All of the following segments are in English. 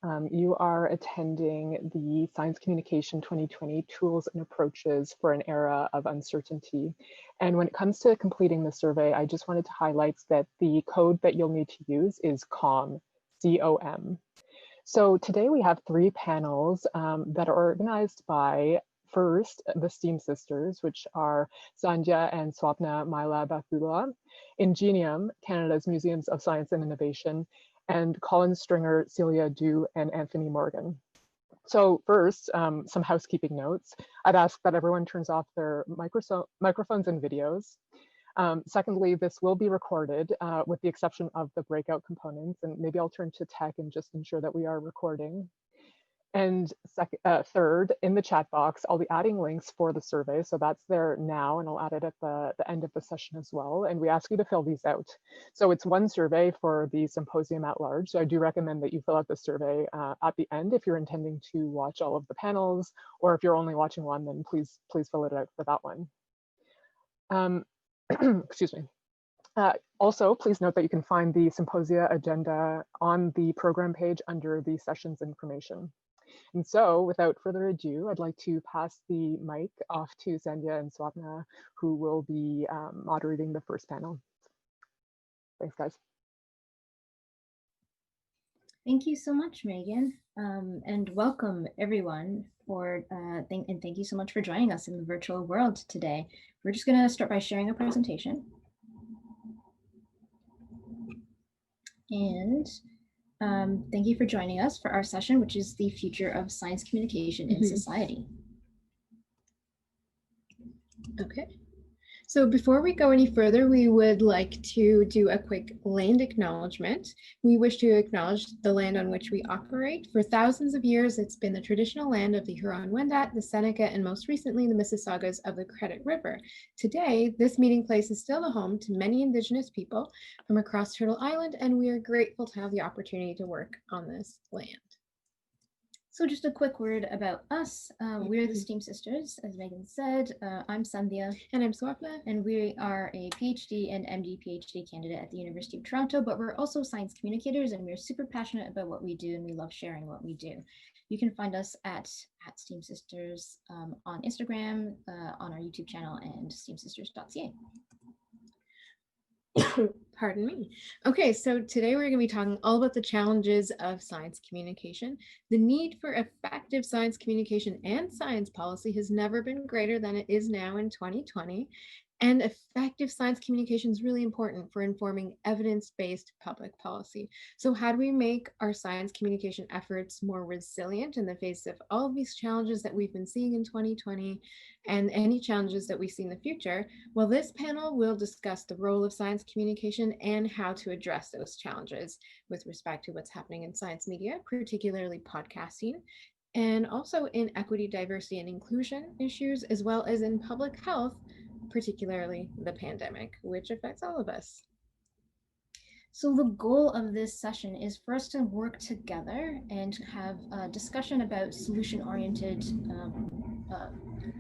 You are attending the Science Communication 2020 Tools and Approaches for an Era of Uncertainty. And when it comes to completing the survey, I just wanted to highlight that the code that you'll need to use is COM, C-O-M. So today we have 3 panels that are organized by, first, the STEAM sisters, which are Sandhya and Sofia Mylabathula, Ingenium, Canada's Museums of Science and Innovation, and Colin Stringer, Celia Du, and Anthony Morgan. So first, some housekeeping notes. I'd ask that everyone turns off their microphones and videos. Secondly, this will be recorded with the exception of the breakout components, and maybe I'll turn to tech and just ensure that we are recording. And third, in the chat box, I'll be adding links for the survey. So that's there now, and I'll add it at the end of the session as well. And we ask you to fill these out. So it's one survey for the symposium at large. So I do recommend that you fill out the survey at the end if you're intending to watch all of the panels, or if you're only watching one, then please fill it out for that one. Excuse me. Also, please note that you can find the symposia agenda on the program page under the sessions information. And so without further ado, I'd like to pass the mic off to Sandhya and Sofia, who will be moderating the first panel. Thanks, guys. Thank you so much, Megan, and welcome everyone and thank you so much for joining us in the virtual world today. We're just going to start by sharing a presentation. And thank you for joining us for our session, which is the future of science communication in society. Okay. So before we go any further, we would like to do a quick land acknowledgement. We wish to acknowledge the land on which we operate. For thousands of years, it's been the traditional land of the Huron-Wendat, the Seneca, and most recently, the Mississaugas of the Credit River. Today, this meeting place is still a home to many Indigenous people from across Turtle Island, and we are grateful to have the opportunity to work on this land. So just a quick word about us. We're the STEAM sisters, as Megan said. I'm Sandhya. And I'm Sofia. And we are a PhD and MD PhD candidate at the University of Toronto, but we're also science communicators, and we're super passionate about what we do, and we love sharing what we do. You can find us at STEAM Sisters on Instagram, on our YouTube channel, and steamsisters.ca. Pardon me. Okay, so today we're going to be talking all about the challenges of science communication. The need for effective science communication and science policy has never been greater than it is now in 2020. And effective science communication is really important for informing evidence-based public policy. So how do we make our science communication efforts more resilient in the face of all of these challenges that we've been seeing in 2020 and any challenges that we see in the future? Well, this panel will discuss the role of science communication and how to address those challenges with respect to what's happening in science media, particularly podcasting, and also in equity, diversity, and inclusion issues, as well as in public health, particularly the pandemic, which affects all of us. So the goal of this session is for us to work together and have a discussion about solution-oriented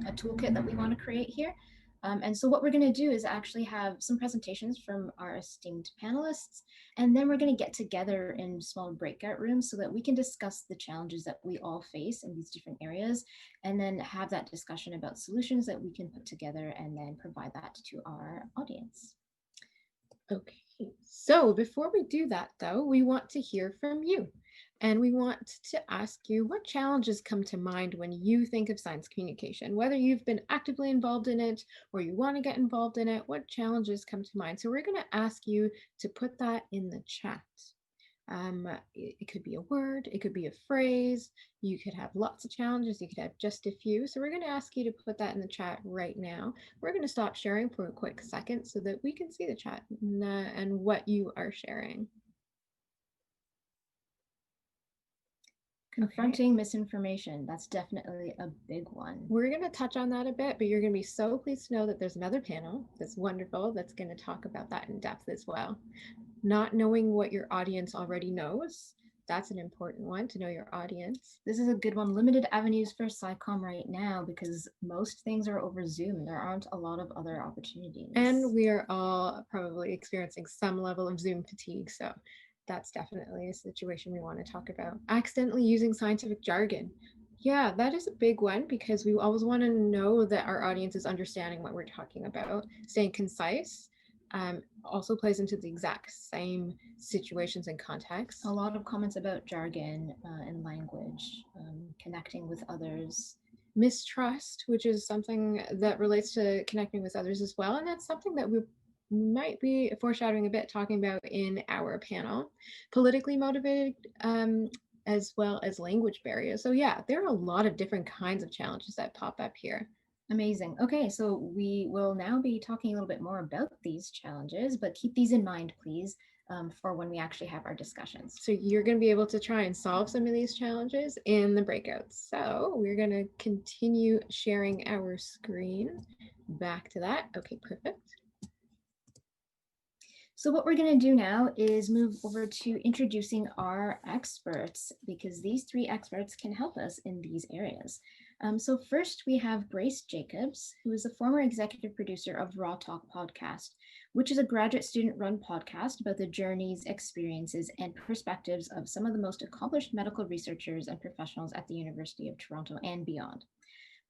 a toolkit that we want to create here. And so what we're going to do is actually have some presentations from our esteemed panelists, and then we're going to get together in small breakout rooms so that we can discuss the challenges that we all face in these different areas, and then have that discussion about solutions that we can put together and then provide that to our audience. Okay, so before we do that though, we want to hear from you. And we want to ask you what challenges come to mind when you think of science communication, whether you've been actively involved in it or you want to get involved in it, what challenges come to mind? So we're going to ask you to put that in the chat. It could be a word, it could be a phrase, you could have lots of challenges, you could have just a few. So we're going to ask you to put that in the chat right now. We're going to stop sharing for a quick second so that we can see the chat and what you are sharing. Confronting misinformation, that's definitely a big one. We're going to touch on that a bit, but you're going to be so pleased to know that there's another panel that's wonderful that's going to talk about that in depth as well. Not knowing what your audience already knows, that's an important one, to know your audience. This is a good one. Limited avenues for SciComm right now because most things are over Zoom. There aren't a lot of other opportunities. And we are all probably experiencing some level of Zoom fatigue. So That's definitely a situation we want to talk about. Accidentally using scientific jargon. Yeah, that is a big one because we always want to know that our audience is understanding what we're talking about. Staying concise also plays into the exact same situations and contexts. A lot of comments about jargon and language, connecting with others. Mistrust, which is something that relates to connecting with others as well. And that's something that we might be foreshadowing a bit, talking about in our panel. Politically motivated, as well as language barriers. So yeah, there are a lot of different kinds of challenges that pop up here. Amazing. Okay, so we will now be talking a little bit more about these challenges, but keep these in mind, please, for when we actually have our discussions. So you're going to be able to try and solve some of these challenges in the breakouts. So we're going to continue sharing our screen. Back to that. Okay, perfect. So what we're going to do now is move over to introducing our experts, because these three experts can help us in these areas. So first we have Grace Jacobs, who is a former executive producer of Raw Talk podcast, which is a graduate student run podcast about the journeys, experiences, and perspectives of some of the most accomplished medical researchers and professionals at the University of Toronto and beyond.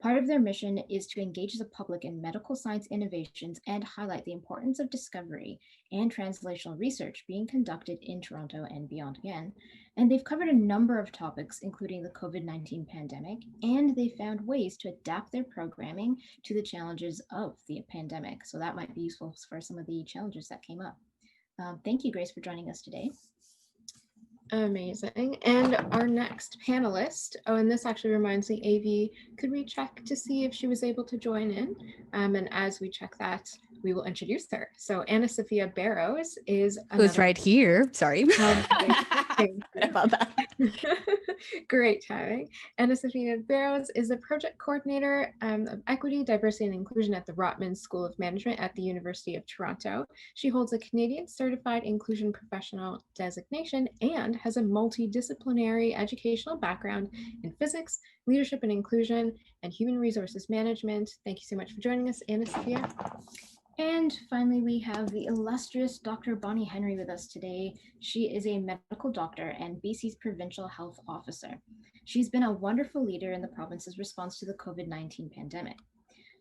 Part of their mission is to engage the public in medical science innovations and highlight the importance of discovery and translational research being conducted in Toronto and beyond again. And they've covered a number of topics, including the COVID-19 pandemic, and they found ways to adapt their programming to the challenges of the pandemic. So that might be useful for some of the challenges that came up. Thank you, Grace, for joining us today. Amazing. And our next panelist, oh, and this actually reminds me, AV, could we check to see if she was able to join in? And as we check that, we will introduce her. So Anna-Sophia Barrows is who's right here. Sorry. About that. Great timing. Anna-Sophia Barrows is the project coordinator of equity, diversity, and inclusion at the Rotman School of Management at the University of Toronto. She holds a Canadian Certified Inclusion Professional designation and has a multidisciplinary educational background in physics, leadership and inclusion, and human resources management. Thank you so much for joining us, Anna-Sophia. And finally, we have the illustrious Dr. Bonnie Henry with us today. She is a medical doctor and BC's Provincial Health Officer. She's been a wonderful leader in the province's response to the COVID-19 pandemic.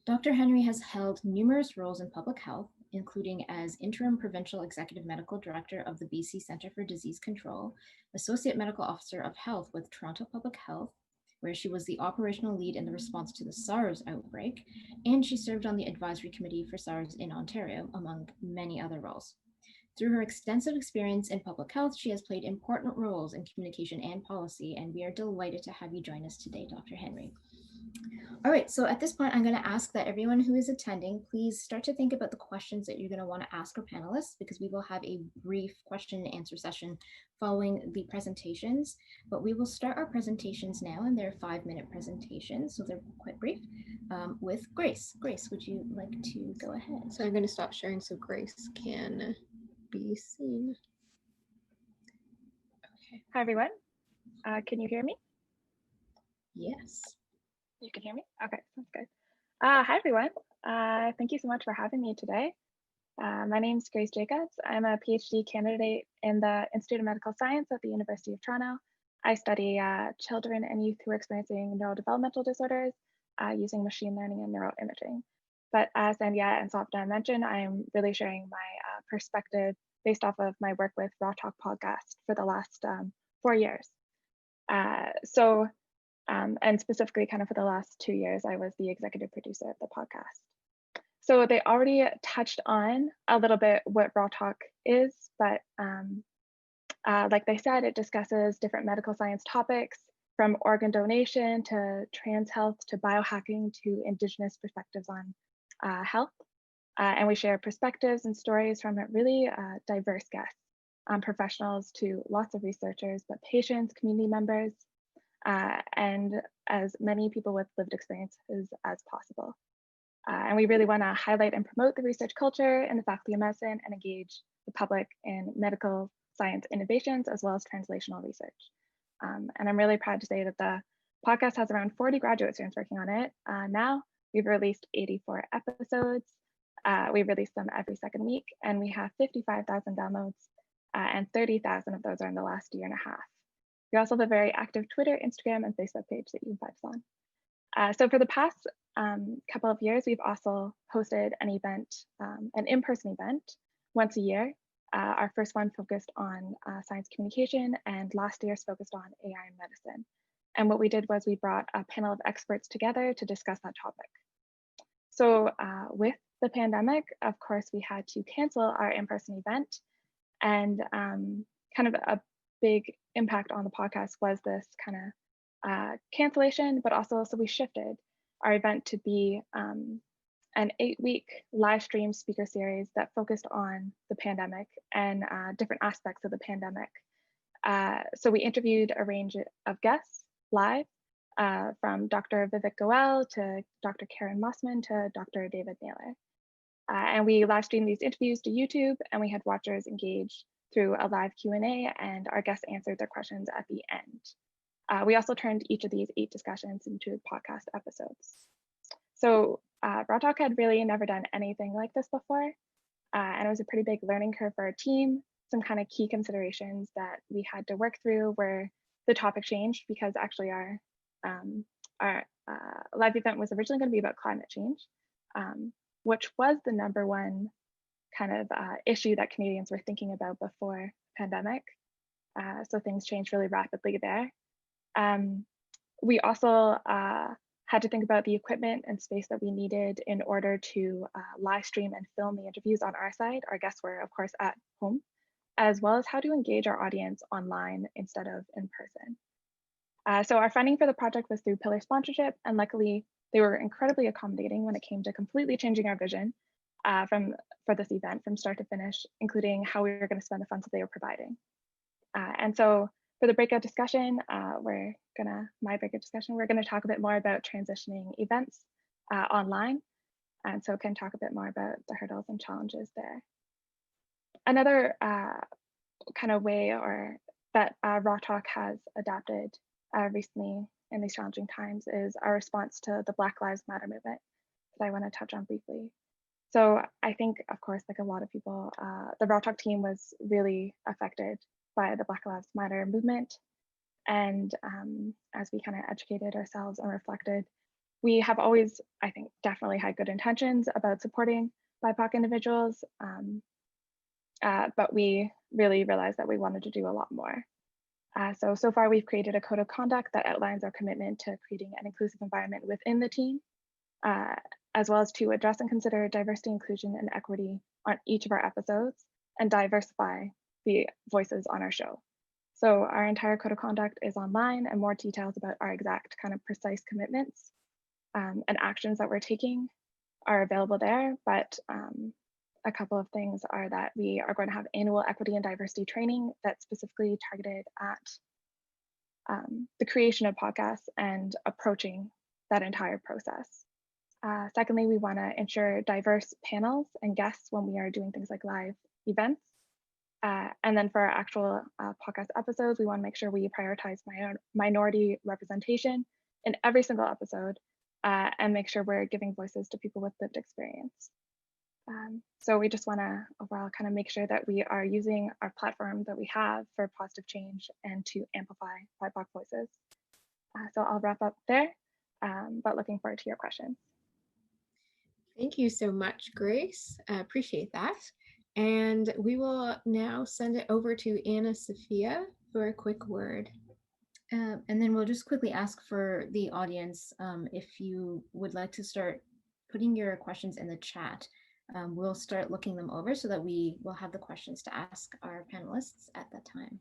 Dr. Henry has held numerous roles in public health, including as Interim Provincial Executive Medical Director of the BC Centre for Disease Control, Associate Medical Officer of Health with Toronto Public Health, where she was the operational lead in the response to the SARS outbreak, and she served on the advisory committee for SARS in Ontario, among many other roles. Through her extensive experience in public health, she has played important roles in communication and policy, and we are delighted to have you join us today, Dr. Henry. All right, so at this point, I'm going to ask that everyone who is attending, please start to think about the questions that you're going to want to ask our panelists, because we will have a brief question and answer session following the presentations. But we will start our presentations now, and they're 5-minute presentations, so they're quite brief, with Grace. Grace, would you like to go ahead? So I'm going to stop sharing so Grace can be seen. Okay. Hi, everyone. Can you hear me? Yes. You can hear me? Okay, sounds good. Hi, everyone. Thank you so much for having me today. My name is Grace Jacobs. I'm a PhD candidate in the Institute of Medical Science at the University of Toronto. I study children and youth who are experiencing neurodevelopmental disorders using machine learning and neuroimaging. But as Sandhya and Sofia mentioned, I'm really sharing my perspective based off of my work with Raw Talk podcast for the last 4 years. And specifically kind of for the last 2 years, I was the executive producer of the podcast. So they already touched on a little bit what Raw Talk is, but like they said, it discusses different medical science topics from organ donation to trans health to biohacking to Indigenous perspectives on health. And we share perspectives and stories from really diverse guests, professionals to lots of researchers, but patients, community members, and as many people with lived experiences as possible. And we really want to highlight and promote the research culture in the Faculty of Medicine and engage the public in medical science innovations as well as translational research. And I'm really proud to say that the podcast has around 40 graduate students working on it. Now we've released 84 episodes. We release them every second week, and we have 55,000 downloads and 30,000 of those are in the last year and a half. We also have a very active Twitter, Instagram, and Facebook page that you can find us on. So for the past couple of years, we've also hosted an event, an in-person event once a year. Our first one focused on science communication, and last year's focused on AI in medicine. And what we did was we brought a panel of experts together to discuss that topic. So with the pandemic, of course, we had to cancel our in-person event, and kind of a big impact on the podcast was this kind of cancellation, but also so we shifted our event to be an 8-week live stream speaker series that focused on the pandemic and different aspects of the pandemic. So we interviewed a range of guests live, from Dr. Vivek Goel to Dr. Karen Mossman to Dr. David Naylor. And we live streamed these interviews to YouTube, and we had watchers engage through a live Q&A, and our guests answered their questions at the end. We also turned each of these 8 discussions into podcast episodes. So Raw Talk had really never done anything like this before, and it was a pretty big learning curve for our team. Some kind of key considerations that we had to work through were the topic changed, because actually our live event was originally going to be about climate change, which was the #1 kind of issue that Canadians were thinking about before pandemic. So things changed really rapidly there. We also had to think about the equipment and space that we needed in order to live stream and film the interviews on our side. Our guests were, of course, at home, as well as how to engage our audience online instead of in person. So our funding for the project was through Pillar sponsorship, and luckily they were incredibly accommodating when it came to completely changing our vision for this event from start to finish, including how we were going to spend the funds that they were providing. And so for the breakout discussion, we're gonna talk a bit more about transitioning events online, and so can talk a bit more about the hurdles and challenges there. Another kind of way or that Raw Talk has adapted recently in these challenging times is our response to the Black Lives Matter movement that I want to touch on briefly. So I think, of course, like a lot of people, the Raw Talk team was really affected by the Black Lives Matter movement. And as we kind of educated ourselves and reflected, we have always, I think, definitely had good intentions about supporting BIPOC individuals, but we really realized that we wanted to do a lot more. So far we've created a code of conduct that outlines our commitment to creating an inclusive environment within the team, as well as to address and consider diversity, inclusion, and equity on each of our episodes and diversify the voices on our show. So our entire code of conduct is online, and more details about our exact kind of precise commitments and actions that we're taking are available there. But a couple of things are that we are going to have annual equity and diversity training that's specifically targeted at the creation of podcasts and approaching that entire process. Secondly, we want to ensure diverse panels and guests when we are doing things like live events. And then for our actual podcast episodes, we want to make sure we prioritize minority representation in every single episode and make sure we're giving voices to people with lived experience. So we just want to overall kind of make sure that we are using our platform that we have for positive change and to amplify BIPOC voices. So I'll wrap up there, but looking forward to your questions. Thank you so much, Grace. I appreciate that. And we will now send it over to Anna Sofia for a quick word. And then we'll just quickly ask for the audience if you would like to start putting your questions in the chat. We'll start looking them over so that we will have the questions to ask our panelists at that time.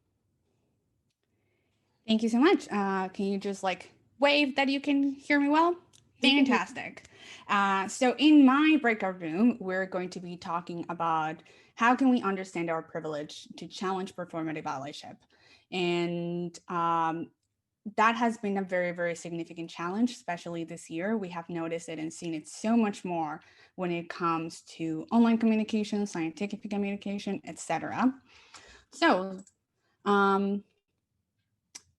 Thank you so much. Can you just like wave that you can hear me well? Fantastic. So in my breakout room, we're going to be talking about how can we understand our privilege to challenge performative allyship. And that has been a very, very significant challenge, especially this year. We have noticed it and seen it so much more when it comes to online communication, scientific communication, etc. So I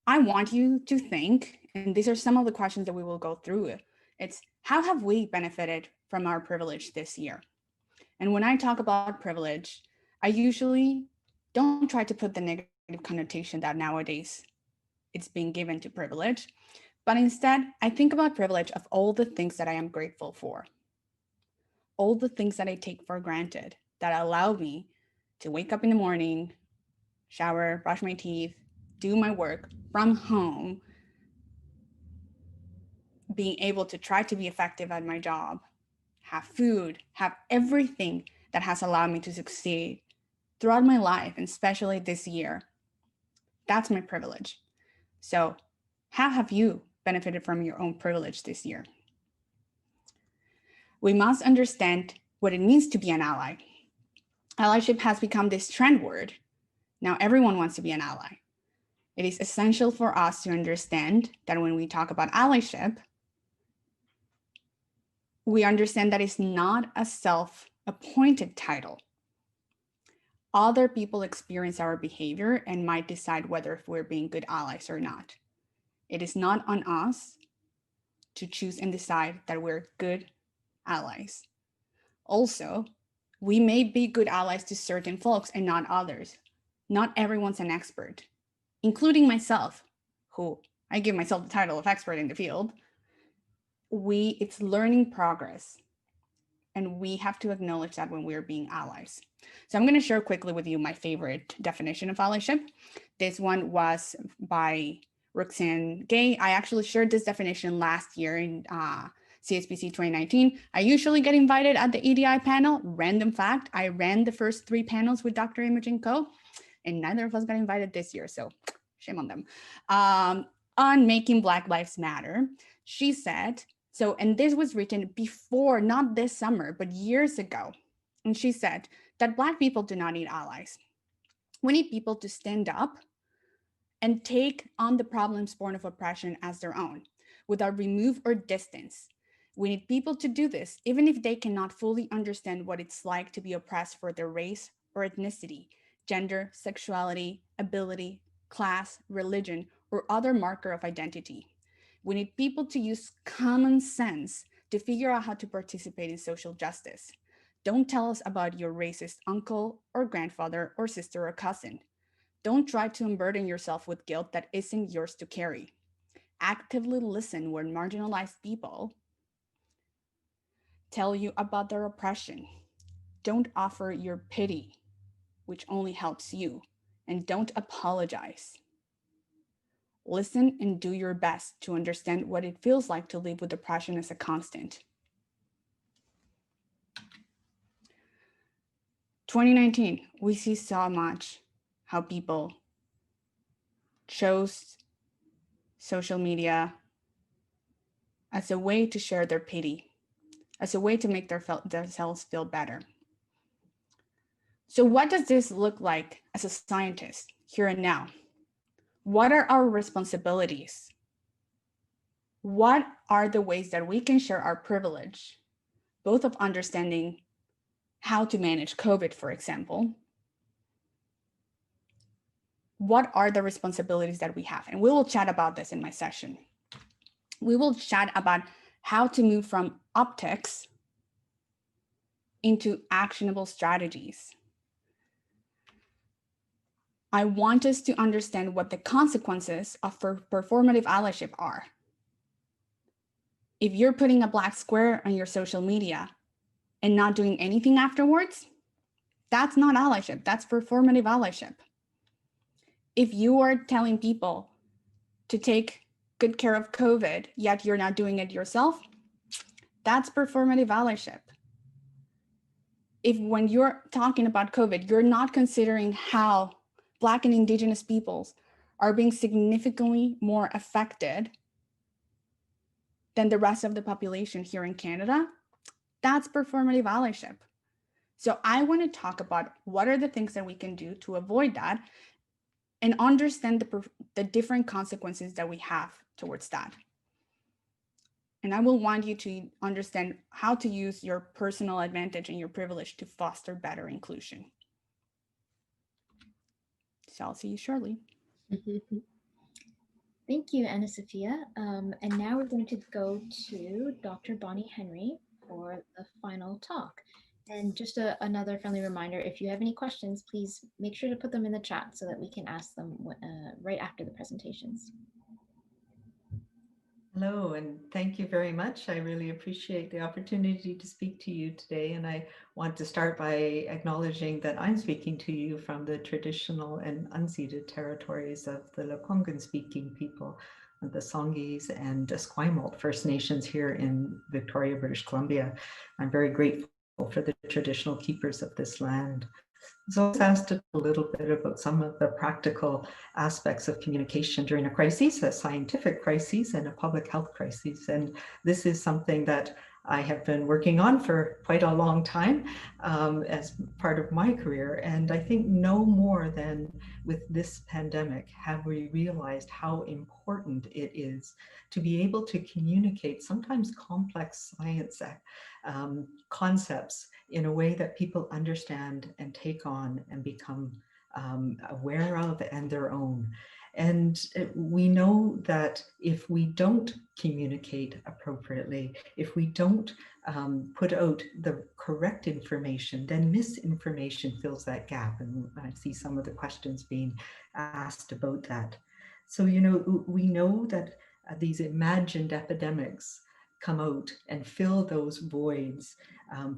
want you to think, and these are some of the questions that we will go through. It's how have we benefited from our privilege this year? And when I talk about privilege, I usually don't try to put the negative connotation that nowadays it's being given to privilege, but instead I think about privilege of all the things that I am grateful for, all the things that I take for granted that allow me to wake up in the morning, shower, brush my teeth, do my work from home, being able to try to be effective at my job, have food, have everything that has allowed me to succeed throughout my life, and especially this year. That's my privilege. So, how have you benefited from your own privilege this year? We must understand what it means to be an ally. Allyship has become this trend word. Now everyone wants to be an ally. It is essential for us to understand that when we talk about allyship, we understand that it's not a self-appointed title. Other people experience our behavior and might decide whether if we're being good allies or not. It is not on us to choose and decide that we're good allies. Also, we may be good allies to certain folks and not others. Not everyone's an expert, including myself, who I give myself the title of expert in the field. It's learning progress, and we have to acknowledge that when we're being allies. So I'm going to share quickly with you my favorite definition of allyship. This one was by Roxanne Gay. I actually shared this definition last year in CSPC 2019. I usually get invited at the EDI panel. Random fact, I ran the first 3 panels with Dr. Imogen Ko, and neither of us got invited this year, so shame on them. On making Black Lives Matter, she said, so, and this was written before, not this summer, but years ago. And she said that Black people do not need allies. We need people to stand up and take on the problems born of oppression as their own, without remove or distance. We need people to do this, even if they cannot fully understand what it's like to be oppressed for their race or ethnicity, gender, sexuality, ability, class, religion, or other marker of identity. We need people to use common sense to figure out how to participate in social justice. Don't tell us about your racist uncle or grandfather or sister or cousin. Don't try to unburden yourself with guilt that isn't yours to carry. Actively listen when marginalized people tell you about their oppression. Don't offer your pity, which only helps you, and don't apologize. Listen and do your best to understand what it feels like to live with oppression as a constant. 2019, we see so much how people chose social media as a way to share their pity, as a way to make themselves feel better. So what does this look like as a scientist here and now? What are our responsibilities? What are the ways that we can share our privilege, both of understanding how to manage COVID, for example? What are the responsibilities that we have? And we will chat about this in my session. We will chat about how to move from optics into actionable strategies. I want us to understand what the consequences of performative allyship are. If you're putting a black square on your social media and not doing anything afterwards, that's not allyship, that's performative allyship. If you are telling people to take good care of COVID, yet you're not doing it yourself, that's performative allyship. If when you're talking about COVID, you're not considering how Black and Indigenous peoples are being significantly more affected than the rest of the population here in Canada, that's performative allyship. So I want to talk about what are the things that we can do to avoid that and understand the different consequences that we have towards that. And I will want you to understand how to use your personal advantage and your privilege to foster better inclusion. So I'll see you shortly. Thank you, Anna Sophia. And now we're going to go to Dr. Bonnie Henry for the final talk. And just another friendly reminder, if you have any questions, please make sure to put them in the chat so that we can ask them right after the presentations. Hello, and thank you very much. I really appreciate the opportunity to speak to you today. And I want to start by acknowledging that I'm speaking to you from the traditional and unceded territories of the Lekwungen-speaking people, the Songhees and Esquimalt First Nations here in Victoria, British Columbia. I'm very grateful for the traditional keepers of this land. So I was asked a little bit about some of the practical aspects of communication during a crisis, a scientific crisis and a public health crisis. And this is something that I have been working on for quite a long time as part of my career. And I think no more than with this pandemic have we realized how important it is to be able to communicate sometimes complex science concepts in a way that people understand and take on and become aware of and their own. And we know that if we don't communicate appropriately, if we don't put out the correct information, then misinformation fills that gap. And I see some of the questions being asked about that. So, you know, we know that these imagined epidemics come out and fill those voids,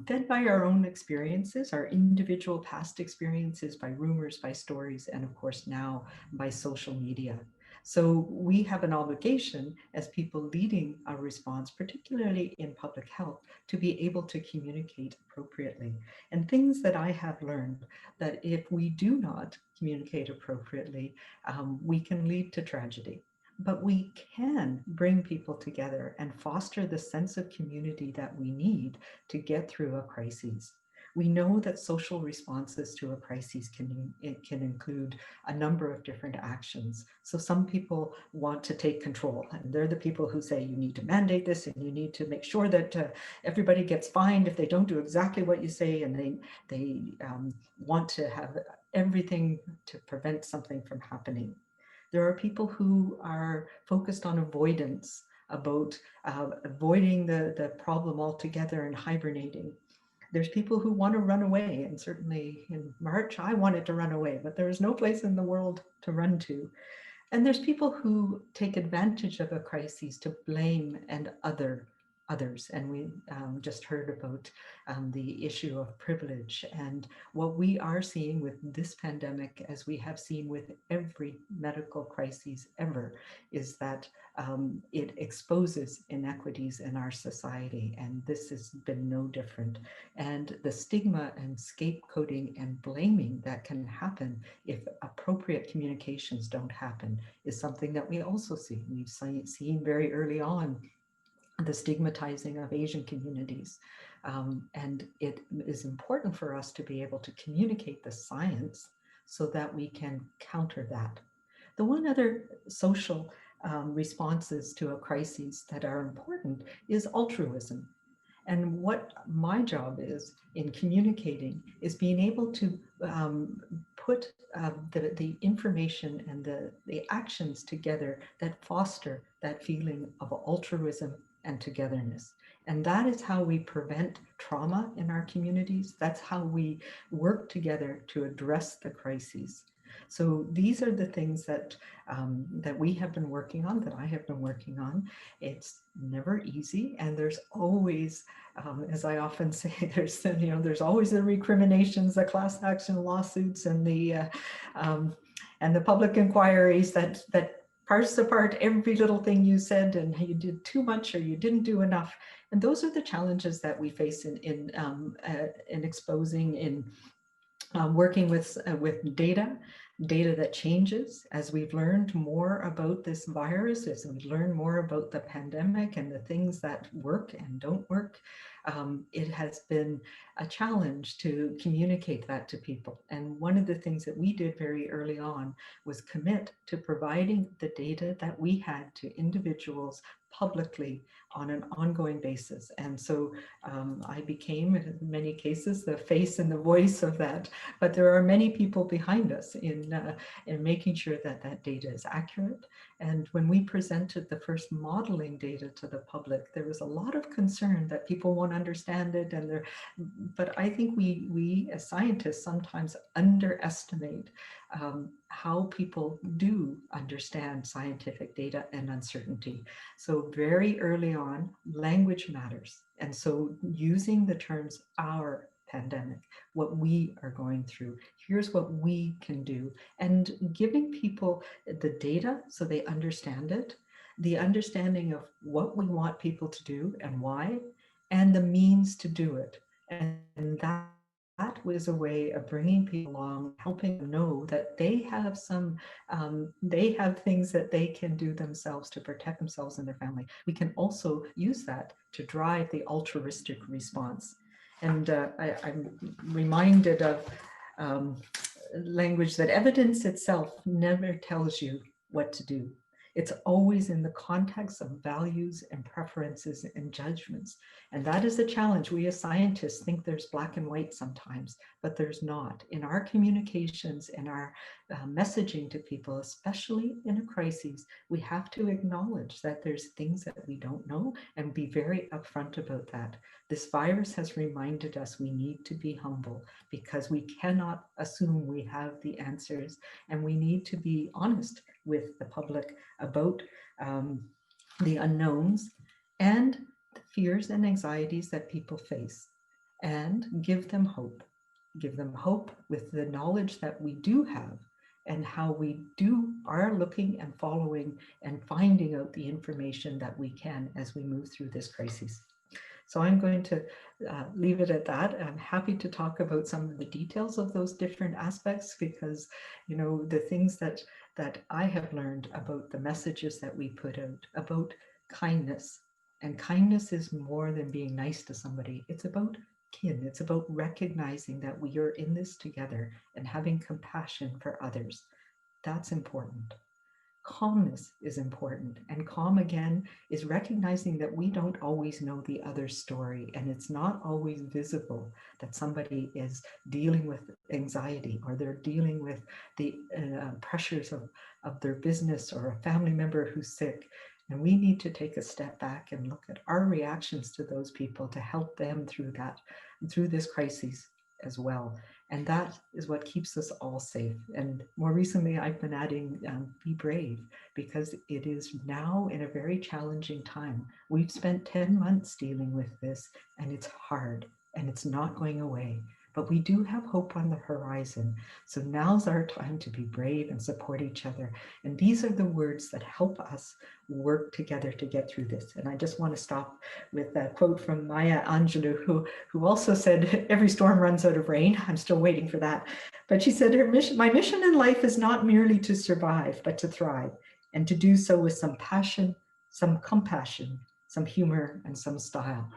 fed by our own experiences, our individual past experiences, by rumors, by stories, and of course now by social media. So we have an obligation as people leading a response, particularly in public health, to be able to communicate appropriately. And things that I have learned, that if we do not communicate appropriately, we can lead to tragedy. But we can bring people together and foster the sense of community that we need to get through a crisis. We know that social responses to a crisis can include a number of different actions. So some people want to take control, and they're the people who say you need to mandate this and you need to make sure that everybody gets fined if they don't do exactly what you say, and they want to have everything to prevent something from happening. There are people who are focused on avoidance, about avoiding the problem altogether and hibernating. There's people who want to run away, and certainly in March, I wanted to run away, but there is no place in the world to run to. And there's people who take advantage of a crisis to blame and others. And we just heard about the issue of privilege. And what we are seeing with this pandemic, as we have seen with every medical crisis ever, is that it exposes inequities in our society. And this has been no different. And the stigma and scapegoating and blaming that can happen if appropriate communications don't happen is something that we also see. We've seen very early on the stigmatizing of Asian communities. And it is important for us to be able to communicate the science so that we can counter that. The one other social responses to a crisis that are important is altruism. And what my job is in communicating is being able to put the information and the actions together that foster that feeling of altruism and togetherness. And that is how we prevent trauma in our communities. That's how we work together to address the crises. So these are the things that that we have been working on, that I have been working on. It's never easy, and there's always, as I often say, there's always the recriminations, the class action lawsuits, and the public inquiries that parse apart every little thing you said, and you did too much or you didn't do enough. And those are the challenges that we face in exposing, in working with data that changes as we've learned more about this virus, as we learn more about the pandemic and the things that work and don't work. It has been a challenge to communicate that to people. And one of the things that we did very early on was commit to providing the data that we had to individuals publicly on an ongoing basis. And so I became, in many cases, the face and the voice of that. But there are many people behind us in in making sure that that data is accurate. And when we presented the first modeling data to the public, there was a lot of concern that people won't understand it. But I think we as scientists sometimes underestimate how people do understand scientific data and uncertainty. So very early on, language matters. And so using the terms "our pandemic," what we are going through, here's what we can do, and giving people the data so they understand it, the understanding of what we want people to do and why, and the means to do it. And that was a way of bringing people along, helping them know that they have they have things that they can do themselves to protect themselves and their family. We can also use that to drive the altruistic response. And I'm reminded of language that evidence itself never tells you what to do. It's always in the context of values and preferences and judgments. And that is the challenge. We as scientists think there's black and white sometimes, but there's not. In our communications and our messaging to people, especially in a crisis, we have to acknowledge that there's things that we don't know and be very upfront about that. This virus has reminded us we need to be humble because we cannot assume we have the answers, and we need to be honest with the public about the unknowns and the fears and anxieties that people face, and give them hope. Give them hope with the knowledge that we do have and how we are looking and following and finding out the information that we can as we move through this crisis. So I'm going to leave it at that. I'm happy to talk about some of the details of those different aspects, because, you know, the things that I have learned about the messages that we put out, about kindness. And kindness is more than being nice to somebody. It's about kin. It's about recognizing that we are in this together and having compassion for others. That's important. Calmness is important, and calm again is recognizing that we don't always know the other story, and it's not always visible that somebody is dealing with anxiety or they're dealing with the pressures of their business or a family member who's sick. And we need to take a step back and look at our reactions to those people to help them through this crisis as well. And that is what keeps us all safe. And more recently, I've been adding be brave, because it is now in a very challenging time. We've spent 10 months dealing with this, and it's hard and it's not going away. But we do have hope on the horizon. So now's our time to be brave and support each other. And these are the words that help us work together to get through this. And I just want to stop with a quote from Maya Angelou, who also said, "Every storm runs out of rain." I'm still waiting for that. But she said, "My mission in life is not merely to survive, but to thrive, and to do so with some passion, some compassion, some humor, and some style."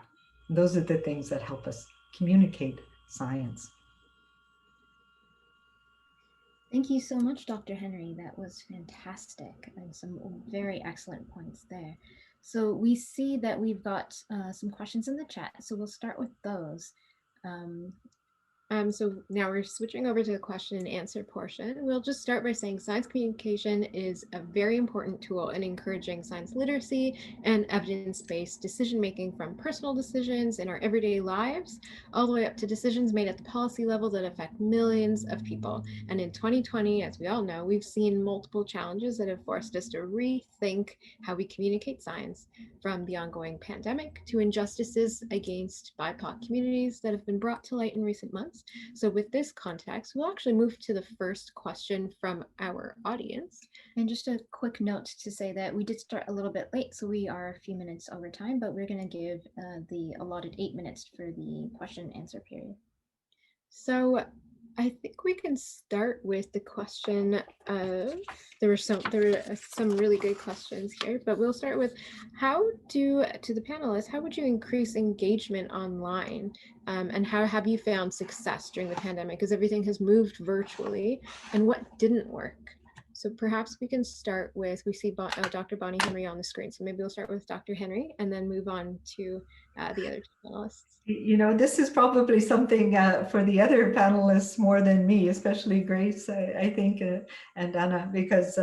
And those are the things that help us communicate science. Thank you so much, Dr. Henry. That was fantastic, and some very excellent points there. So we see that we've got some questions in the chat, so we'll start with those. So now we're switching over to the question and answer portion. We'll just start by saying science communication is a very important tool in encouraging science literacy and evidence-based decision-making, from personal decisions in our everyday lives, all the way up to decisions made at the policy level that affect millions of people. And in 2020, as we all know, we've seen multiple challenges that have forced us to rethink how we communicate science, from the ongoing pandemic to injustices against BIPOC communities that have been brought to light in recent months. So with this context, we'll actually move to the first question from our audience. And just a quick note to say that we did start a little bit late, so we are a few minutes over time, but we're going to give the allotted 8 minutes for the question and answer period. So I think we can start with the question of, there were some really good questions here, but we'll start with to the panelists, how would you increase engagement online? And how have you found success during the pandemic, as everything has moved virtually, and what didn't work? So perhaps we can start with, we see Dr. Bonnie Henry on the screen. So maybe we'll start with Dr. Henry and then move on to the other two panelists? You know, this is probably something for the other panelists more than me, especially Grace, I think, and Anna, because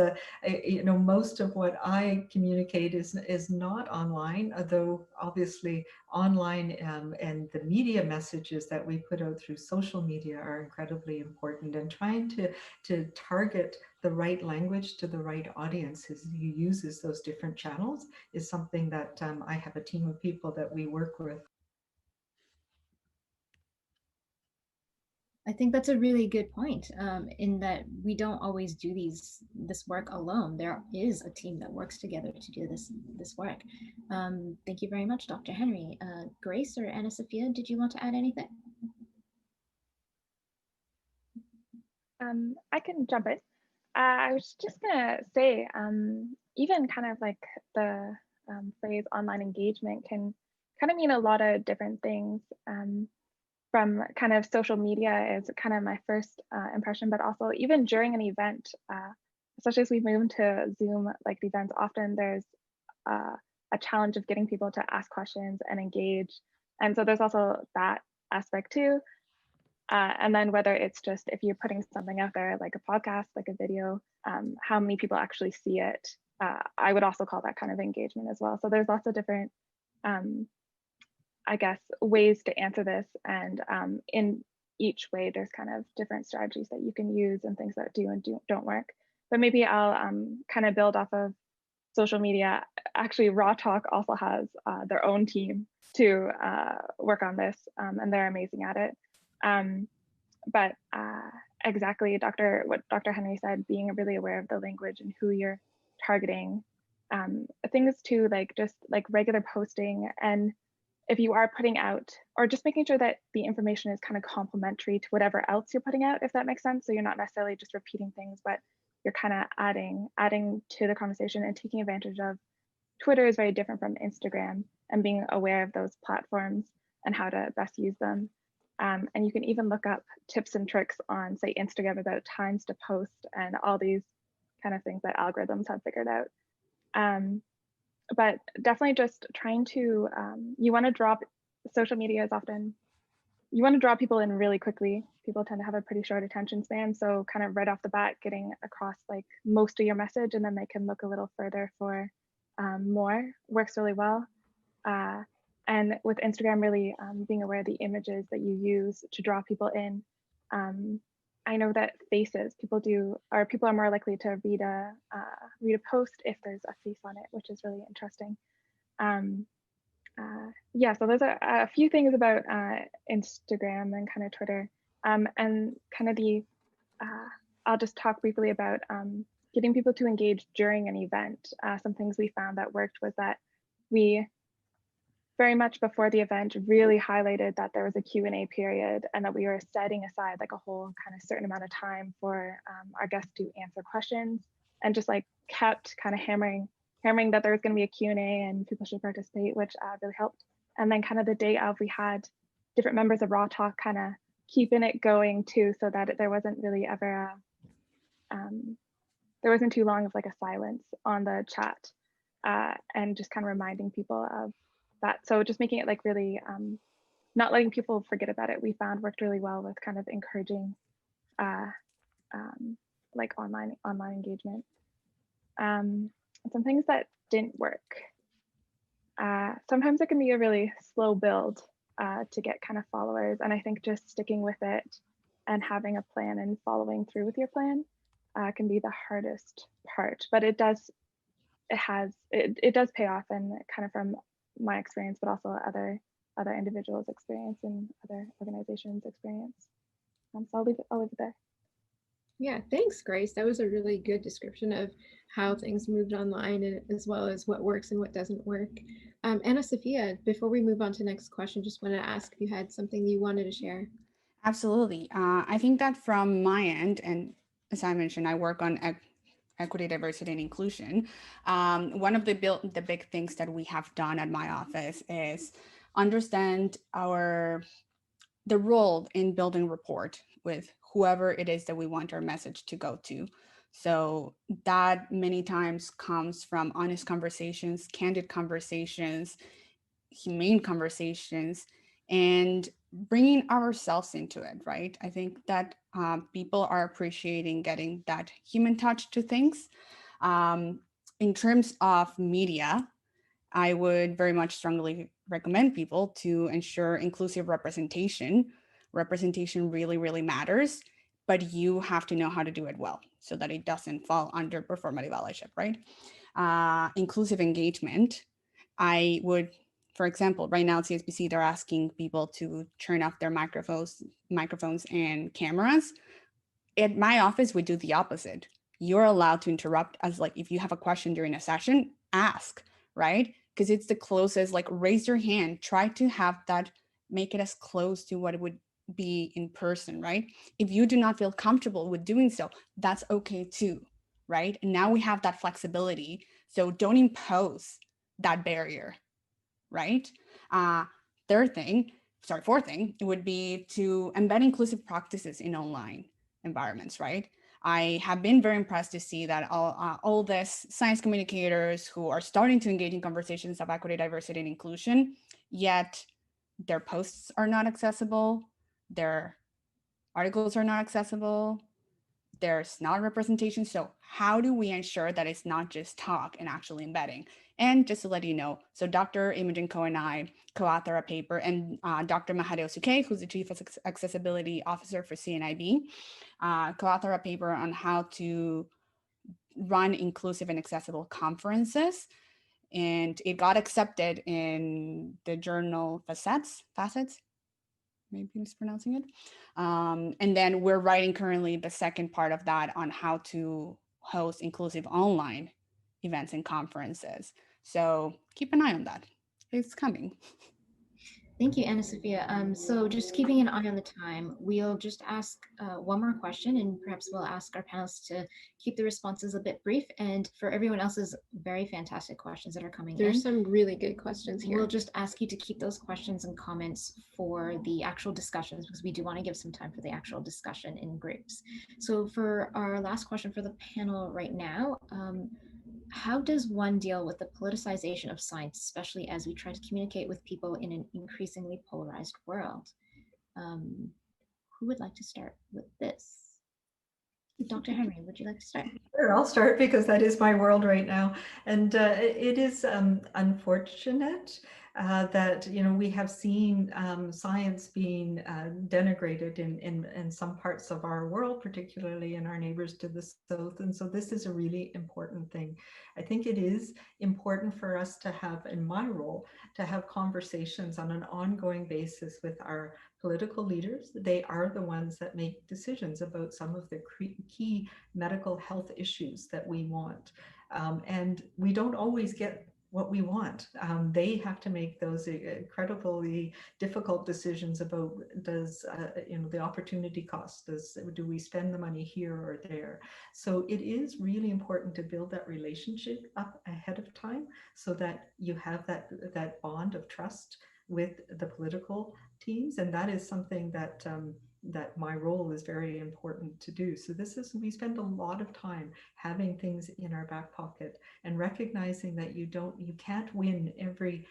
you know, most of what I communicate is not online, although obviously online and the media messages that we put out through social media are incredibly important, and trying to target the right language to the right audience who uses those different channels is something that I have a team of people that we work with. I think that's a really good point, in that we don't always do this work alone. There is a team that works together to do this work. Thank you very much, Dr. Henry. Grace or Anna Sofia, did you want to add anything? I can jump in. I was just gonna say, even kind of like the phrase online engagement can kind of mean a lot of different things. From kind of social media is kind of my first impression, but also even during an event, especially as we move into Zoom like events, often there's a challenge of getting people to ask questions and engage. And so there's also that aspect too. And then whether it's just if you're putting something out there like a podcast, like a video, how many people actually see it, I would also call that kind of engagement as well. So there's lots of different I guess, ways to answer this. And in each way, there's kind of different strategies that you can use and things that do and don't work. But maybe I'll kind of build off of social media. Actually, Raw Talk also has their own team to work on this, and they're amazing at it. But exactly, what Dr. Henry said, being really aware of the language and who you're targeting. Things too, like just like regular posting, and if you are putting out, or just making sure that the information is kind of complementary to whatever else you're putting out, if that makes sense. So you're not necessarily just repeating things, but you're kind of adding to the conversation and taking advantage of. Twitter is very different from Instagram, and being aware of those platforms and how to best use them. And you can even look up tips and tricks on, say, Instagram about times to post and all these kind of things that algorithms have figured out. But definitely just trying to, you want to drop, social media is often, you want to draw people in really quickly. People tend to have a pretty short attention span. So kind of right off the bat, getting across like most of your message, and then they can look a little further for more works really well. And with Instagram, really being aware of the images that you use to draw people in. I know that faces, people are more likely to read a post if there's a face on it, which is really interesting. Yeah, so those are a few things about Instagram and kind of Twitter, and kind of I'll just talk briefly about getting people to engage during an event. Some things we found that worked was that we very much before the event really highlighted that there was a Q&A period, and that we were setting aside like a whole kind of certain amount of time for our guests to answer questions, and just like kept kind of hammering that there was going to be a Q&A and people should participate, which really helped. And then kind of the day of, we had different members of Raw Talk kind of keeping it going too, so that there wasn't really ever there wasn't too long of like a silence on the chat, and just kind of reminding people of that. So just making it like really not letting people forget about it, we found worked really well with kind of encouraging like online engagement. Some things that didn't work. Sometimes it can be a really slow build to get kind of followers, and I think just sticking with it and having a plan and following through with your plan can be the hardest part. But it does pay off, and kind of from my experience, but also other individuals' experience and other organizations' experience. So I'll leave it there. Yeah, thanks, Grace. That was a really good description of how things moved online, as well as what works and what doesn't work. Anna Sofia, before we move on to the next question, just want to ask if you had something you wanted to share. Absolutely. I think that from my end, and as I mentioned, I work on equity, diversity, and inclusion. One of the big things that we have done at my office is understand the role in building rapport with whoever it is that we want our message to go to. So that many times comes from honest conversations, candid conversations, humane conversations and bringing ourselves into it, right? I think that people are appreciating getting that human touch to things. In terms of media, I would very much strongly recommend people to ensure inclusive representation. Representation really, really matters, but you have to know how to do it well so that it doesn't fall under performative allyship, right? Inclusive engagement. I would, for example, right now at CSPC, they're asking people to turn off their microphones and cameras. At my office, we do the opposite. You're allowed to interrupt as like if you have a question during a session, ask, right? Because it's the closest, like raise your hand, try to have that, make it as close to what it would be in person, right? If you do not feel comfortable with doing so, that's okay too, right? And now we have that flexibility. So don't impose that barrier, right? Fourth thing, it would be to embed inclusive practices in online environments, right? I have been very impressed to see that all this science communicators who are starting to engage in conversations of equity, diversity, and inclusion, yet their posts are not accessible, their articles are not accessible, there's not representation. So how do we ensure that it's not just talk and actually embedding? And just to let you know, so Dr. Imogen Ko and I co-author a paper, and Dr. Mahadeo Suke, who's the Chief Accessibility Officer for CNIB, co-author a paper on how to run inclusive and accessible conferences. And it got accepted in the journal Facets, maybe mispronouncing it. And then we're writing currently the second part of that on how to host inclusive online events and conferences. So keep an eye on that. It's coming. Thank you, Anna Sophia. So just keeping an eye on the time, we'll just ask one more question, and perhaps we'll ask our panelists to keep the responses a bit brief. And for everyone else's very fantastic questions that are coming There's in, some really good questions here. we'll just ask you to keep those questions and comments for the actual discussions, because we do want to give some time for the actual discussion in groups. So for our last question for the panel right now, how does one deal with the politicization of science, especially as we try to communicate with people in an increasingly polarized world? Who would like to start with this? Dr. Henry, would you like to start? Sure, I'll start because that is my world right now. And it is unfortunate that, you know, we have seen science being denigrated in some parts of our world, particularly in our neighbors to the south. And so this is a really important thing. I think it is important for us to have, in my role, to have conversations on an ongoing basis with our political leaders. They are the ones that make decisions about some of the key medical health issues that we want. And we don't always get what we want. They have to make those incredibly difficult decisions about does you know, the opportunity cost, do we spend the money here or there? So it is really important to build that relationship up ahead of time so that you have that bond of trust with the political teams, and that is something that that my role is very important to do. So we spend a lot of time having things in our back pocket and recognizing that you can't win every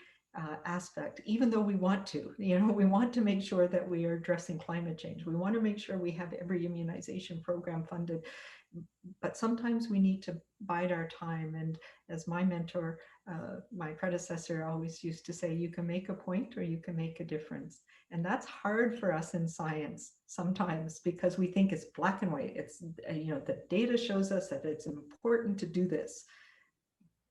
aspect, even though we want to. You know, we want to make sure that we are addressing climate change. We want to make sure we have every immunization program funded, but sometimes we need to bide our time. And as my mentor, my predecessor always used to say, you can make a point or you can make a difference. And that's hard for us in science sometimes because we think it's black and white. It's, you know, the data shows us that it's important to do this.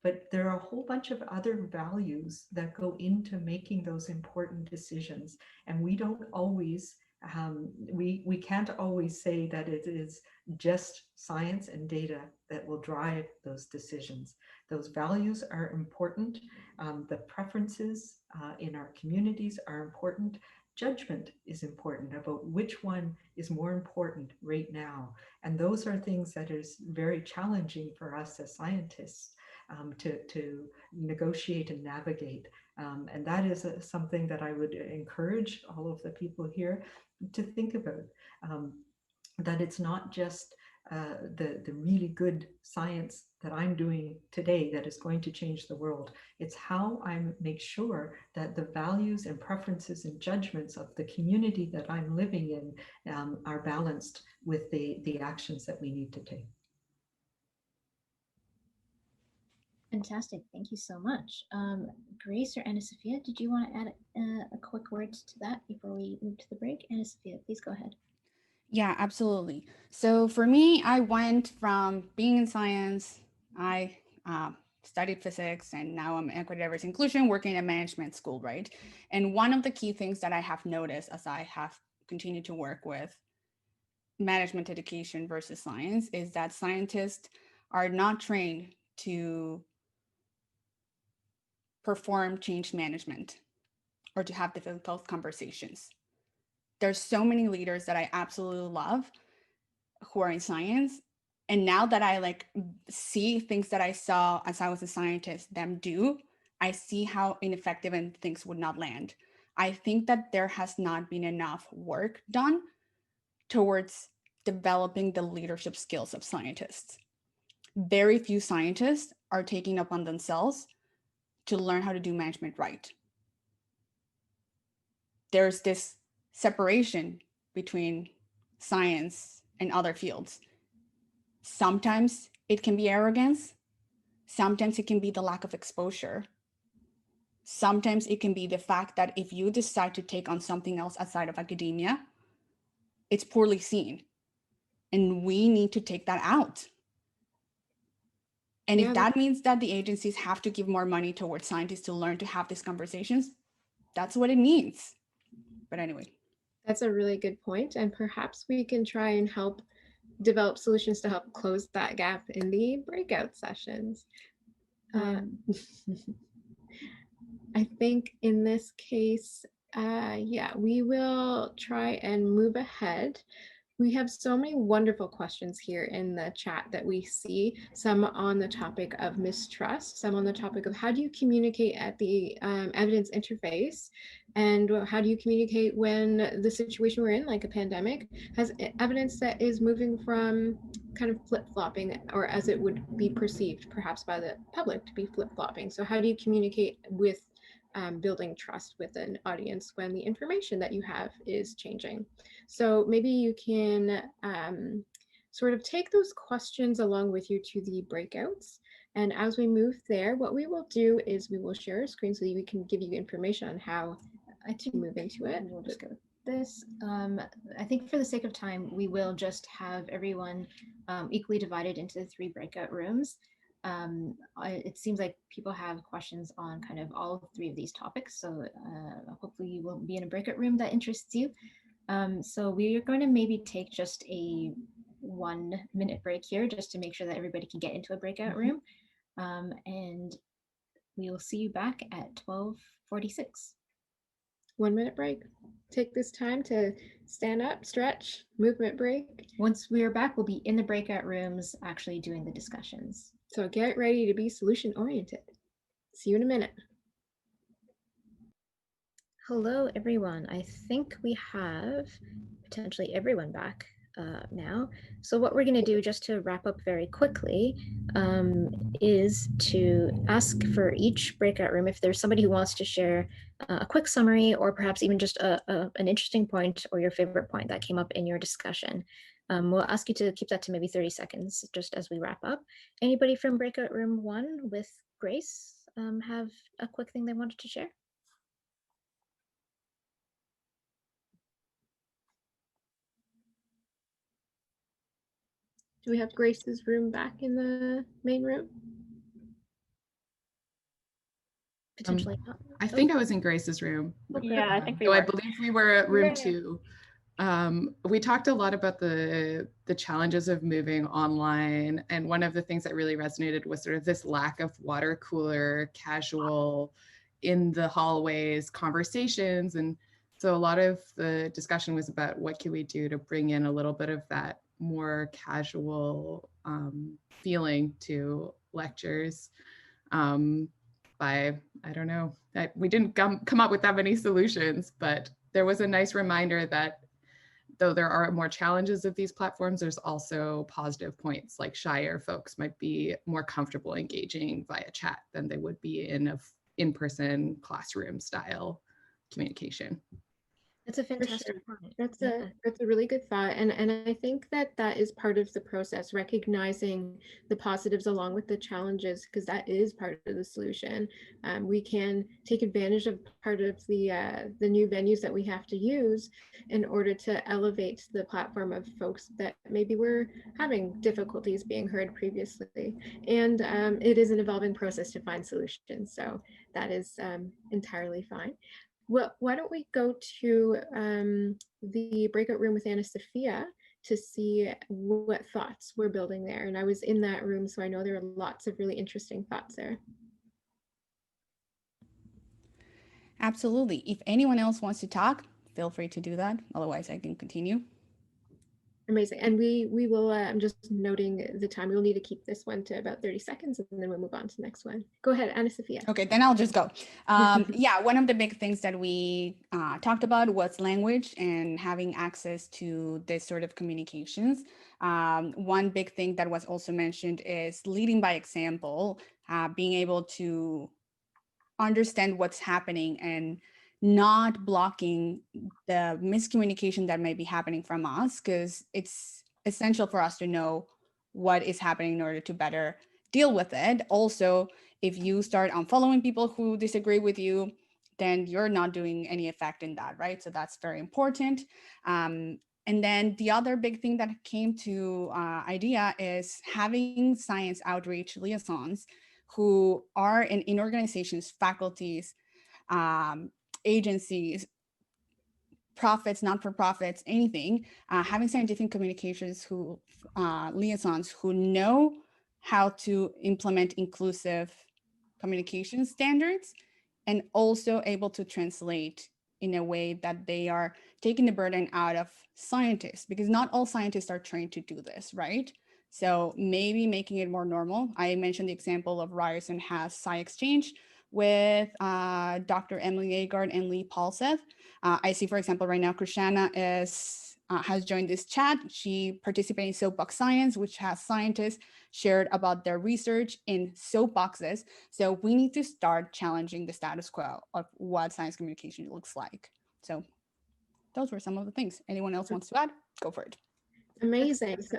But there are a whole bunch of other values that go into making those important decisions. And we don't always, we can't always say that it is just science and data that will drive those decisions. Those values are important. The preferences in our communities are important. Judgment is important about which one is more important right now. And those are things that is very challenging for us as scientists to negotiate and navigate. And that is something that I would encourage all of the people here to think about, that it's not just the really good science that I'm doing today that is going to change the world. It's how I make sure that the values and preferences and judgments of the community that I'm living in are balanced with the actions that we need to take. Fantastic. Thank you so much. Grace or Anna-Sophia, did you want to add a quick word to that before we move to the break? Anna-Sophia, please go ahead. Yeah, absolutely. So for me, I went from being in science, I studied physics, and now I'm equity, diversity, inclusion, working at management school, right? And one of the key things that I have noticed as I have continued to work with management education versus science is that scientists are not trained to perform change management or to have difficult conversations. There's so many leaders that I absolutely love who are in science. And now that I like see things that I saw as I was a scientist them do, I see how ineffective and things would not land. I think that there has not been enough work done towards developing the leadership skills of scientists. Very few scientists are taking upon themselves to learn how to do management right. There's this separation between science and other fields. Sometimes it can be arrogance. Sometimes it can be the lack of exposure. Sometimes it can be the fact that if you decide to take on something else outside of academia, it's poorly seen. And we need to take that out. And if that means that the agencies have to give more money towards scientists to learn to have these conversations, that's what it means. But anyway. That's a really good point. And perhaps we can try and help develop solutions to help close that gap in the breakout sessions. I think in this case, yeah, we will try and move ahead. We have so many wonderful questions here in the chat that we see, some on the topic of mistrust, some on the topic of how do you communicate at the evidence interface, and how do you communicate when the situation we're in, like a pandemic, has evidence that is moving from kind of flip-flopping, or as it would be perceived perhaps by the public to be flip-flopping. So how do you communicate with building trust with an audience when the information that you have is changing? So maybe you can sort of take those questions along with you to the breakouts. And as we move there, what we will do is we will share a screen so that we can give you information on how to move into it. We'll just go with this. I think for the sake of time, we will just have everyone equally divided into the 3 breakout rooms. It seems like people have questions on kind of all 3 of these topics. So hopefully you will be in a breakout room that interests you. So we are going to maybe take just a 1-minute break here just to make sure that everybody can get into a breakout room. And we will see you back at 12:46. 1-minute break. Take this time to stand up, stretch, movement break. Once we are back, we'll be in the breakout rooms actually doing the discussions. So get ready to be solution oriented. See you in a minute. Hello, everyone. I think we have potentially everyone back now. So what we're going to do, just to wrap up very quickly, is to ask for each breakout room if there's somebody who wants to share a quick summary, or perhaps even just an interesting point or your favorite point that came up in your discussion. We'll ask you to keep that to maybe 30 seconds just as we wrap up. Anybody from breakout room 1 with Grace have a quick thing they wanted to share? Do we have Grace's room back in the main room? Potentially not. I think I was in Grace's room. Yeah, I think we So were. I believe we were at room 2. We talked a lot about the challenges of moving online, and one of the things that really resonated was sort of this lack of water cooler, casual, in the hallways conversations. And so a lot of the discussion was about what can we do to bring in a little bit of that more casual feeling to lectures. By, I don't know, we didn't come up with that many solutions, but there was a nice reminder that though there are more challenges of these platforms, there's also positive points, like shyer folks might be more comfortable engaging via chat than they would be in an in-person classroom style communication. That's a fantastic point. That's a really good thought, and I think that is part of the process, recognizing the positives along with the challenges, because that is part of the solution. We can take advantage of part of the new venues that we have to use in order to elevate the platform of folks that maybe were having difficulties being heard previously. And it is an evolving process to find solutions, so that is entirely fine. Well, why don't we go to the breakout room with Sofia to see what thoughts we're building there. And I was in that room, so I know there are lots of really interesting thoughts there. Absolutely. If anyone else wants to talk, feel free to do that. Otherwise, I can continue. Amazing. And we will, I'm just noting the time. We'll need to keep this one to about 30 seconds and then we'll move on to the next one. Go ahead, Sofia. Okay, then I'll just go. Yeah, one of the big things that we talked about was language and having access to this sort of communications. One big thing that was also mentioned is leading by example, being able to understand what's happening and not blocking the miscommunication that may be happening from us, because it's essential for us to know what is happening in order to better deal with it. Also, if you start unfollowing people who disagree with you, then you're not doing any effect in that, right? So that's very important. And then the other big thing that came to idea is having science outreach liaisons who are in organizations, faculties, agencies, profits, not-for-profits, anything, having scientific communications liaisons who know how to implement inclusive communication standards and also able to translate in a way that they are taking the burden out of scientists, because not all scientists are trained to do this, right? So maybe making it more normal. I mentioned the example of Ryerson has SciExchange with Dr. Emily Agard and Lee Paulseth. I see, for example, right now, Krishana has joined this chat. She participated in Soapbox Science, which has scientists shared about their research in soapboxes. So we need to start challenging the status quo of what science communication looks like. So those were some of the things. Anyone else wants to add? Go for it. Amazing. So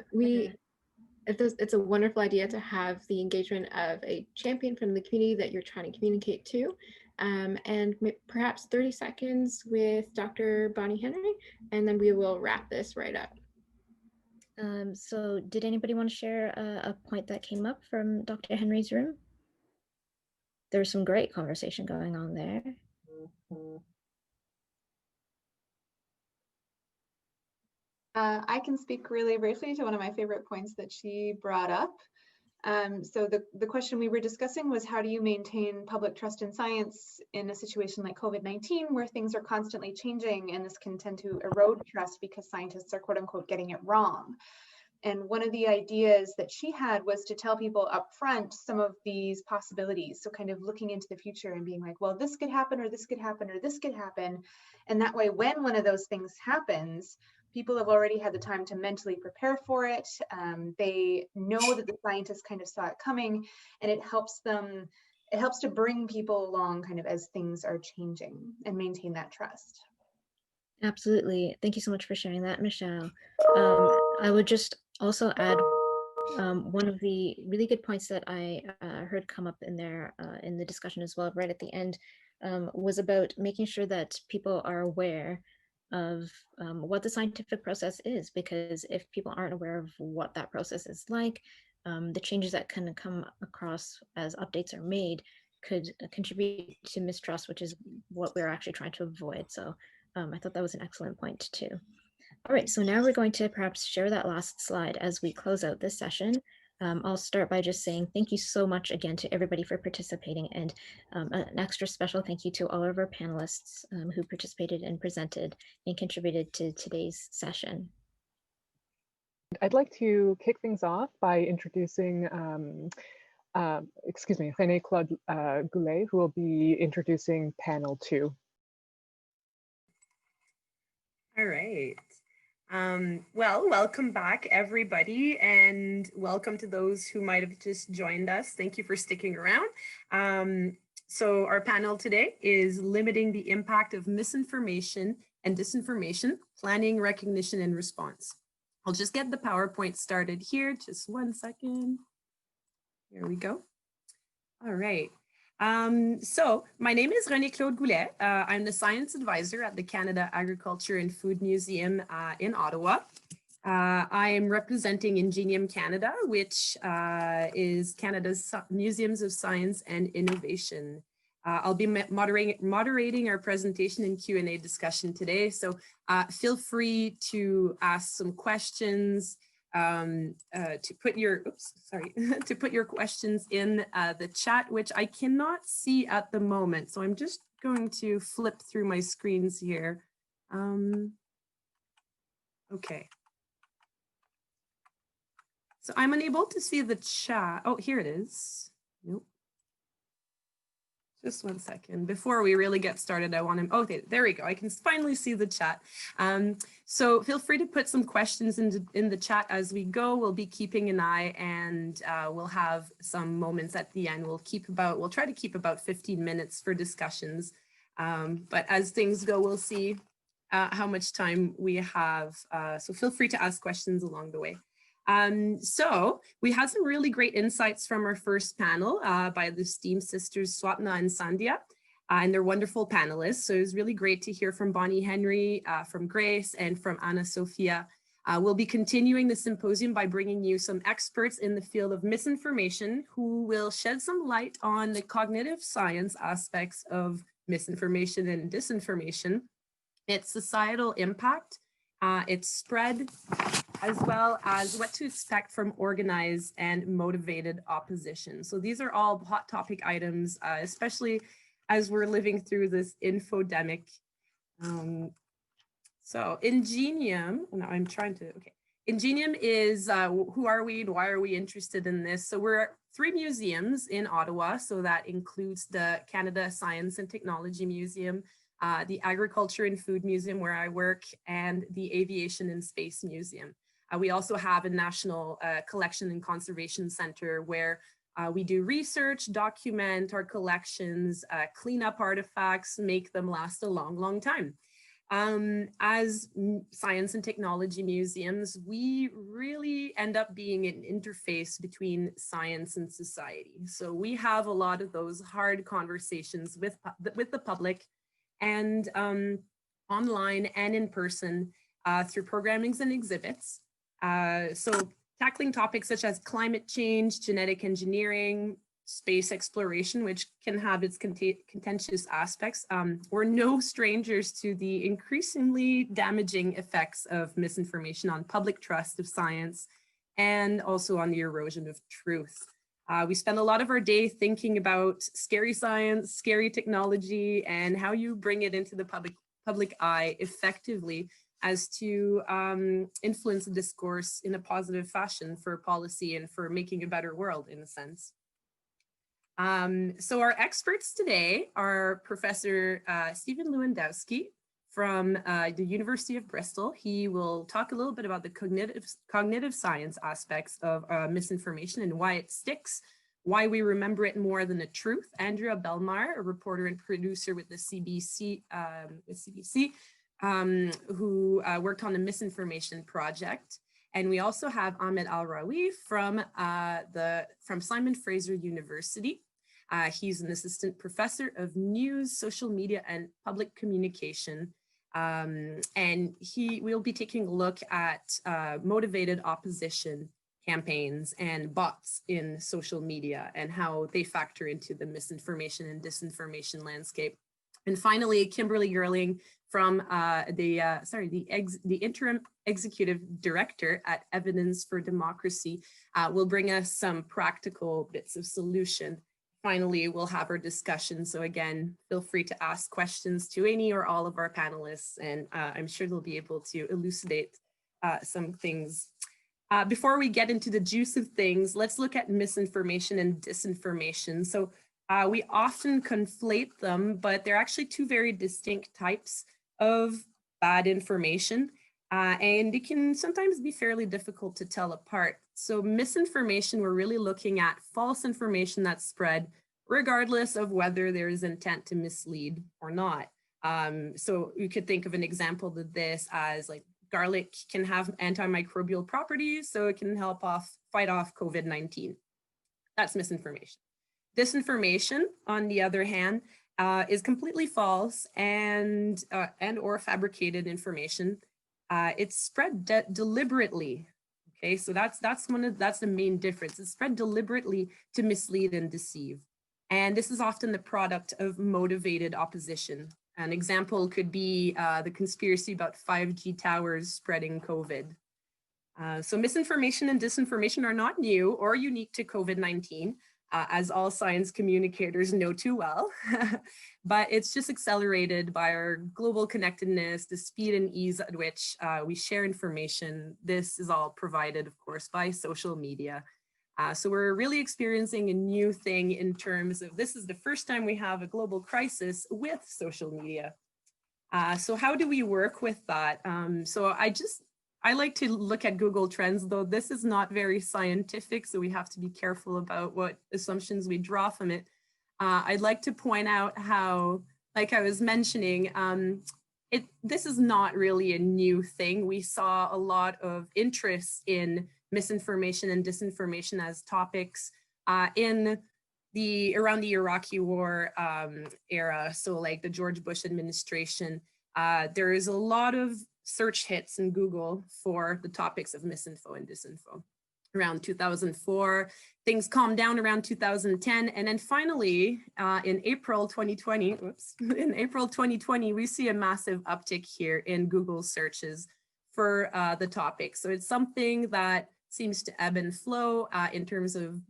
it's a wonderful idea to have the engagement of a champion from the community that you're trying to communicate to. And perhaps 30 seconds with Dr. Bonnie Henry, and then we will wrap this right up. So did anybody want to share a point that came up from Dr. Henry's room? There's some great conversation going on there. I can speak really briefly to one of my favorite points that she brought up. So the question we were discussing was, how do you maintain public trust in science in a situation like COVID-19 where things are constantly changing, and this can tend to erode trust because scientists are quote unquote getting it wrong. And one of the ideas that she had was to tell people up front some of these possibilities. So kind of looking into the future and being like, well, this could happen, or this could happen, or this could happen. And that way, when one of those things happens, people have already had the time to mentally prepare for it. They know that the scientists kind of saw it coming, and it helps to bring people along kind of as things are changing and maintain that trust. Absolutely. Thank you so much for sharing that, Michelle. I would just also add one of the really good points that I heard come up in there in the discussion as well, right at the end, was about making sure that people are aware of what the scientific process is, because if people aren't aware of what that process is like, the changes that can come across as updates are made could contribute to mistrust, which is what we're actually trying to avoid. So I thought that was an excellent point too. All right, so now we're going to perhaps share that last slide as we close out this session. I'll start by just saying thank you so much again to everybody for participating, and an extra special thank you to all of our panelists who participated and presented and contributed to today's session. I'd like to kick things off by introducing, Renee-Claude Goulet, who will be introducing panel 2. All right. Well, welcome back, everybody, and welcome to those who might have just joined us. Thank you for sticking around. So our panel today is limiting the impact of misinformation and disinformation, planning, recognition, and response. I'll just get the PowerPoint started here. Just 1 second. Here we go. All right. So my name is Renee-Claude Goulet. I'm the science advisor at the Canada Agriculture and Food Museum in Ottawa. I am representing Ingenium Canada, which is Canada's Museums of Science and Innovation. I'll be moderating our presentation and Q&A discussion today. So feel free to ask some questions, to put your to put your questions in the chat, which I cannot see at the moment. So I'm just going to flip through my screens here. Okay. So I'm unable to see the chat. Oh, here it is. Nope. Just 1 second. Before we really get started, I want to, okay, there we go. I can finally see the chat. So feel free to put some questions in the chat as we go. We'll be keeping an eye, and we'll have some moments at the end. We'll try to keep about 15 minutes for discussions. But as things go, we'll see how much time we have. So feel free to ask questions along the way. So we had some really great insights from our first panel by the esteemed sisters Sofia and Sandhya, and they're wonderful panelists. So it was really great to hear from Bonnie Henry, from Grace, and from Anna Sofia. We'll be continuing the symposium by bringing you some experts in the field of misinformation who will shed some light on the cognitive science aspects of misinformation and disinformation, its societal impact, its spread, as well as what to expect from organized and motivated opposition. So these are all hot topic items, especially as we're living through this infodemic. So Ingenium, no, I'm trying to, okay. Ingenium is, who are we and why are we interested in this? So we're 3 museums in Ottawa. So that includes the Canada Science and Technology Museum, the Agriculture and Food Museum where I work, and the Aviation and Space Museum. We also have a national collection and conservation center where we do research, document our collections, clean up artifacts, make them last a long, long time. As science and technology museums, we really end up being an interface between science and society. So we have a lot of those hard conversations with the public, and online and in person through programmings and exhibits. So tackling topics such as climate change, genetic engineering, space exploration, which can have its contentious aspects. We're no strangers to the increasingly damaging effects of misinformation on public trust of science and also on the erosion of truth. We spend a lot of our day thinking about scary science, scary technology, and how you bring it into the public eye effectively as to influence the discourse in a positive fashion for policy and for making a better world, in a sense. So our experts today are Professor Stephan Lewandowsky from the University of Bristol. He will talk a little bit about the cognitive science aspects of misinformation and why it sticks, why we remember it more than the truth. Andrea Bellemare, a reporter and producer with the CBC, who worked on the Misinformation project. And we also have Ahmed Al-Rawi from Simon Fraser University. He's an assistant professor of news, social media, and public communication. And we'll be taking a look at motivated opposition campaigns and bots in social media and how they factor into the misinformation and disinformation landscape. And finally, Kimberly Gerling from the interim executive director at Evidence for Democracy will bring us some practical bits of solution. Finally, we'll have our discussion. So again, feel free to ask questions to any or all of our panelists, and I'm sure they'll be able to elucidate some things. Before we get into the juice of things, let's look at misinformation and disinformation. So we often conflate them, but they're actually 2 very distinct types of bad information. and it can sometimes be fairly difficult to tell apart. So misinformation, we're really looking at false information that's spread regardless of whether there is intent to mislead or not. So you could think of an example of this as like garlic can have antimicrobial properties, so it can fight off COVID-19. That's misinformation. Disinformation, on the other hand, is completely false and or fabricated information. It's spread deliberately. Okay, so that's the main difference. It's spread deliberately to mislead and deceive. And this is often the product of motivated opposition. An example could be the conspiracy about 5G towers spreading COVID. So misinformation and disinformation are not new or unique to COVID-19, as all science communicators know too well, but it's just accelerated by our global connectedness, the speed and ease at which we share information. This is all provided, of course, by social media. So we're really experiencing a new thing in terms of this is the first time we have a global crisis with social media. So how do we work with that? So I like to look at Google Trends, though this is not very scientific, so we have to be careful about what assumptions we draw from it. I'd like to point out how, like I was mentioning, this is not really a new thing. We saw a lot of interest in misinformation and disinformation as topics around the Iraqi war era. So like the George Bush administration, there is a lot of search hits in Google for the topics of misinfo and disinfo. Around 2004, things calmed down around 2010. And then finally, in April 2020, we see a massive uptick here in Google searches for the topic. So it's something that seems to ebb and flow in terms of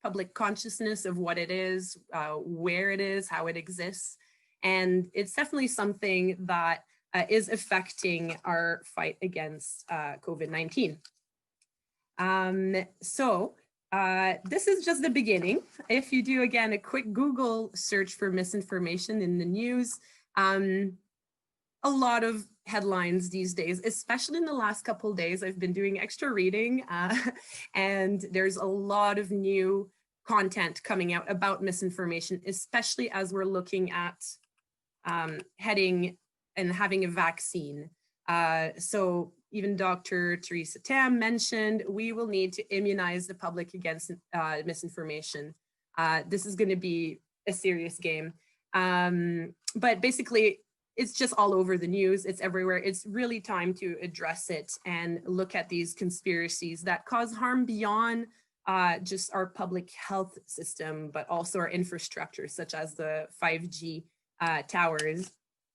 public consciousness of what it is, where it is, how it exists. And it's definitely something that is affecting our fight against COVID-19. So this is just the beginning. If you do, again, a quick Google search for misinformation in the news, a lot of headlines these days, especially in the last couple of days. I've been doing extra reading and there's a lot of new content coming out about misinformation, especially as we're looking at heading and having a vaccine. So even Dr. Theresa Tam mentioned, we will need to immunize the public against misinformation. This is going to be a serious game. But basically, it's just all over the news. It's everywhere. It's really time to address it and look at these conspiracies that cause harm beyond just our public health system, but also our infrastructure, such as the 5G towers.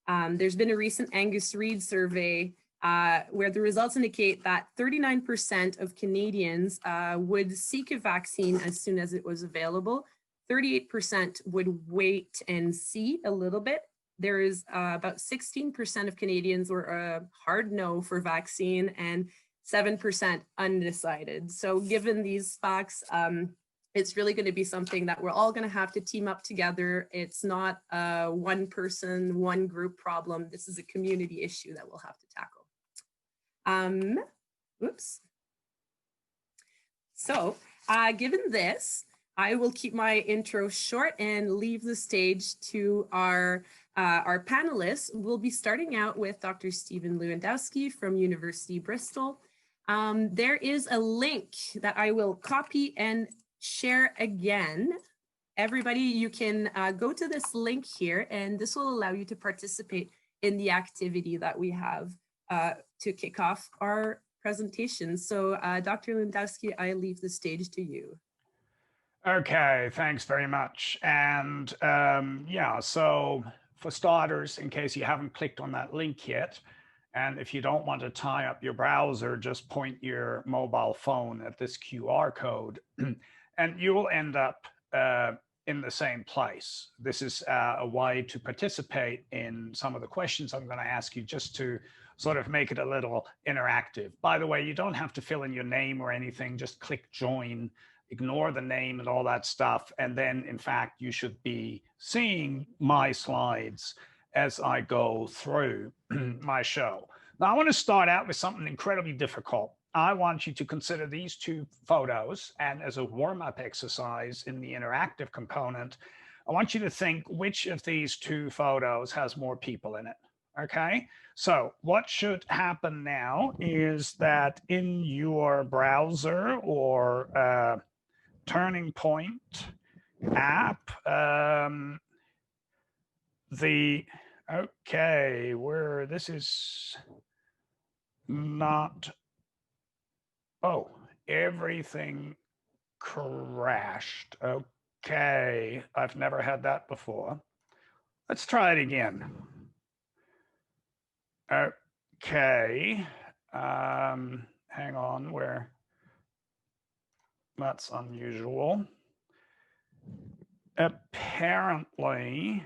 There's been a recent Angus Reid survey where the results indicate that 39% of Canadians would seek a vaccine as soon as it was available. 38% would wait and see a little bit. There is about 16% of Canadians were a hard no for vaccine and 7% undecided. So given these facts, it's really going to be something that we're all going to have to team up together. It's not a one person, one group problem. This is a community issue that we'll have to tackle. Oops. So given this, I will keep my intro short and leave the stage to our panelists. We'll be starting out with Dr. Stephan Lewandowsky from University Bristol. There is a link that I will copy and share again. Everybody, you can go to this link here, and this will allow you to participate in the activity that we have to kick off our presentation. So Dr. Lewandowsky, I leave the stage to you. Okay, thanks very much. And yeah, so for starters, in case you haven't clicked on that link yet, and if you don't want to tie up your browser, just point your mobile phone at this QR code and you will end up in the same place. This is a way to participate in some of the questions I'm going to ask you, just to sort of make it a little interactive. By the way, you don't have to fill in your name or anything, just click join, ignore the name and all that stuff. And then in fact, you should be seeing my slides as I go through my show. Now, I want to start out with something incredibly difficult. I want you to consider these two photos, and as a warm-up exercise in the interactive component, I want you to think which of these two photos has more people in it, okay? So what should happen now is that in your browser or Turning Point app, okay, where this is not, oh, everything crashed. Okay, I've never had that before. Let's try it again. Okay, hang on, where that's unusual. Apparently,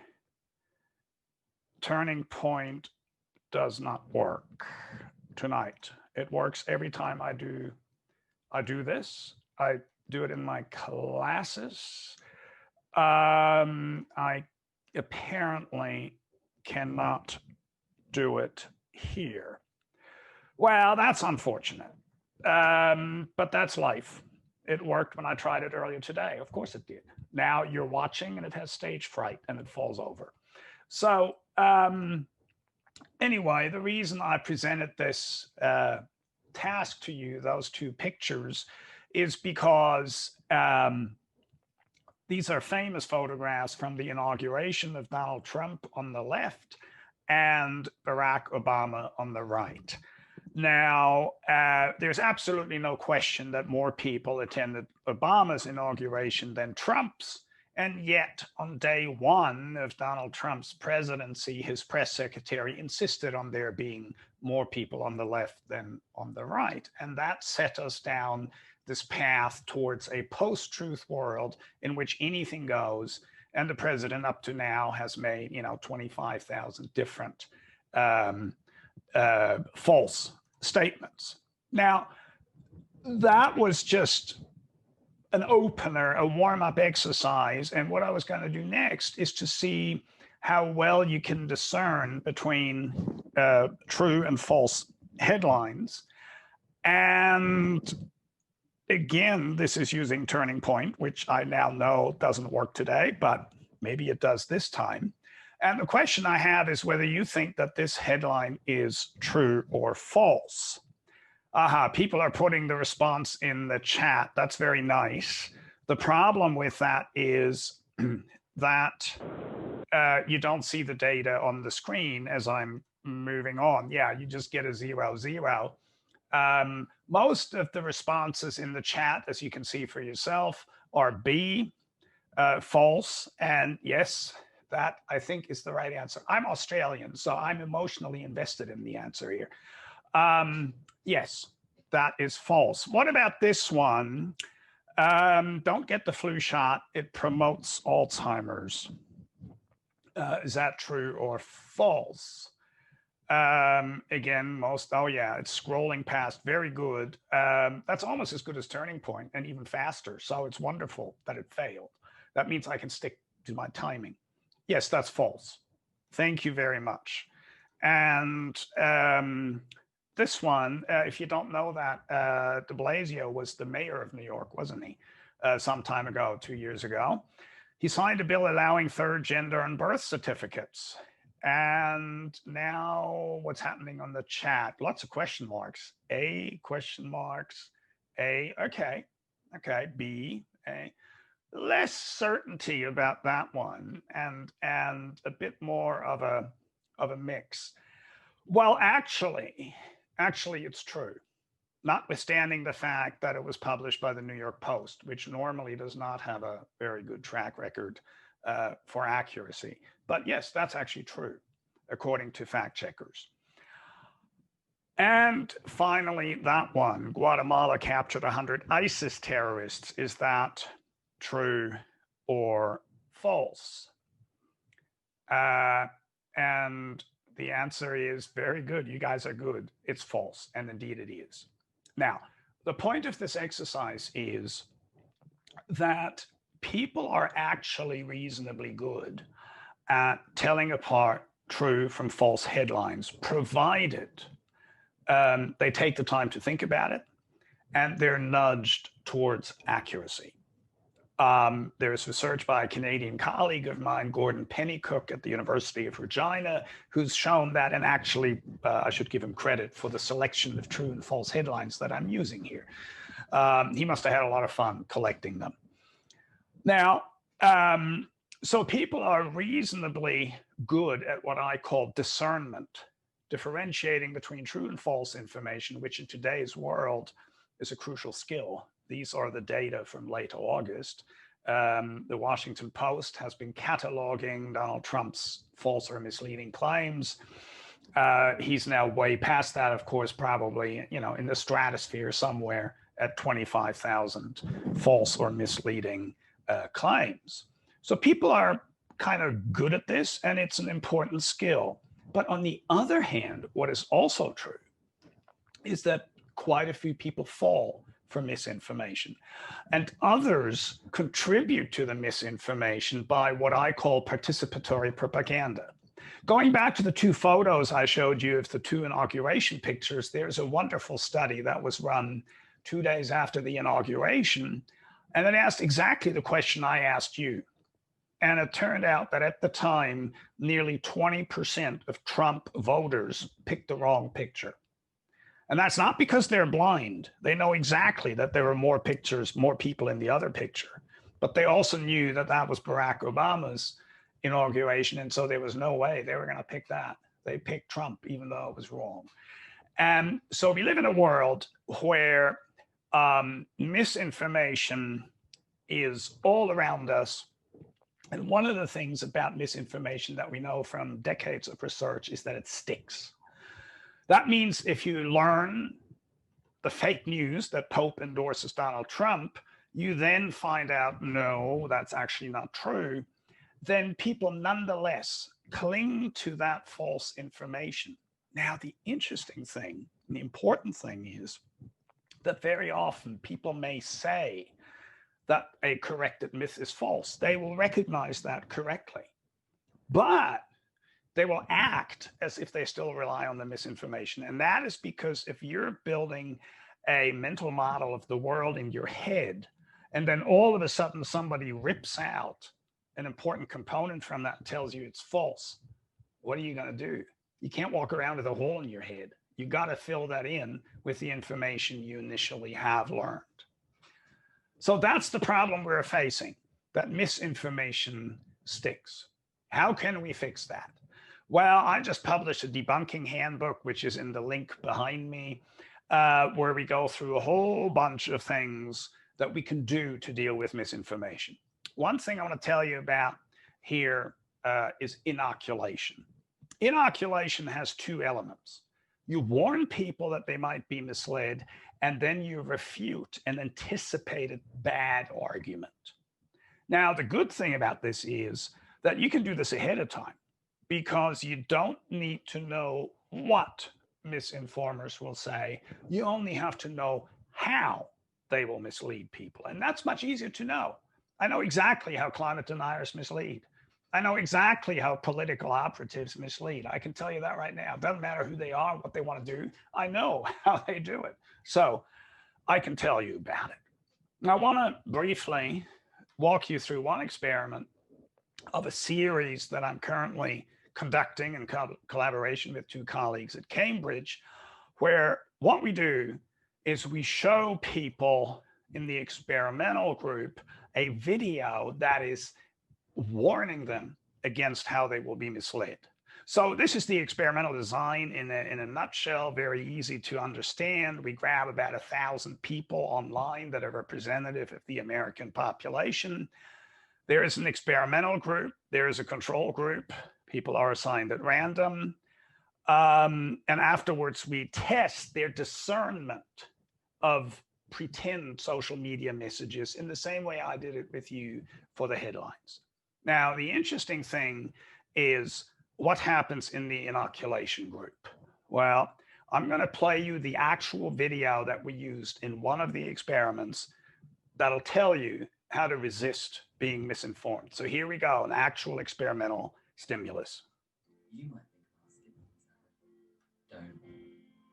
Turning Point does not work tonight. It works every time I do this. I do it in my classes. I apparently cannot do it here. Well, that's unfortunate, but that's life. It worked when I tried it earlier today. Of course it did. Now you're watching and it has stage fright and it falls over. So anyway, the reason I presented this task to you, those two pictures, is because these are famous photographs from the inauguration of Donald Trump on the left and Barack Obama on the right. Now, there's absolutely no question that more people attended Obama's inauguration than Trump's. And yet, on day one of Donald Trump's presidency, his press secretary insisted on there being more people on the left than on the right. And that set us down this path towards a post-truth world in which anything goes. And the president up to now has made, 25,000 different false statements. Now, that was just an opener, a warm-up exercise. And what I was going to do next is to see how well you can discern between true and false headlines. And again, this is using Turning Point, which I now know doesn't work today, but maybe it does this time. And the question I have is whether you think that this headline is true or false. People are putting the response in the chat. That's very nice. The problem with that is that you don't see the data on the screen as I'm moving on. Yeah, you just get a 0, 0. Most of the responses in the chat, as you can see for yourself, are B, false, and yes, that I think is the right answer. I'm Australian, so I'm emotionally invested in the answer here. Yes, that is false. What about this one? Don't get the flu shot. It promotes Alzheimer's. Is that true or false? Again, oh yeah, it's scrolling past, very good. That's almost as good as Turning Point and even faster. So it's wonderful that it failed. That means I can stick to my timing. Yes, that's false. Thank you very much. And this one, if you don't know that, de Blasio was the mayor of New York, wasn't he? Some time ago, 2 years ago. He signed a bill allowing third gender on birth certificates. And now what's happening on the chat? Lots of question marks. A, question marks, A, okay, B, A. Less certainty about that one and a bit more of a mix. Well, actually it's true, notwithstanding the fact that it was published by the New York Post, which normally does not have a very good track record for accuracy. But yes, that's actually true, according to fact checkers. And finally, that one, Guatemala captured 100 ISIS terrorists. Is that true or false? And the answer is very good. You guys are good. It's false. And indeed it is. Now, the point of this exercise is that people are actually reasonably good at telling apart true from false headlines, provided they take the time to think about it, and they're nudged towards accuracy. There's research by a Canadian colleague of mine, Gordon Pennycook at the University of Regina, who's shown that, and actually I should give him credit for the selection of true and false headlines that I'm using here. He must have had a lot of fun collecting them. Now, so people are reasonably good at what I call discernment, differentiating between true and false information, which in today's world is a crucial skill. These are the data from late August. The Washington Post has been cataloging Donald Trump's false or misleading claims. He's now way past that, of course, probably, you know, in the stratosphere somewhere at 25,000 false or misleading claims. So people are kind of good at this, and it's an important skill. But on the other hand, what is also true is that quite a few people fall for misinformation, and others contribute to the misinformation by what I call participatory propaganda. Going back to the two photos I showed you of the two inauguration pictures, there's a wonderful study that was run 2 days after the inauguration, and it asked exactly the question I asked you. And it turned out that at the time, nearly 20% of Trump voters picked the wrong picture. And that's not because they're blind. They know exactly that there were more pictures, more people in the other picture. But they also knew that that was Barack Obama's inauguration. And so there was no way they were going to pick that. They picked Trump, even though it was wrong. And so we live in a world where misinformation is all around us. And one of the things about misinformation that we know from decades of research is that it sticks. That means if you learn the fake news that Pope endorses Donald Trump, you then find out, no, that's actually not true, then people nonetheless cling to that false information. Now, the interesting thing, the important thing is that very often people may say that a corrected myth is false. They will recognize that correctly, but they will act as if they still rely on the misinformation. And that is because if you're building a mental model of the world in your head, and then all of a sudden somebody rips out an important component from that and tells you it's false, what are you going to do? You can't walk around with a hole in your head. You got to fill that in with the information you initially have learned. So that's the problem we're facing, that misinformation sticks. How can we fix that? Well, I just published a debunking handbook, which is in the link behind me, where we go through a whole bunch of things that we can do to deal with misinformation. One thing I want to tell you about here is inoculation. Inoculation has two elements. You warn people that they might be misled, and then you refute an anticipated bad argument. Now, the good thing about this is that you can do this ahead of time, because you don't need to know what misinformers will say. You only have to know how they will mislead people. And that's much easier to know. I know exactly how climate deniers mislead. I know exactly how political operatives mislead. I can tell you that right now. It doesn't matter who they are, what they want to do. I know how they do it. So I can tell you about it. Now, I want to briefly walk you through one experiment of a series that I'm currently conducting in collaboration with two colleagues at Cambridge, where what we do is we show people in the experimental group a video that is warning them against how they will be misled. So this is the experimental design in a nutshell, very easy to understand. We grab about 1,000 people online that are representative of the American population. There is an experimental group. There is a control group. People are assigned at random. And afterwards, we test their discernment of pretend social media messages in the same way I did it with you for the headlines. Now, the interesting thing is what happens in the inoculation group. Well, I'm going to play you the actual video that we used in one of the experiments that'll tell you how to resist being misinformed. So here we go, an actual experimental stimulus. You might think our stimulus don't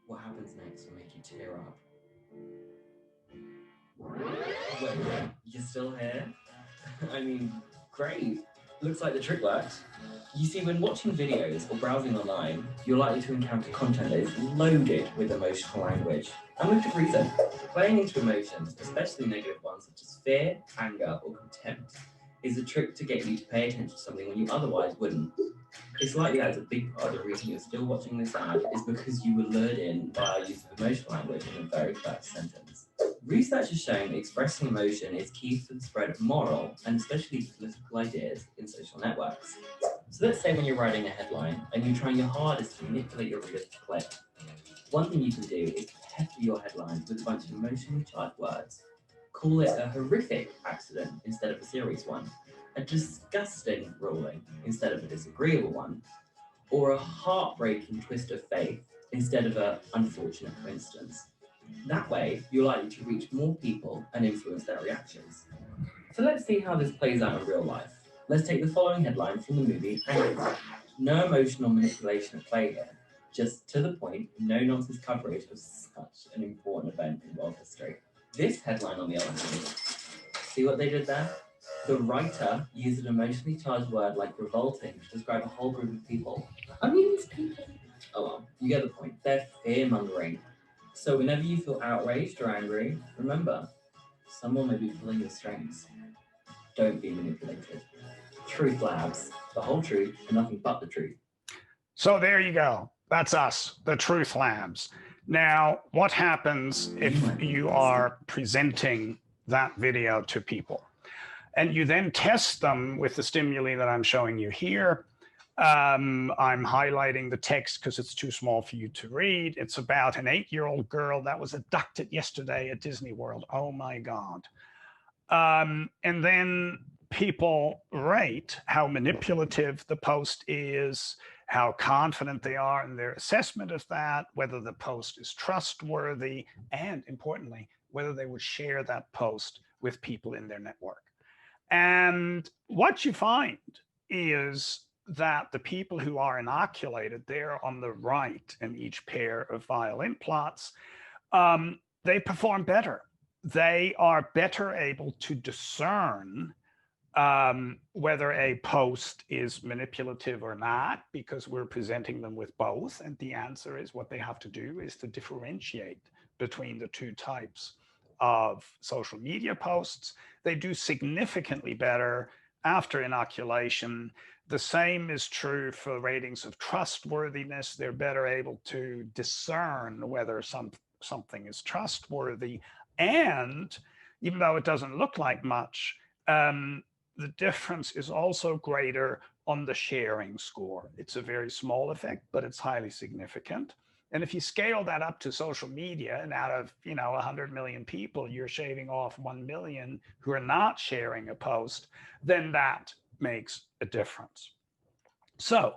What happens next will make you tear up. Wait, you're still here? I mean, great. Looks like the trick worked. You see, when watching videos or browsing online, you're likely to encounter content that is loaded with emotional language. And with good reason. Playing into emotions, especially negative ones such as fear, anger, or contempt, is a trick to get you to pay attention to something when you otherwise wouldn't. It's likely that is a big part of the reason you're still watching this ad is because you were lured in by our use of emotional language in the very first sentence. Research has shown that expressing emotion is key to the spread of moral and especially political ideas in social networks. So let's say when you're writing a headline and you're trying your hardest to manipulate your readers to click. One thing you can do is pepper your headlines with a bunch of emotionally charged words. Call it a horrific accident instead of a serious one, a disgusting ruling instead of a disagreeable one, or a heartbreaking twist of fate instead of an unfortunate coincidence. That way, you're likely to reach more people and influence their reactions. So let's see how this plays out in real life. Let's take the following headline from the movie Angry. No emotional manipulation at play here, just to the point, no nonsense coverage of such an important event in world history. This headline, on the other hand, see what they did there? The writer used an emotionally charged word like revolting to describe a whole group of people. I mean, these people. Oh well, you get the point. They're fear-mongering. So whenever you feel outraged or angry, remember, someone may be pulling your strings. Don't be manipulated. Truth Labs, the whole truth and nothing but the truth. So there you go. That's us, the Truth Labs. Now, what happens if you are presenting that video to people and you then test them with the stimuli that I'm showing you here? I'm highlighting the text because it's too small for you to read. It's about an 8-year-old girl that was abducted yesterday at Disney World. Oh my God. And then people rate how manipulative the post is, how confident they are in their assessment of that, whether the post is trustworthy, and importantly, whether they would share that post with people in their network. And what you find is that the people who are inoculated there on the right in each pair of violin plots, they perform better. They are better able to discern whether a post is manipulative or not, because we're presenting them with both. And the answer is what they have to do is to differentiate between the two types of social media posts. They do significantly better after inoculation. The same is true for ratings of trustworthiness. They're better able to discern whether something is trustworthy. And even though it doesn't look like much, the difference is also greater on the sharing score. It's a very small effect, but it's highly significant. And if you scale that up to social media, and out of 100 million people, you're shaving off 1 million who are not sharing a post, then that makes a difference. So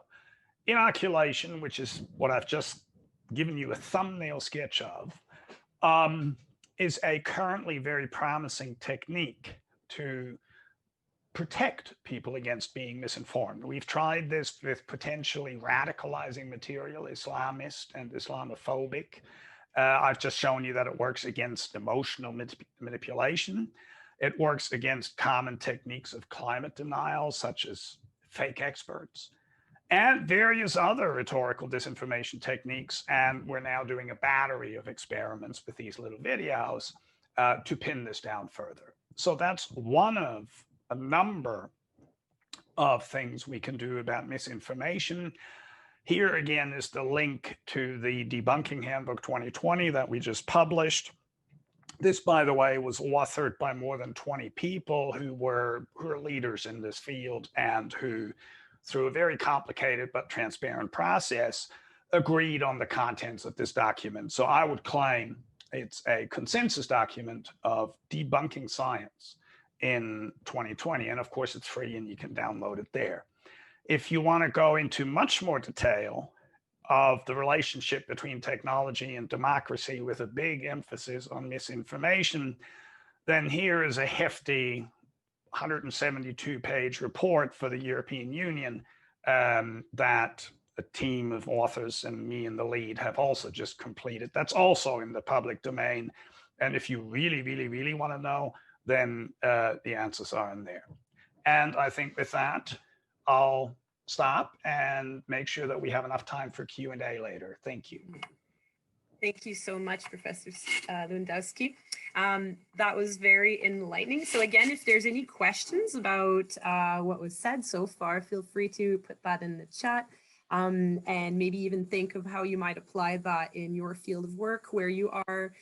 inoculation, which is what I've just given you a thumbnail sketch of, is a currently very promising technique to protect people against being misinformed. We've tried this with potentially radicalizing material, Islamist and Islamophobic. I've just shown you that it works against emotional manipulation. It works against common techniques of climate denial, such as fake experts, and various other rhetorical disinformation techniques. And we're now doing a battery of experiments with these little videos to pin this down further. So that's one of a number of things we can do about misinformation. Here again is the link to the Debunking Handbook 2020 that we just published. This, by the way, was authored by more than 20 people who are leaders in this field and who, through a very complicated but transparent process, agreed on the contents of this document. So I would claim it's a consensus document of debunking science in 2020. And of course, it's free and you can download it there. If you want to go into much more detail of the relationship between technology and democracy with a big emphasis on misinformation, then here is a hefty 172-page report for the European Union that a team of authors and me in the lead have also just completed. That's also in the public domain. And if you really, really, really want to know, then the answers are in there. And I think with that, I'll stop and make sure that we have enough time for Q&A later. Thank you. Thank you so much, Professor Lewandowsky. That was very enlightening. So again, if there's any questions about what was said so far, feel free to put that in the chat, and maybe even think of how you might apply that in your field of work, where you are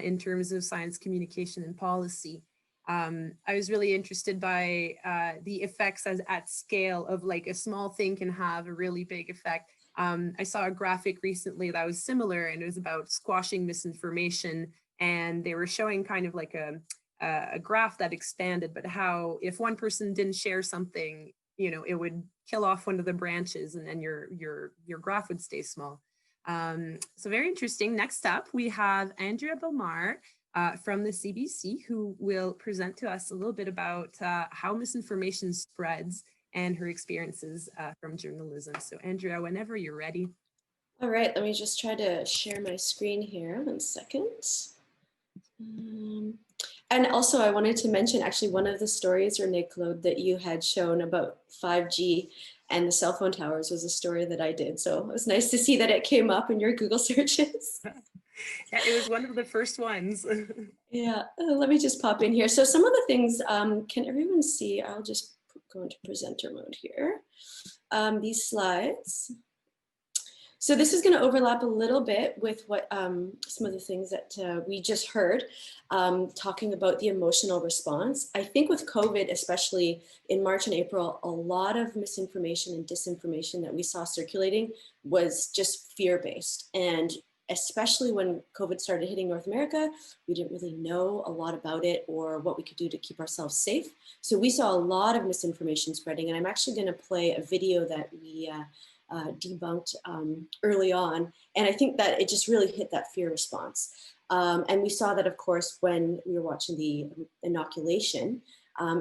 in terms of science communication and policy. I was really interested by the effects at scale of, like, a small thing can have a really big effect. I saw a graphic recently that was similar, and it was about squashing misinformation, and they were showing kind of like a graph that expanded, but how if one person didn't share something, you know, it would kill off one of the branches, and then your graph would stay small. So very interesting. Next up, we have Andrea Bellemare from the CBC, who will present to us a little bit about how misinformation spreads and her experiences from journalism. So Andrea, whenever you're ready. All right, let me just try to share my screen here. 1 second. And also I wanted to mention actually one of the stories, Renee-Claude, that you had shown about 5G and the cell phone towers was a story that I did. So it was nice to see that it came up in your Google searches. Yeah, it was one of the first ones. Yeah, let me just pop in here. So some of the things, can everyone see? I'll just go into presenter mode here. These slides. So this is going to overlap a little bit with what some of the things that we just heard, talking about the emotional response. I think with COVID, especially in March and April, a lot of misinformation and disinformation that we saw circulating was just fear-based. And especially when COVID started hitting North America, we didn't really know a lot about it or what we could do to keep ourselves safe. So we saw a lot of misinformation spreading, and I'm actually going to play a video that we debunked early on. And I think that it just really hit that fear response. And we saw that, of course, when we were watching the inoculation,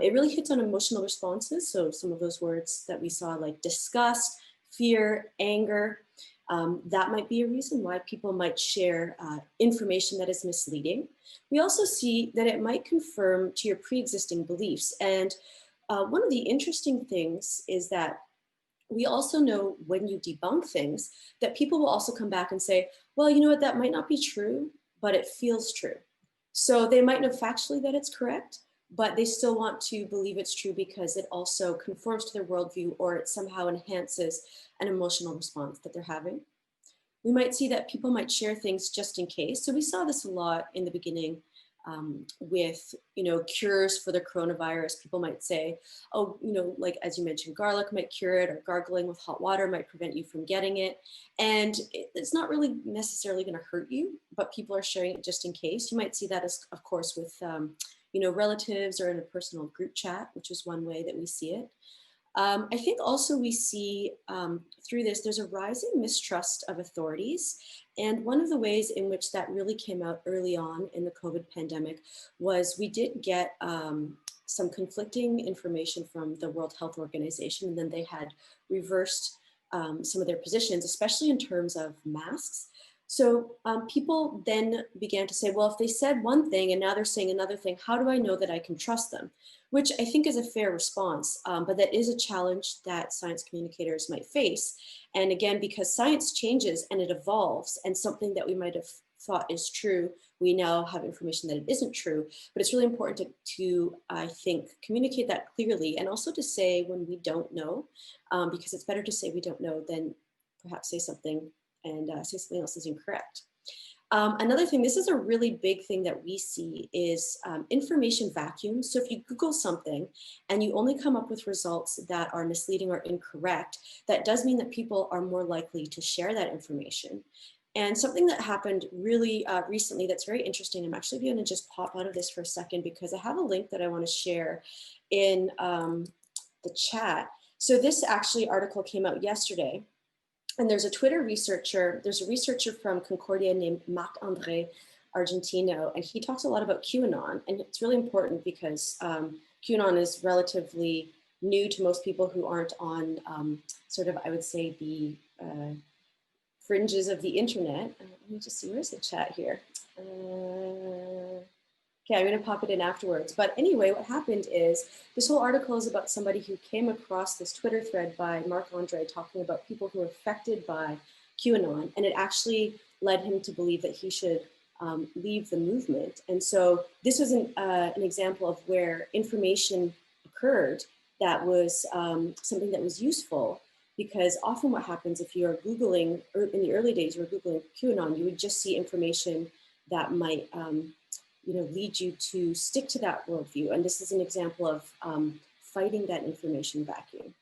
it really hits on emotional responses. So some of those words that we saw, like disgust, fear, anger, that might be a reason why people might share information that is misleading. We also see that it might confirm to your pre-existing beliefs. And one of the interesting things is that we also know when you debunk things that people will also come back and say, well, you know what, that might not be true, but it feels true. So they might know factually that it's correct, but they still want to believe it's true because it also conforms to their worldview or it somehow enhances an emotional response that they're having. We might see that people might share things just in case. So we saw this a lot in the beginning with, you know, cures for the coronavirus. People might say, oh, you know, like as you mentioned, garlic might cure it, or gargling with hot water might prevent you from getting it. And it's not really necessarily going to hurt you, but people are sharing it just in case. You might see that as, of course, with, you know, relatives or in a personal group chat, which is one way that we see it. I think also we see through this, there's a rising mistrust of authorities. And one of the ways in which that really came out early on in the COVID pandemic was we did get some conflicting information from the World Health Organization, and then they had reversed some of their positions, especially in terms of masks. So people then began to say, well, if they said one thing and now they're saying another thing, how do I know that I can trust them? Which I think is a fair response, but that is a challenge that science communicators might face. And again, because science changes and it evolves, and something that we might have thought is true, we now have information that it isn't true. But it's really important to I think, communicate that clearly, and also to say when we don't know, because it's better to say we don't know than perhaps say something and say something else is incorrect. Another thing, this is a really big thing that we see, is information vacuum. So if you Google something and you only come up with results that are misleading or incorrect, that does mean that people are more likely to share that information. And something that happened really recently that's very interesting, I'm actually going to just pop out of this for a second because I have a link that I want to share in the chat. So this actually article came out yesterday. And there's a Twitter researcher, there's a researcher from Concordia named Marc-André Argentino, and he talks a lot about QAnon. And it's really important because QAnon is relatively new to most people who aren't on sort of, I would say, the fringes of the internet. Let me just see, where's the chat here? Okay, I'm gonna pop it in afterwards. But anyway, what happened is this whole article is about somebody who came across this Twitter thread by Marc-Andre talking about people who were affected by QAnon, and it actually led him to believe that he should leave the movement. And so this was an example of where information occurred that was something that was useful, because often what happens if you're Googling, or in the early days, you were Googling QAnon, you would just see information that might lead you to stick to that worldview. And this is an example of fighting that information vacuum.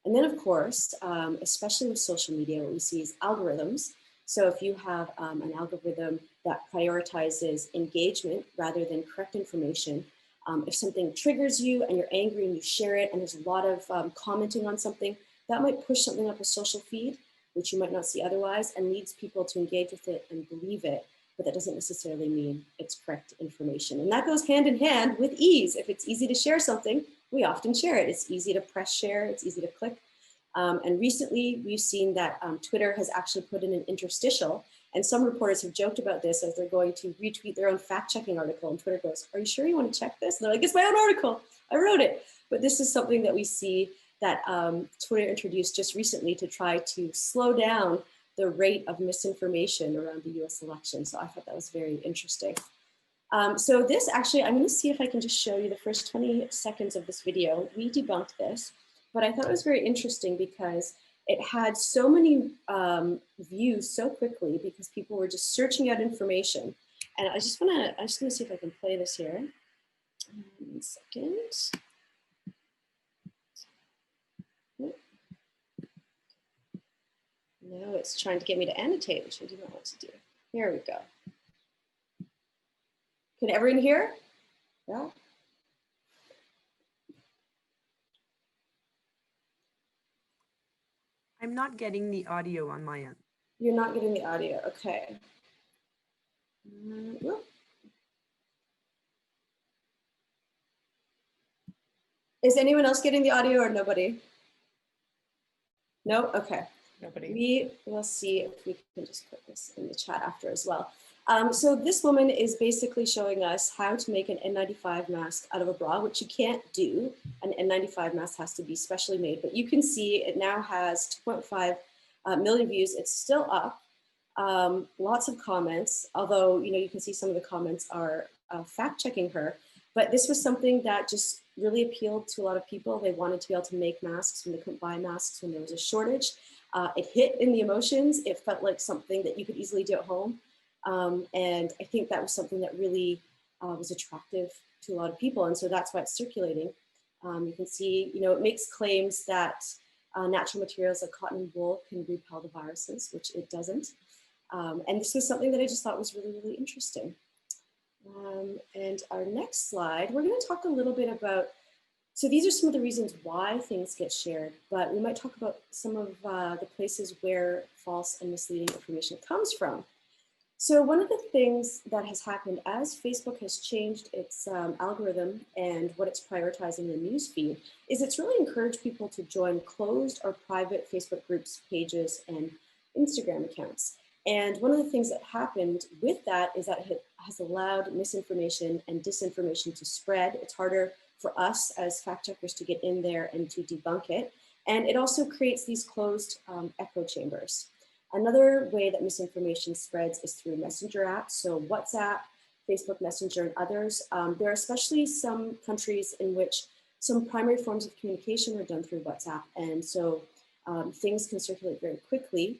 And then of course, especially with social media, what we see is algorithms. So if you have an algorithm that prioritizes engagement rather than correct information, if something triggers you and you're angry and you share it and there's a lot of commenting on something, that might push something up a social feed, which you might not see otherwise, and leads people to engage with it and believe it. But that doesn't necessarily mean it's correct information. And that goes hand in hand with ease. If it's easy to share something, we often share it. It's easy to press share, it's easy to click. And recently we've seen that Twitter has actually put in an interstitial, and some reporters have joked about this as they're going to retweet their own fact-checking article, and Twitter goes, "Are you sure you want to check this?" And they're like, "It's my own article, I wrote it." But this is something that we see that Twitter introduced just recently to try to slow down the rate of misinformation around the US election. So I thought that was very interesting. So this actually, I'm gonna see if I can just show you the first 20 seconds of this video. We debunked this, but I thought it was very interesting because it had so many views so quickly because people were just searching out information. And I'm just gonna see if I can play this here. 1 second. No, it's trying to get me to annotate, which I do not want to do. Here we go. Can everyone hear? Yeah. I'm not getting the audio on my end. You're not getting the audio, okay. Is anyone else getting the audio or nobody? No, okay. Nobody. We will see if we can just put this in the chat after as well. So this woman is basically showing us how to make an N95 mask out of a bra, which you can't do. An N95 mask has to be specially made, but you can see it now has 2.5 million views. It's still up. Lots of comments, although you can see some of the comments are fact-checking her, but this was something that just really appealed to a lot of people. They wanted to be able to make masks when they couldn't buy masks when there was a shortage. It hit in the emotions. It felt like something that you could easily do at home. And I think that was something that really was attractive to a lot of people. And so that's why it's circulating. You can see, it makes claims that natural materials like cotton and wool can repel the viruses, which it doesn't. And this was something that I just thought was really, really interesting. And our next slide, we're going to talk a little bit about, so these are some of the reasons why things get shared, but we might talk about some of the places where false and misleading information comes from. So one of the things that has happened as Facebook has changed its algorithm and what it's prioritizing in the newsfeed is it's really encouraged people to join closed or private Facebook groups, pages, and Instagram accounts. And one of the things that happened with that is that it has allowed misinformation and disinformation to spread. It's harder for us as fact checkers to get in there and to debunk it. And it also creates these closed echo chambers. Another way that misinformation spreads is through messenger apps. So WhatsApp, Facebook Messenger, and others. There are especially some countries in which some primary forms of communication are done through WhatsApp. And so things can circulate very quickly.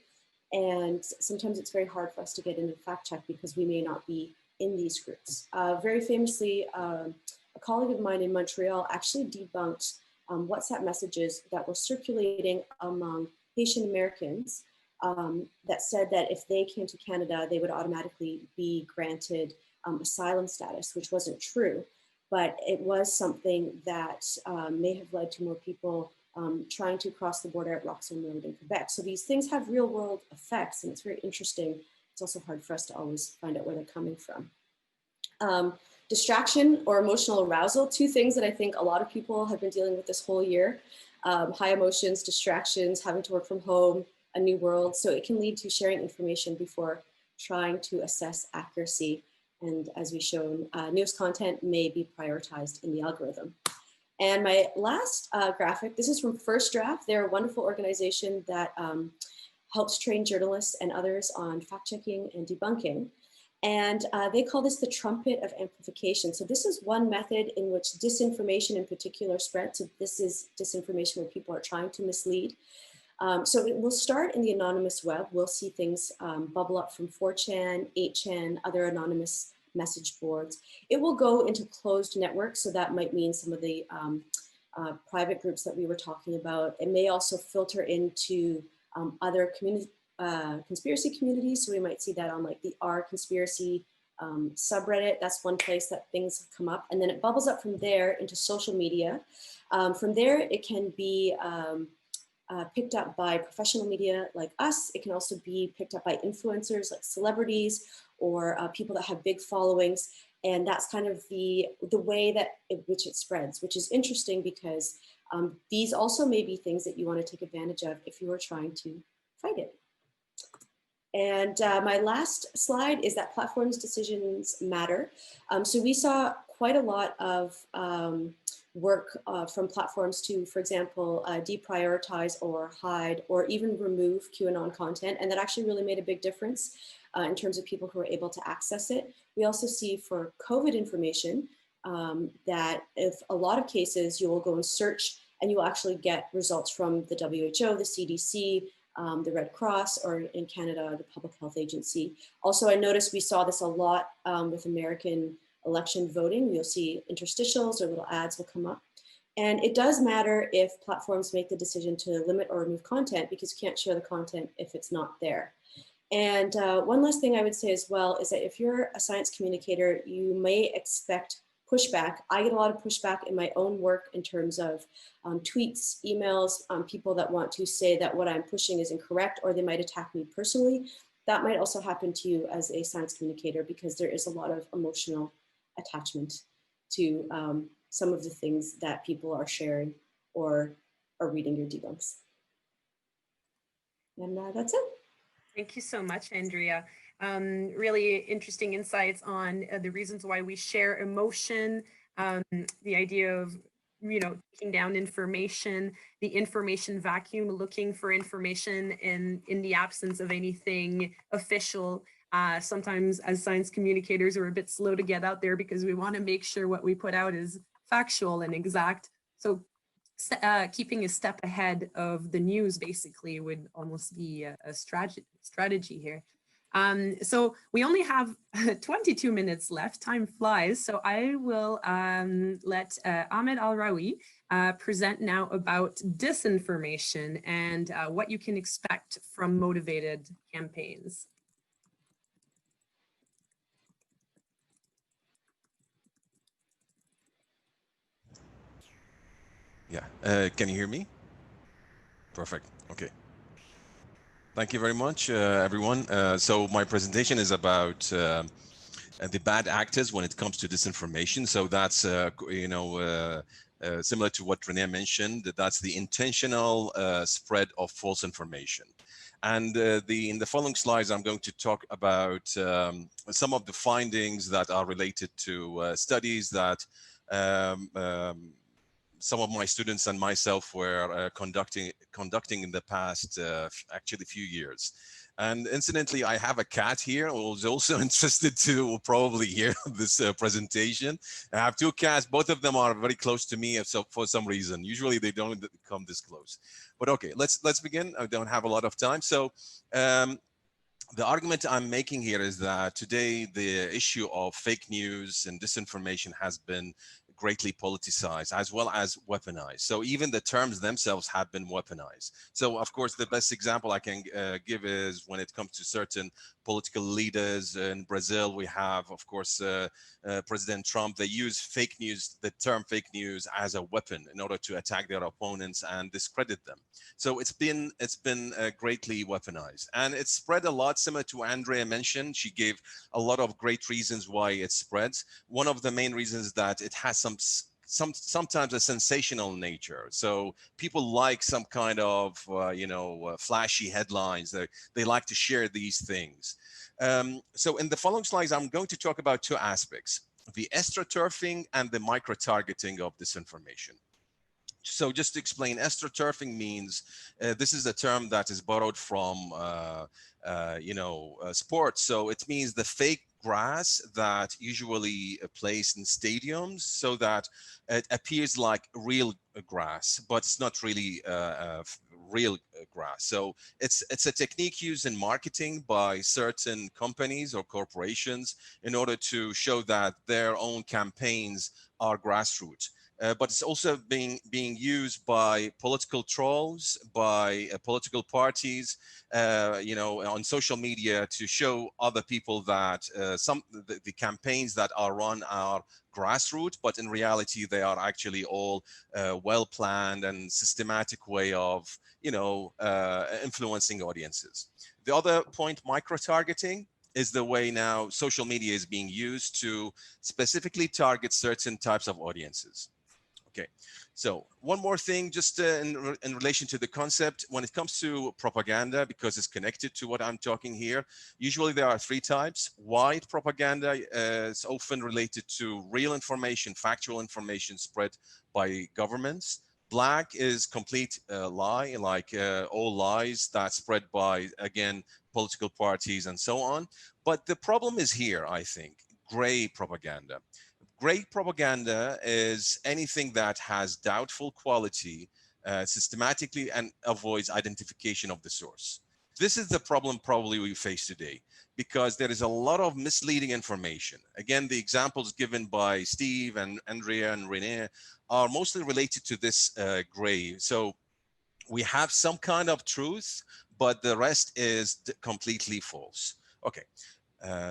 And sometimes it's very hard for us to get into fact check because we may not be in these groups. Very famously, a colleague of mine in Montreal actually debunked WhatsApp messages that were circulating among Haitian Americans that said that if they came to Canada, they would automatically be granted asylum status, which wasn't true. But it was something that may have led to more people trying to cross the border at Roxham Road in Quebec. So these things have real world effects, and it's very interesting. It's also hard for us to always find out where they're coming from. Distraction or emotional arousal, two things that I think a lot of people have been dealing with this whole year. High emotions, distractions, having to work from home, a new world. So it can lead to sharing information before trying to assess accuracy. And as we've shown, news content may be prioritized in the algorithm. And my last graphic, this is from First Draft. They're a wonderful organization that helps train journalists and others on fact-checking and debunking. And they call this the trumpet of amplification. So this is one method in which disinformation in particular spreads. So this is disinformation where people are trying to mislead. So it will start in the anonymous web. We'll see things bubble up from 4chan, 8chan, other anonymous message boards. It will go into closed networks. So that might mean some of the private groups that we were talking about. It may also filter into other conspiracy communities. So we might see that on like the R conspiracy subreddit. That's one place that things have come up. And then it bubbles up from there into social media. From there, it can be picked up by professional media like us. It can also be picked up by influencers like celebrities or people that have big followings. And that's kind of the way that which it spreads, which is interesting because these also may be things that you want to take advantage of if you are trying to fight it. And my last slide is that platforms' decisions matter. So we saw quite a lot of work from platforms to, for example, deprioritize or hide or even remove QAnon content. And that actually really made a big difference in terms of people who are able to access it. We also see for COVID information that if a lot of cases you will go and search and you will actually get results from the WHO, the CDC, the Red Cross, or in Canada, the Public Health Agency. Also, I noticed we saw this a lot with American election voting. You'll see interstitials or little ads will come up. And it does matter if platforms make the decision to limit or remove content because you can't share the content if it's not there. And one last thing I would say as well is that if you're a science communicator, you may expect pushback. I get a lot of pushback in my own work in terms of tweets, emails, people that want to say that what I'm pushing is incorrect, or they might attack me personally. That might also happen to you as a science communicator because there is a lot of emotional attachment to some of the things that people are sharing or are reading your debunks. And that's it. Thank you so much, Andrea. Really interesting insights on the reasons why we share emotion, the idea of, taking down information, the information vacuum, looking for information in the absence of anything official. Sometimes as science communicators, we're a bit slow to get out there because we want to make sure what we put out is factual and exact. So keeping a step ahead of the news basically would almost be a strategy here. So we only have 22 minutes left, time flies. So I will let Ahmed Al-Rawi present now about disinformation and what you can expect from motivated campaigns. Yeah, can you hear me? Perfect, okay. Thank you very much, everyone. So my presentation is about the bad actors when it comes to disinformation. So that's, similar to what Renee mentioned, that's the intentional spread of false information. And in the following slides, I'm going to talk about some of the findings that are related to studies that some of my students and myself were conducting in the past, actually few years. And incidentally, I have a cat here who's also interested to probably hear this presentation. I have two cats, both of them are very close to me for some reason. Usually they don't come this close. But okay, let's begin. I don't have a lot of time. So the argument I'm making here is that today the issue of fake news and disinformation has been greatly politicized as well as weaponized. So even the terms themselves have been weaponized. So of course, the best example I can give is when it comes to certain political leaders in Brazil. We have, of course, President Trump. They use fake news, the term fake news, as a weapon in order to attack their opponents and discredit them. So it's been greatly weaponized, and it's spread a lot. Similar to Andrea mentioned, she gave a lot of great reasons why it spreads. One of the main reasons that it has some sometimes a sensational nature. So people like some kind of flashy headlines. They like to share these things. So in the following slides, I'm going to talk about two aspects: the astroturfing and the micro-targeting of disinformation. So just to explain, astroturfing means this is a term that is borrowed from sports. So it means the fake grass that usually placed in stadiums so that it appears like real grass, but it's not really real grass. So it's a technique used in marketing by certain companies or corporations in order to show that their own campaigns are grassroots. But it's also being used by political trolls, by political parties, on social media to show other people that the campaigns that are run are grassroots, but in reality they are actually all well planned and systematic way of influencing audiences. The other point, micro-targeting, is the way now social media is being used to specifically target certain types of audiences. Okay, so one more thing, just in relation to the concept, when it comes to propaganda, because it's connected to what I'm talking here, usually there are three types. White propaganda is often related to real information, factual information spread by governments. Black is complete lie, like all lies that spread by, again, political parties and so on. But the problem is here, I think, gray propaganda. Great propaganda is anything that has doubtful quality systematically and avoids identification of the source. This is the problem probably we face today, because there is a lot of misleading information. Again, the examples given by Steve and Andrea and Renee are mostly related to this gray. So we have some kind of truth, but the rest is completely false. Okay.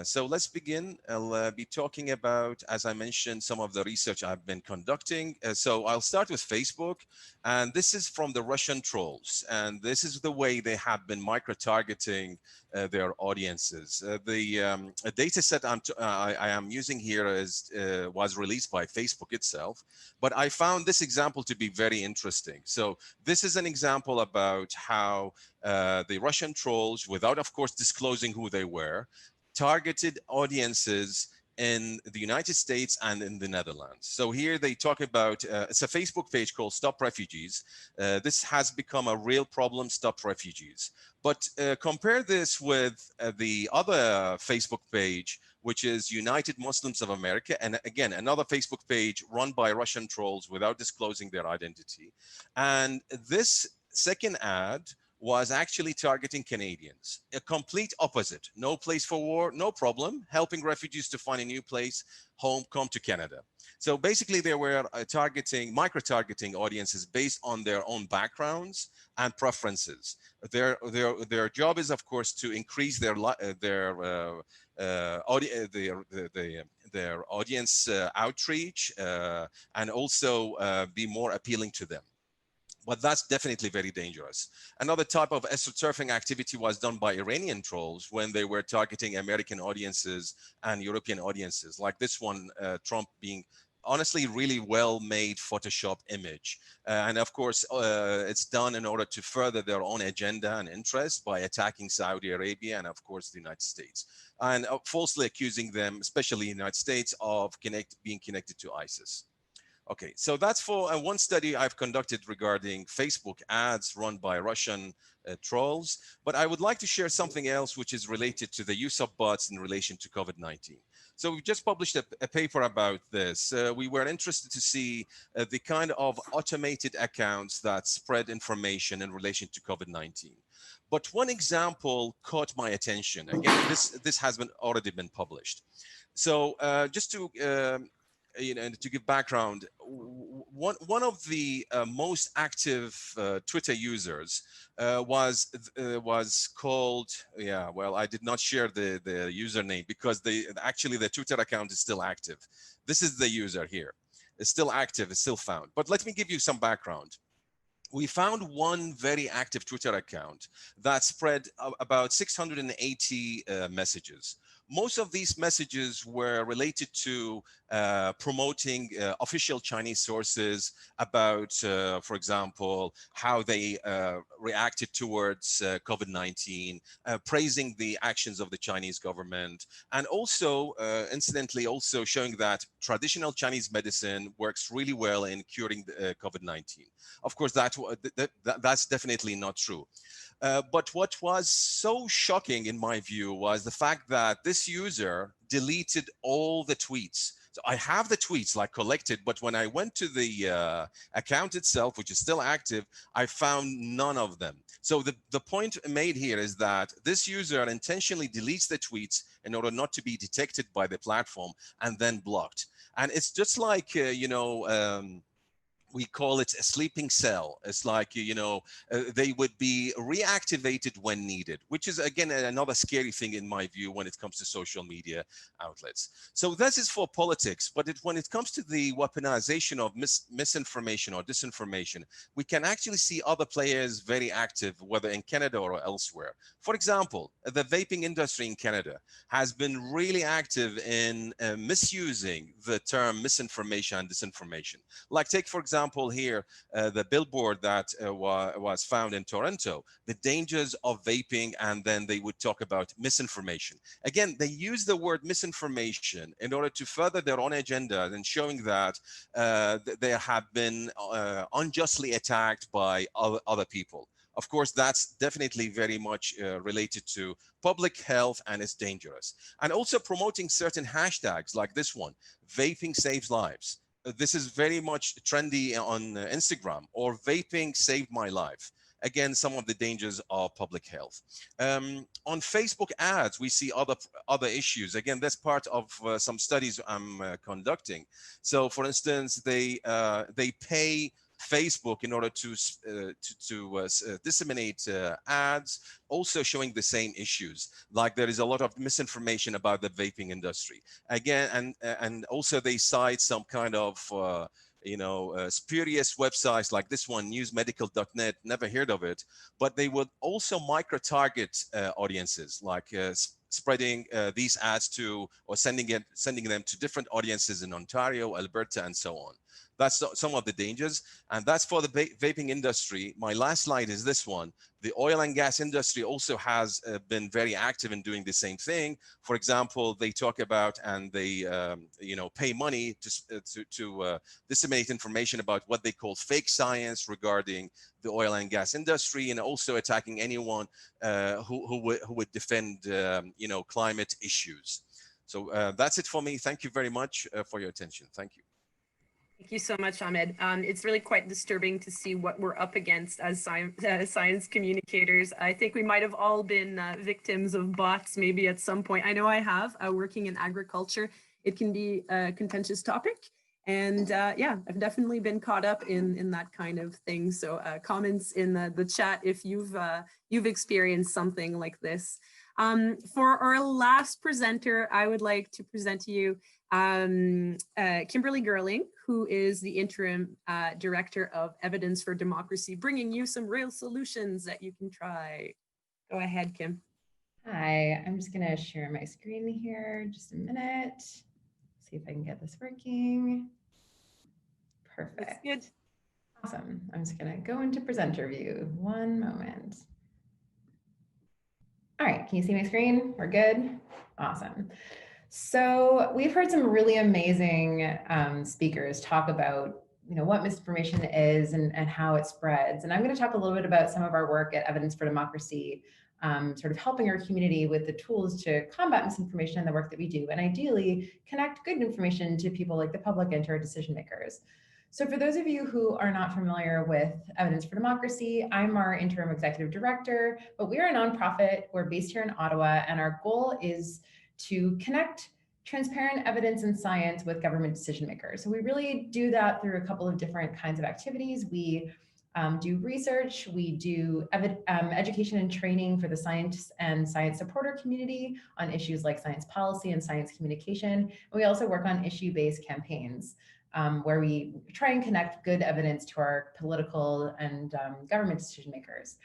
So let's begin. I'll be talking about, as I mentioned, some of the research I've been conducting. So I'll start with Facebook, and this is from the Russian trolls, and this is the way they have been micro-targeting their audiences. The data set I am using here was released by Facebook itself, but I found this example to be very interesting. So this is an example about how the Russian trolls, without of course disclosing who they were, targeted audiences in the United States and in the Netherlands. So here they talk about, it's a Facebook page called Stop Refugees. This has become a real problem, Stop Refugees. But compare this with the other Facebook page, which is United Muslims of America. And again, another Facebook page run by Russian trolls without disclosing their identity. And this second ad was actually targeting Canadians. A complete opposite. No place for war, no problem. Helping refugees to find a new place, home, come to Canada. So basically they were micro-targeting audiences based on their own backgrounds and preferences. Their job is, of course, to increase their audience outreach and also be more appealing to them. But that's definitely very dangerous. Another type of astroturfing activity was done by Iranian trolls when they were targeting American audiences and European audiences, like this one, Trump being honestly really well-made Photoshop image. And of course, it's done in order to further their own agenda and interest by attacking Saudi Arabia and of course the United States, and falsely accusing them, especially the United States, of being connected to ISIS. Okay, so that's for one study I've conducted regarding Facebook ads run by Russian trolls, but I would like to share something else which is related to the use of bots in relation to COVID-19. So we've just published a paper about this. We were interested to see the kind of automated accounts that spread information in relation to COVID-19. But one example caught my attention. Again, this has already been published. So just to to give background, one of the most active Twitter users was called, well, I did not share the username because actually the Twitter account is still active. This is the user here. It's still active, it's still found. But let me give you some background. We found one very active Twitter account that spread about 680 messages. most of these messages were related to promoting official Chinese sources about, for example, how they reacted towards COVID-19, praising the actions of the Chinese government, and also, incidentally, also showing that traditional Chinese medicine works really well in curing COVID-19. Of course, that's definitely not true. But what was so shocking in my view was the fact that this user deleted all the tweets. So I have the tweets like collected, but when I went to the account itself, which is still active, I found none of them. So the point made here is that this user intentionally deletes the tweets in order not to be detected by the platform and then blocked. And it's just like, we call it a sleeping cell. It's like, they would be reactivated when needed, which is, again, another scary thing in my view when it comes to social media outlets. So this is for politics, but when it comes to the weaponization of misinformation or disinformation, we can actually see other players very active, whether in Canada or elsewhere. For example, the vaping industry in Canada has been really active in misusing the term misinformation and disinformation. Like, take, for example, here, the billboard that was found in Toronto, the dangers of vaping, and then they would talk about misinformation. Again, they use the word misinformation in order to further their own agenda and showing that they have been unjustly attacked by other people. Of course, that's definitely very much related to public health, and it's dangerous. And also promoting certain hashtags like this one, vaping saves lives. This is very much trendy on Instagram, or vaping saved my life. Again, some of the dangers of public health. On Facebook ads, we see other issues. Again, that's part of some studies I'm conducting. So, for instance, they pay Facebook in order to disseminate ads, also showing the same issues. Like, there is a lot of misinformation about the vaping industry. Again, and also they cite some kind of spurious websites like this one, newsmedical.net, never heard of it, but they would also micro-target audiences, like spreading these ads to, or sending them to different audiences in Ontario, Alberta, and so on. That's some of the dangers, and that's for the vaping industry. My last slide is this one. The oil and gas industry also has been very active in doing the same thing. For example, they talk about, and they pay money to disseminate information about what they call fake science regarding the oil and gas industry, and also attacking anyone who would defend climate issues. So that's it for me. Thank you very much for your attention. Thank you. Thank you so much, Ahmed. It's really quite disturbing to see what we're up against as science communicators. I think we might have all been victims of bots maybe at some point. I know I have, working in agriculture. It can be a contentious topic. And yeah, I've definitely been caught up in that kind of thing. So comments in the chat if you've experienced something like this. For our last presenter, I would like to present to you Kimberly Gerling, who is the interim director of Evidence for Democracy, bringing you some real solutions that you can try. Go ahead, Kim. Hi, I'm just going to share my screen here just a minute. See if I can get this working. Perfect. That's good. Awesome. I'm just going to go into presenter view. One moment. All right, can you see my screen? We're good? Awesome. So we've heard some really amazing speakers talk about what misinformation is and how it spreads. And I'm going to talk a little bit about some of our work at Evidence for Democracy, sort of helping our community with the tools to combat misinformation in the work that we do, and ideally connect good information to people like the public and to our decision makers. So for those of you who are not familiar with Evidence for Democracy, I'm our interim executive director, but we are a nonprofit. We're based here in Ottawa, and our goal is to connect transparent evidence and science with government decision makers. So we really do that through a couple of different kinds of activities. We do research, we do education and training for the science and science supporter community on issues like science policy and science communication. And we also work on issue-based campaigns where we try and connect good evidence to our political and government decision makers.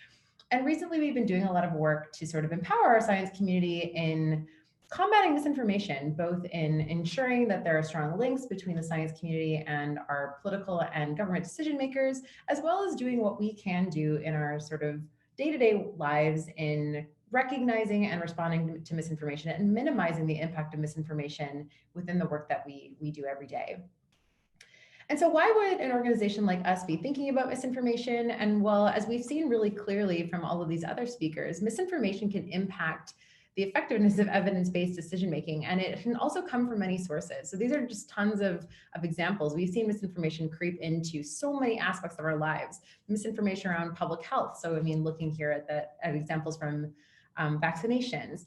And recently we've been doing a lot of work to sort of empower our science community in combating misinformation, both in ensuring that there are strong links between the science community and our political and government decision makers, as well as doing what we can do in our sort of day-to-day lives in recognizing and responding to misinformation and minimizing the impact of misinformation within the work that we do every day. And so why would an organization like us be thinking about misinformation? And well, as we've seen really clearly from all of these other speakers, misinformation can impact the effectiveness of evidence-based decision-making, and it can also come from many sources. So these are just tons of examples. We've seen misinformation creep into so many aspects of our lives. Misinformation around public health. So I mean, looking here at examples from vaccinations,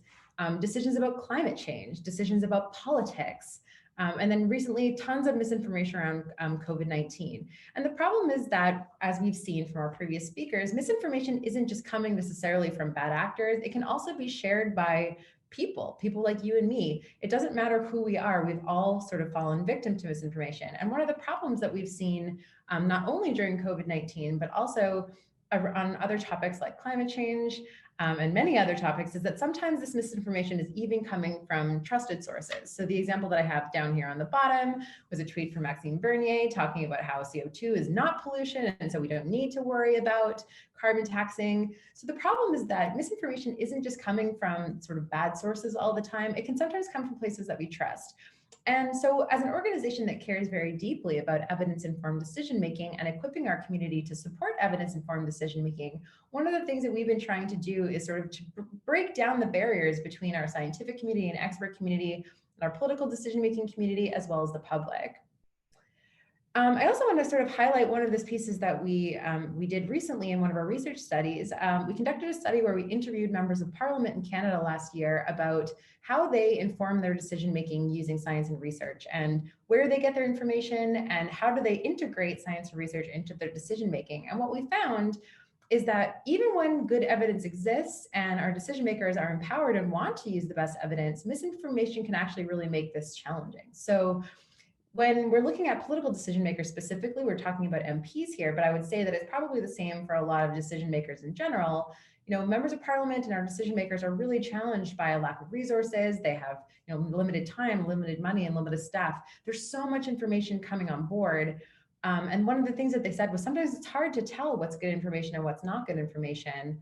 decisions about climate change, decisions about politics, and then recently, tons of misinformation around COVID-19. And the problem is that, as we've seen from our previous speakers, misinformation isn't just coming necessarily from bad actors. It can also be shared by people like you and me. It doesn't matter who we are. We've all sort of fallen victim to misinformation. And one of the problems that we've seen, not only during COVID-19, but also on other topics like climate change, and many other topics, is that sometimes this misinformation is even coming from trusted sources. So the example that I have down here on the bottom was a tweet from Maxime Bernier talking about how CO2 is not pollution, and so we don't need to worry about carbon taxing. So the problem is that misinformation isn't just coming from sort of bad sources all the time. It can sometimes come from places that we trust. And so as an organization that cares very deeply about evidence-informed decision-making and equipping our community to support evidence-informed decision-making, one of the things that we've been trying to do is sort of to break down the barriers between our scientific community and expert community, and our political decision-making community, as well as the public. I also want to sort of highlight one of those pieces that we did recently in one of our research studies. We conducted a study where we interviewed members of Parliament in Canada last year about how they inform their decision-making using science and research, and where they get their information, and how do they integrate science and research into their decision-making. And what we found is that even when good evidence exists and our decision makers are empowered and want to use the best evidence, misinformation can actually really make this challenging. So when we're looking at political decision makers specifically, we're talking about MPs here, but I would say that it's probably the same for a lot of decision makers in general. You know, members of parliament and our decision makers are really challenged by a lack of resources. They have, you know, limited time, limited money, and limited staff. There's so much information coming on board. And one of the things that they said was sometimes it's hard to tell what's good information and what's not good information.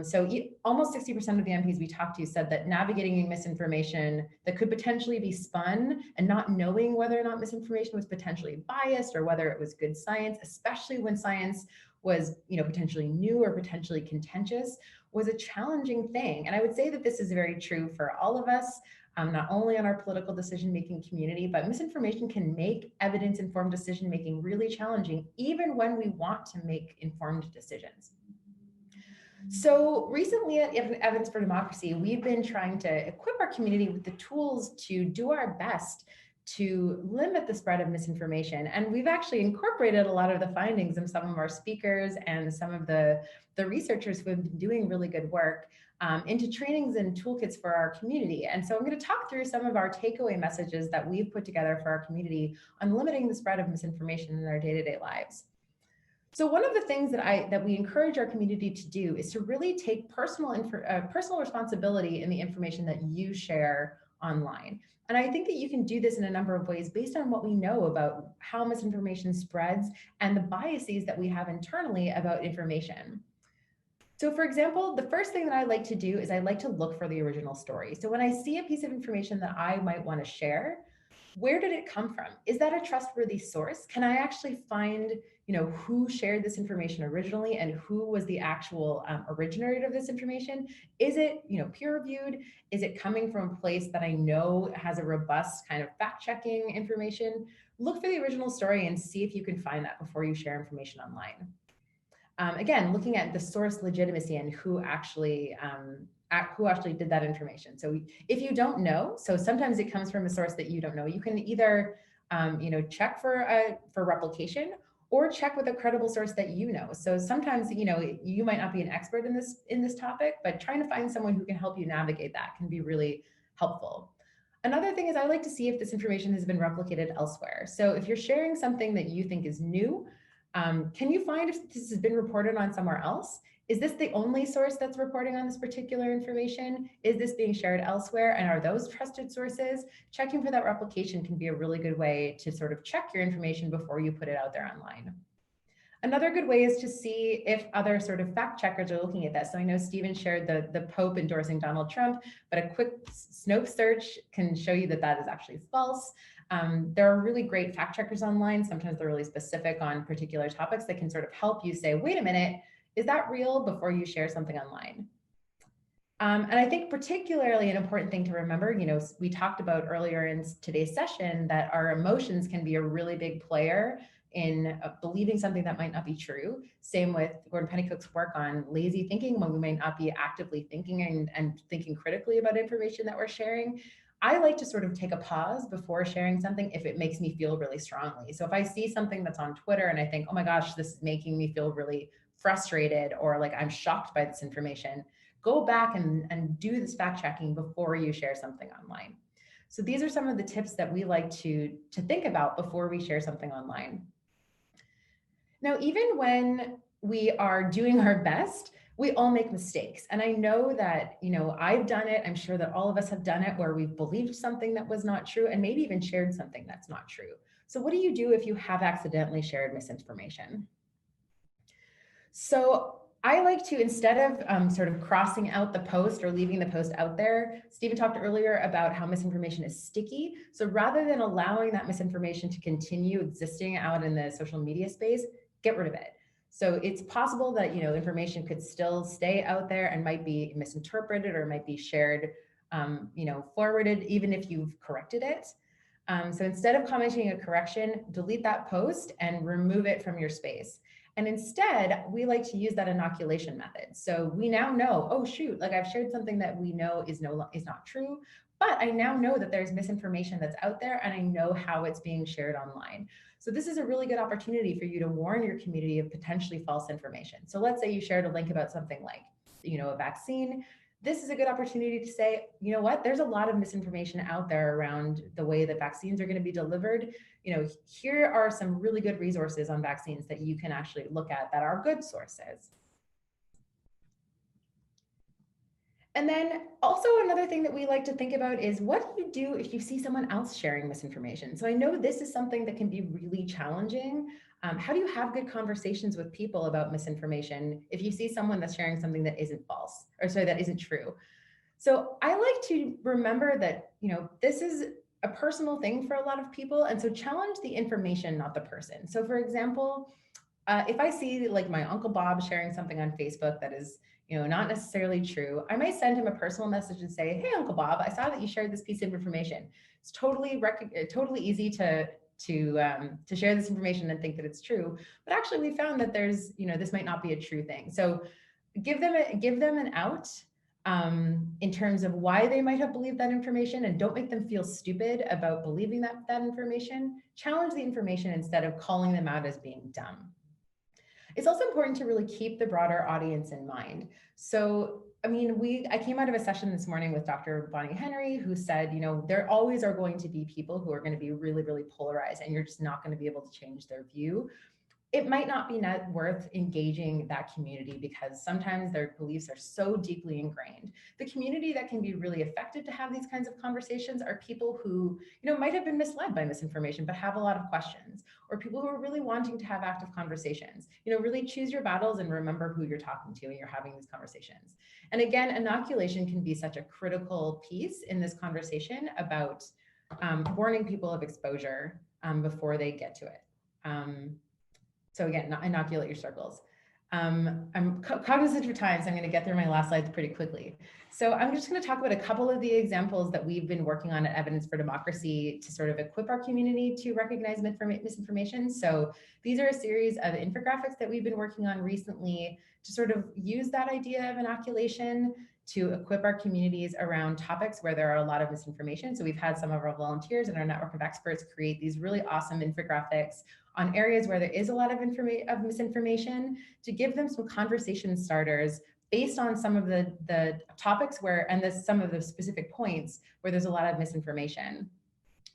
So almost 60% of the MPs we talked to said that navigating misinformation that could potentially be spun and not knowing whether or not misinformation was potentially biased or whether it was good science, especially when science was, you know, potentially new or potentially contentious, was a challenging thing. And I would say that this is very true for all of us, not only on our political decision-making community, but misinformation can make evidence-informed decision-making really challenging, even when we want to make informed decisions. So recently at Evidence for Democracy, we've been trying to equip our community with the tools to do our best to limit the spread of misinformation. And we've actually incorporated a lot of the findings of some of our speakers and some of the researchers who have been doing really good work into trainings and toolkits for our community. And so I'm going to talk through some of our takeaway messages that we've put together for our community on limiting the spread of misinformation in our day-to-day lives. So one of the things that we encourage our community to do is to really take personal responsibility in the information that you share online. And I think that you can do this in a number of ways based on what we know about how misinformation spreads and the biases that we have internally about information. So for example, the first thing that I like to do is I like to look for the original story. So when I see a piece of information that I might want to share, where did it come from? Is that a trustworthy source? Can I actually find, you know, who shared this information originally and who was the actual originator of this information? Is it, you know, peer reviewed? Is it coming from a place that I know has a robust kind of fact-checking information? Look for the original story and see if you can find that before you share information online. Again, looking at the source legitimacy and who actually did that information. So if you don't know, so sometimes it comes from a source that you don't know, you can either you know, check for replication or check with a credible source that you know. So sometimes, you know, you might not be an expert in this topic, but trying to find someone who can help you navigate that can be really helpful. Another thing is I like to see if this information has been replicated elsewhere. So if you're sharing something that you think is new, can you find if this has been reported on somewhere else? Is this the only source that's reporting on this particular information? Is this being shared elsewhere? And are those trusted sources? Checking for that replication can be a really good way to sort of check your information before you put it out there online. Another good way is to see if other sort of fact checkers are looking at this. So I know Stephen shared the Pope endorsing Donald Trump, but a quick Snopes search can show you that that is actually false. There are really great fact checkers online. Sometimes they're really specific on particular topics that can sort of help you say, wait a minute, is that real, before you share something online? And I think particularly an important thing to remember, you know, we talked about earlier in today's session that our emotions can be a really big player in believing something that might not be true. Same with Gordon Pennycook's work on lazy thinking, when we might not be actively thinking and thinking critically about information that we're sharing. I like to sort of take a pause before sharing something if it makes me feel really strongly. So if I see something that's on Twitter and I think, oh my gosh, this is making me feel really frustrated, or like I'm shocked by this information, go back and do this fact checking before you share something online. So these are some of the tips that we like to think about before we share something online. Now, even when we are doing our best, we all make mistakes. And I know that, you know, I've done it. I'm sure that all of us have done it, where we've believed something that was not true and maybe even shared something that's not true. So what do you do if you have accidentally shared misinformation? So I like to, instead of sort of crossing out the post or leaving the post out there, Stephen talked earlier about how misinformation is sticky. So rather than allowing that misinformation to continue existing out in the social media space, get rid of it. So it's possible that, you know, information could still stay out there and might be misinterpreted or might be shared, you know, forwarded, even if you've corrected it. So instead of commenting a correction, delete that post and remove it from your space. And instead, we like to use that inoculation method. So we now know, oh shoot, like I've shared something that we know is not true, but I now know that there's misinformation that's out there and I know how it's being shared online. So this is a really good opportunity for you to warn your community of potentially false information. So let's say you shared a link about something like, you know, a vaccine. This is a good opportunity to say, you know what, there's a lot of misinformation out there around the way that vaccines are going to be delivered. You know, here are some really good resources on vaccines that you can actually look at that are good sources. And then also another thing that we like to think about is, what do you do if you see someone else sharing misinformation? So I know this is something that can be really challenging. How do you have good conversations with people about misinformation if you see someone that's sharing something that isn't false, or sorry, that isn't true? So I like to remember that, you know, this is a personal thing for a lot of people. And so challenge the information, not the person. So for example, if I see like my Uncle Bob sharing something on Facebook that is, you know, not necessarily true, I might send him a personal message and say, hey, Uncle Bob, I saw that you shared this piece of information. It's totally easy to share this information and think that it's true. But actually we found that there's, you know, this might not be a true thing. So give them an out in terms of why they might have believed that information, and don't make them feel stupid about believing that information. Challenge the information instead of calling them out as being dumb. It's also important to really keep the broader audience in mind. So, I mean, I came out of a session this morning with Dr. Bonnie Henry, who said, you know, there always are going to be people who are going to be really, really polarized, and you're just not going to be able to change their view. It might not be worth engaging that community because sometimes their beliefs are so deeply ingrained. The community that can be really effective to have these kinds of conversations are people who, you know, might have been misled by misinformation, but have a lot of questions, or people who are really wanting to have active conversations. You know, really choose your battles and remember who you're talking to when you're having these conversations. And again, inoculation can be such a critical piece in this conversation about warning people of exposure before they get to it. So again, inoculate your circles. I'm cognizant of time, so I'm going to get through my last slides pretty quickly. So I'm just going to talk about a couple of the examples that we've been working on at Evidence for Democracy to sort of equip our community to recognize misinformation. So these are a series of infographics that we've been working on recently to sort of use that idea of inoculation to equip our communities around topics where there are a lot of misinformation. So we've had some of our volunteers and our network of experts create these really awesome infographics on areas where there is a lot of misinformation, to give them some conversation starters based on some of the topics where, and some of the specific points where there's a lot of misinformation.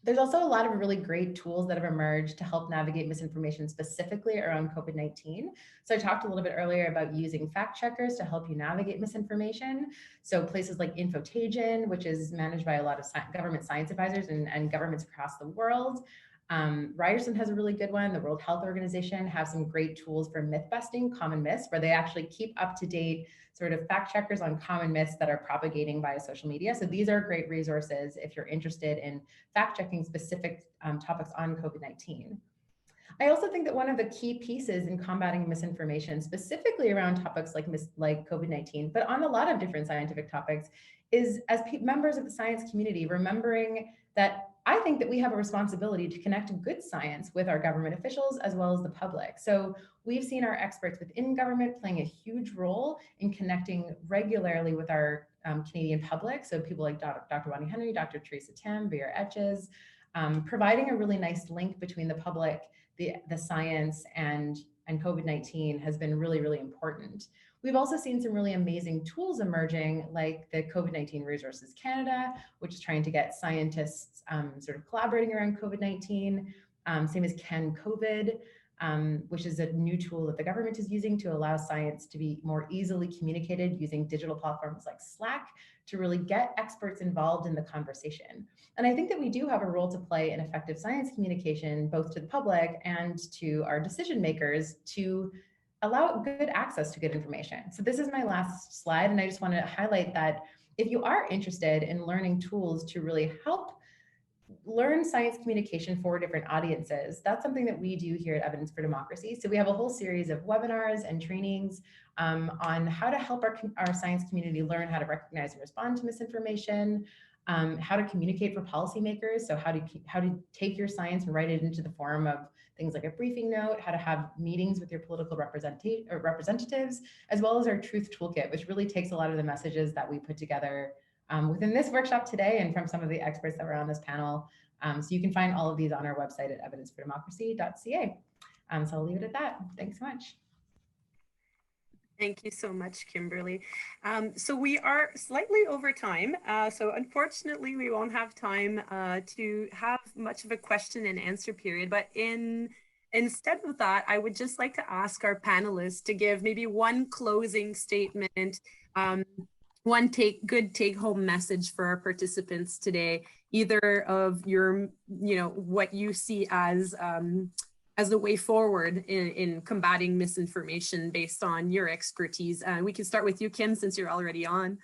There's also a lot of really great tools that have emerged to help navigate misinformation specifically around COVID-19. So I talked a little bit earlier about using fact checkers to help you navigate misinformation. So places like Infotagen, which is managed by a lot of government science advisors and governments across the world. Ryerson has a really good one. The World Health Organization has some great tools for myth busting, common myths, where they actually keep up to date sort of fact checkers on common myths that are propagating via social media. So these are great resources if you're interested in fact checking specific topics on COVID-19. I also think that one of the key pieces in combating misinformation, specifically around topics like COVID-19, but on a lot of different scientific topics, is as members of the science community, remembering that I think that we have a responsibility to connect good science with our government officials as well as the public. So we've seen our experts within government playing a huge role in connecting regularly with our Canadian public. So people like Dr. Bonnie Henry, Dr. Teresa Tam, Vera Etches, providing a really nice link between the public, the science, and COVID-19 has been really, really important. We've also seen some really amazing tools emerging, like the COVID-19 Resources Canada, which is trying to get scientists sort of collaborating around COVID-19, same as Can COVID, which is a new tool that the government is using to allow science to be more easily communicated using digital platforms like Slack to really get experts involved in the conversation. And I think that we do have a role to play in effective science communication, both to the public and to our decision makers, to allow good access to good information. So this is my last slide, and I just want to highlight that if you are interested in learning tools to really help learn science communication for different audiences, that's something that we do here at Evidence for Democracy. So we have a whole series of webinars and trainings on how to help our science community learn how to recognize and respond to misinformation, how to communicate for policymakers, so how to take your science and write it into the form of things like a briefing note, how to have meetings with your political representatives, as well as our truth toolkit, which really takes a lot of the messages that we put together within this workshop today and from some of the experts that were on this panel. So you can find all of these on our website at evidencefordemocracy.ca. So I'll leave it at that. Thanks so much. Thank you so much, Kimberly. So we are slightly over time. So unfortunately, we won't have time to have much of a question and answer period. But instead of that, I would just like to ask our panelists to give maybe one closing statement, one good take-home message for our participants today, either of your, what you see as the way forward in combating misinformation based on your expertise. We can start with you, Kim, since you're already on.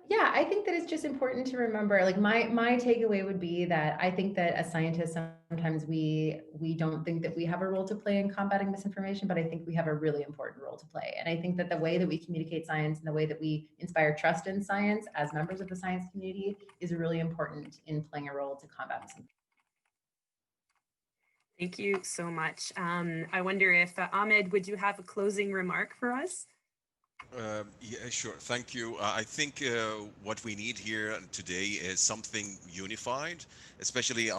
Yeah, I think that it's just important to remember, like my takeaway would be that I think that as scientists, sometimes we don't think that we have a role to play in combating misinformation, but I think we have a really important role to play. And I think that the way that we communicate science and the way that we inspire trust in science as members of the science community is really important in playing a role to combat misinformation. Thank you so much. I wonder if Ahmed, would you have a closing remark for us? Yeah, sure. Thank you. I think what we need here today is something unified, especially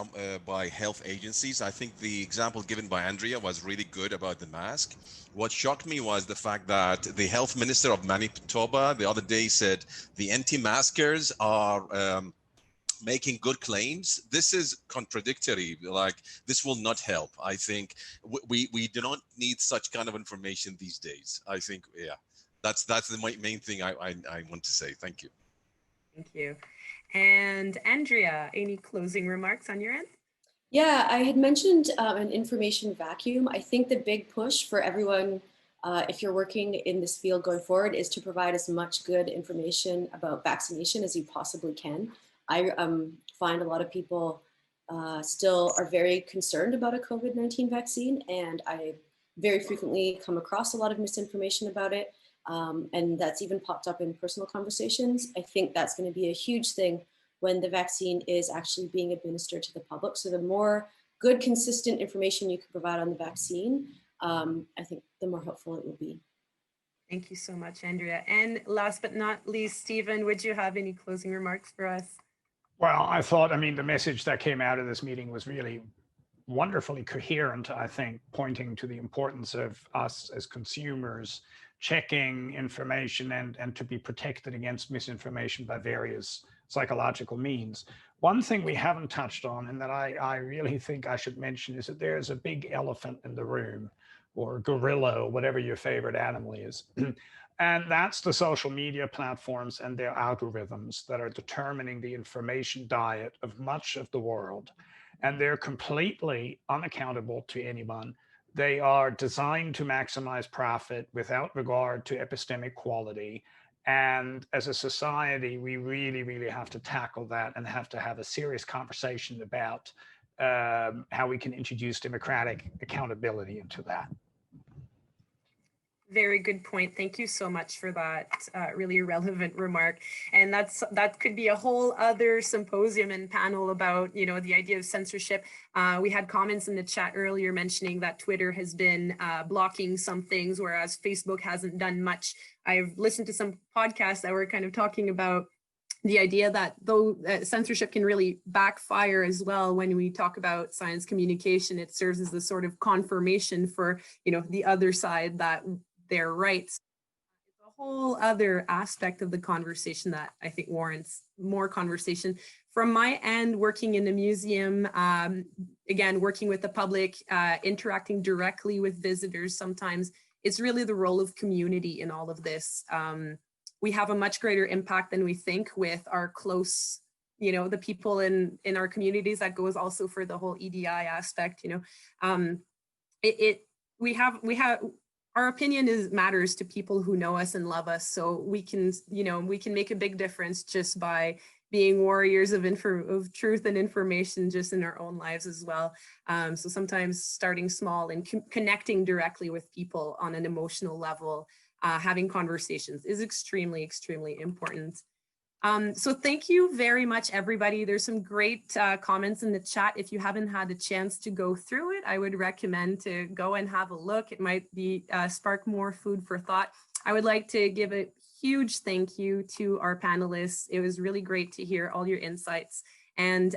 by health agencies. I think the example given by Andrea was really good about the mask. What shocked me was the fact that the health minister of Manitoba the other day said the anti-maskers are making good claims. This is contradictory. Like, this will not help. I think we do not need such kind of information these days. I think, yeah. That's the main thing I want to say. Thank you. Thank you. And Andrea, any closing remarks on your end? Yeah, I had mentioned an information vacuum. I think the big push for everyone, if you're working in this field going forward, is to provide as much good information about vaccination as you possibly can. I find a lot of people still are very concerned about a COVID-19 vaccine, and I very frequently come across a lot of misinformation about it. And that's even popped up in personal conversations. I think that's going to be a huge thing when the vaccine is actually being administered to the public. So the more good, consistent information you can provide on the vaccine, I think the more helpful it will be. Thank you so much, Andrea. And last but not least, Stephen, would you have any closing remarks for us? Well, I thought, the message that came out of this meeting was really wonderfully coherent, I think, pointing to the importance of us as consumers checking information and to be protected against misinformation by various psychological means. One thing we haven't touched on, and that I really think I should mention, is that there's a big elephant in the room, or gorilla, or whatever your favorite animal is. And that's the social media platforms and their algorithms that are determining the information diet of much of the world. And they're completely unaccountable to anyone. They are designed to maximize profit without regard to epistemic quality. And as a society, we really, really have to tackle that and have to have a serious conversation about how we can introduce democratic accountability into that. Very good point. Thank you so much for that really relevant remark. And that could be a whole other symposium and panel about, you know, the idea of censorship. We had comments in the chat earlier mentioning that Twitter has been blocking some things, whereas Facebook hasn't done much. I've listened to some podcasts that were kind of talking about the idea that though censorship can really backfire as well when we talk about science communication, it serves as the sort of confirmation for, you know, the other side that they're right. It's a whole other aspect of the conversation that I think warrants more conversation. From my end, working in the museum, again, working with the public, interacting directly with visitors, sometimes it's really the role of community in all of this. We have a much greater impact than we think with our close, you know, the people in our communities. That goes also for the whole EDI aspect, you know. We have our opinion matters to people who know us and love us. So we can, you know, we can make a big difference just by being warriors of truth and information just in our own lives as well. So sometimes starting small and connecting directly with people on an emotional level, having conversations is extremely, extremely important. So thank you very much, everybody. There's some great comments in the chat. If you haven't had a chance to go through it, I would recommend to go and have a look. It might be spark more food for thought. I would like to give a huge thank you to our panelists. It was really great to hear all your insights. And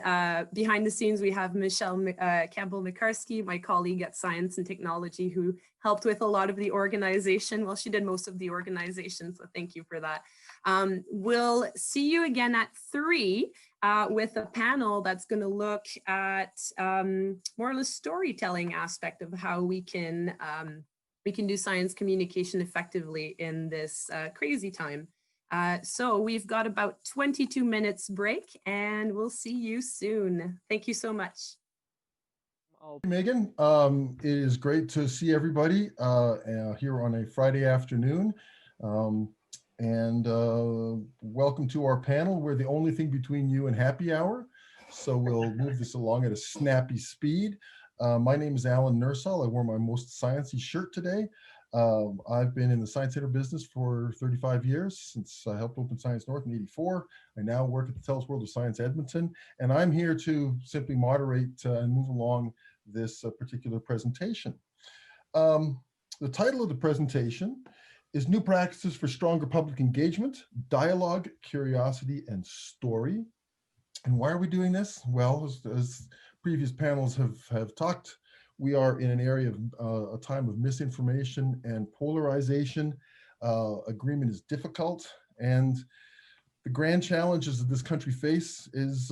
behind the scenes, we have Michelle Campbell-McCarskey, my colleague at Science and Technology, who helped with a lot of the organization. Well, she did most of the organization, so thank you for that. We'll see you again at 3 with a panel that's going to look at more of the storytelling aspect of how we can do science communication effectively in this crazy time. So we've got about 22 minutes break, and we'll see you soon. Thank you so much. Megan, it is great to see everybody here on a Friday afternoon. And welcome to our panel. We're the only thing between you and happy hour, so we'll move this along at a snappy speed. My name is Alan Nursall. I wore my most sciencey shirt today. I've been in the science center business for 35 years, since I helped open Science North in '84. I now work at the TELUS World of Science Edmonton, and I'm here to simply moderate and move along this particular presentation. The title of the presentation is New Practices for Stronger Public Engagement, Dialogue, Curiosity, and Story. And why are we doing this? Well, as previous panels have talked, we are in an area of a time of misinformation and polarization. Agreement is difficult, and the grand challenges that this country face is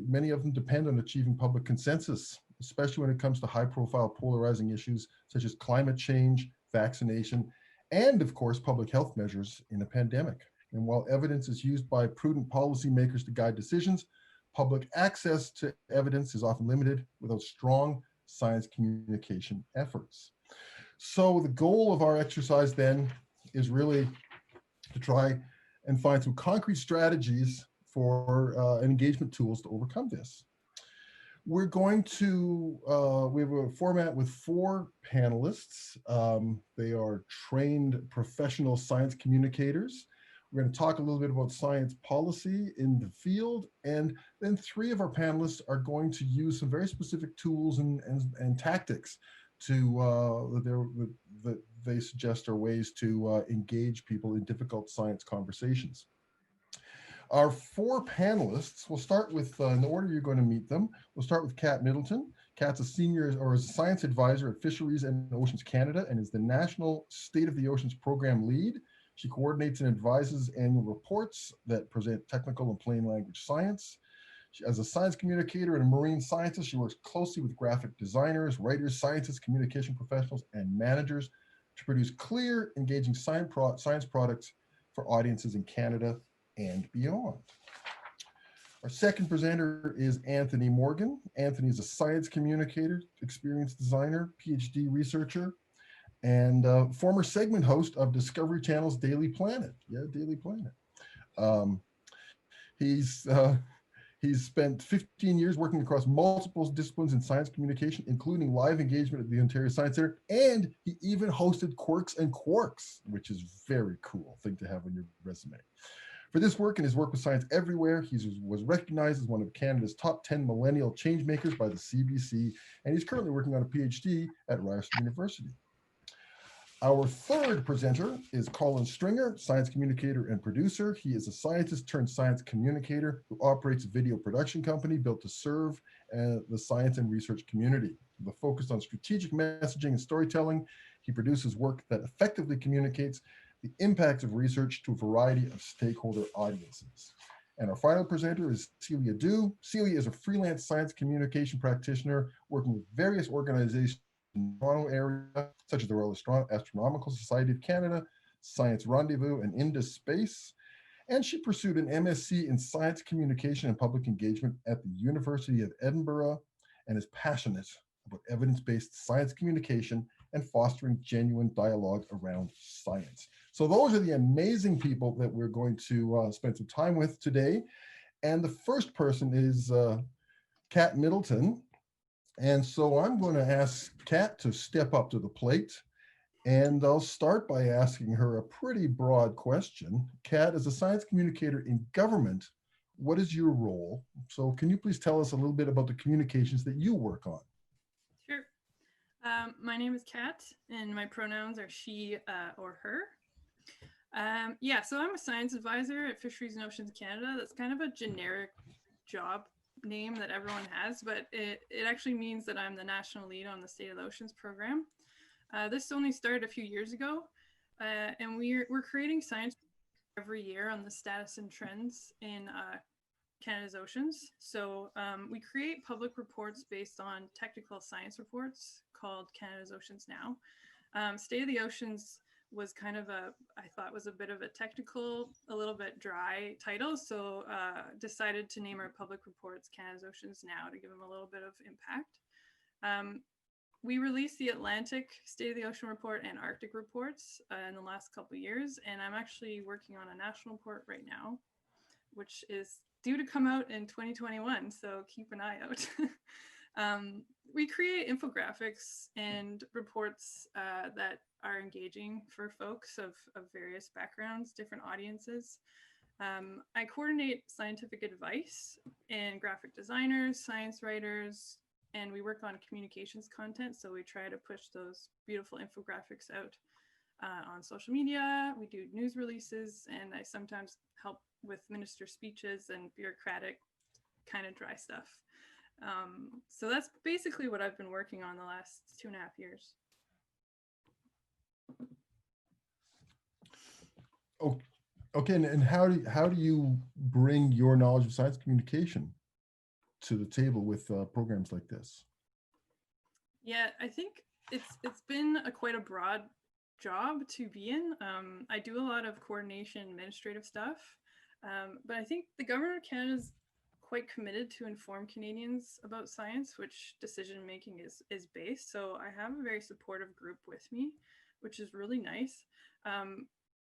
many of them depend on achieving public consensus, especially when it comes to high-profile polarizing issues such as climate change, vaccination, and of course, public health measures in a pandemic. And while evidence is used by prudent policymakers to guide decisions, public access to evidence is often limited without strong science communication efforts. So the goal of our exercise then is really to try and find some concrete strategies for engagement tools to overcome this. We're going to, we have a format with 4 panelists. They are trained professional science communicators. We're going to talk a little bit about science policy in the field, and then 3 of our panelists are going to use some very specific tools and tactics to that they suggest are ways to engage people in difficult science conversations. Our 4 panelists, we'll start with, in the order you're going to meet them, we'll start with Kat Middleton. Kat's a senior or is a science advisor at Fisheries and Oceans Canada and is the National State of the Oceans Program Lead She coordinates and advises annual reports that present technical and plain language science. As a science communicator and a marine scientist, she works closely with graphic designers, writers, scientists, communication professionals, and managers to produce clear, engaging science products for audiences in Canada and beyond. Our second presenter is Anthony Morgan. Anthony is a science communicator, experienced designer, PhD researcher, and former segment host of Discovery Channel's Daily Planet. Yeah, Daily Planet. He's spent 15 years working across multiple disciplines in science communication, including live engagement at the Ontario Science Centre, and he even hosted Quirks and Quarks, which is a very cool thing to have on your resume. For this work and his work with Science Everywhere, he was recognized as one of Canada's top 10 millennial changemakers by the CBC, and he's currently working on a PhD at Ryerson University. Our third presenter is Colin Stringer, science communicator and producer. He is a scientist turned science communicator who operates a video production company built to serve the science and research community. With a focus on strategic messaging and storytelling, he produces work that effectively communicates the impacts of research to a variety of stakeholder audiences. And our final presenter is Celia Du. Celia is a freelance science communication practitioner working with various organizations in the Toronto area, such as the Royal Astronomical Society of Canada, Science Rendezvous, and Indus Space. And she pursued an MSc in Science Communication and Public Engagement at the University of Edinburgh and is passionate about evidence-based science communication and fostering genuine dialogue around science. So those are the amazing people that we're going to spend some time with today. And the first person is Kat Middleton. And so I'm going to ask Kat to step up to the plate. And I'll start by asking her a pretty broad question. Kat, as a science communicator in government, what is your role? So can you please tell us a little bit about the communications that you work on? Sure. My name is Kat, and my pronouns are she or her. Yeah, so I'm a science advisor at Fisheries and Oceans Canada. That's kind of a generic job name that everyone has, but it actually means that I'm the national lead on the State of the Oceans program. This only started a few years ago, and we're creating science every year on the status and trends in Canada's oceans. So we create public reports based on technical science reports called Canada's Oceans Now. State of the Oceans was kind of I thought was a bit of a technical, a little bit dry title. So decided to name our public reports Canada's Oceans Now to give them a little bit of impact. We released the Atlantic State of the Ocean Report and Arctic reports in the last couple of years. And I'm actually working on a national report right now, which is due to come out in 2021. So keep an eye out. We create infographics and reports that are engaging for folks of various backgrounds, different audiences. I coordinate scientific advice and graphic designers, science writers, and we work on communications content. So we try to push those beautiful infographics out on social media. We do news releases, and I sometimes help with minister speeches and bureaucratic kind of dry stuff. So that's basically what I've been working on the last 2.5 years. Oh, okay, and how do you bring your knowledge of science communication to the table with programs like this? Yeah, I think it's been quite a broad job to be in. I do a lot of coordination, administrative stuff, but I think the government of Canada is quite committed to inform Canadians about science, which decision making is based. So I have a very supportive group with me, which is really nice.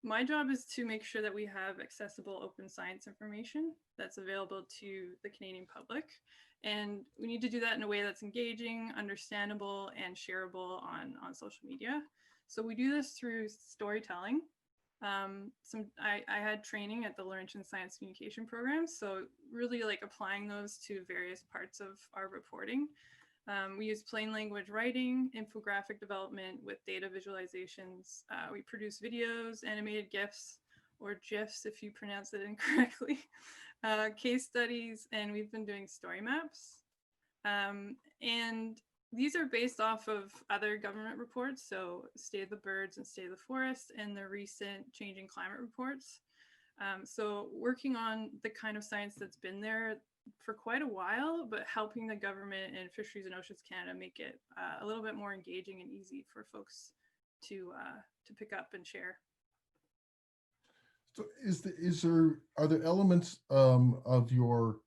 My job is to make sure that we have accessible open science information that's available to the Canadian public. And we need to do that in a way that's engaging, understandable, and shareable on social media. So we do this through storytelling. I had training at the Laurentian Science Communication program, so really like applying those to various parts of our reporting. We use plain language writing, infographic development with data visualizations. We produce videos, animated GIFs, or GIFs if you pronounce it incorrectly, case studies, and we've been doing story maps. And these are based off of other government reports, so State of the Birds and State of the Forest, and the recent changing climate reports. So working on the kind of science that's been there for quite a while, but helping the government and Fisheries and Oceans Canada make it a little bit more engaging and easy for folks to pick up and share. So are there elements of your,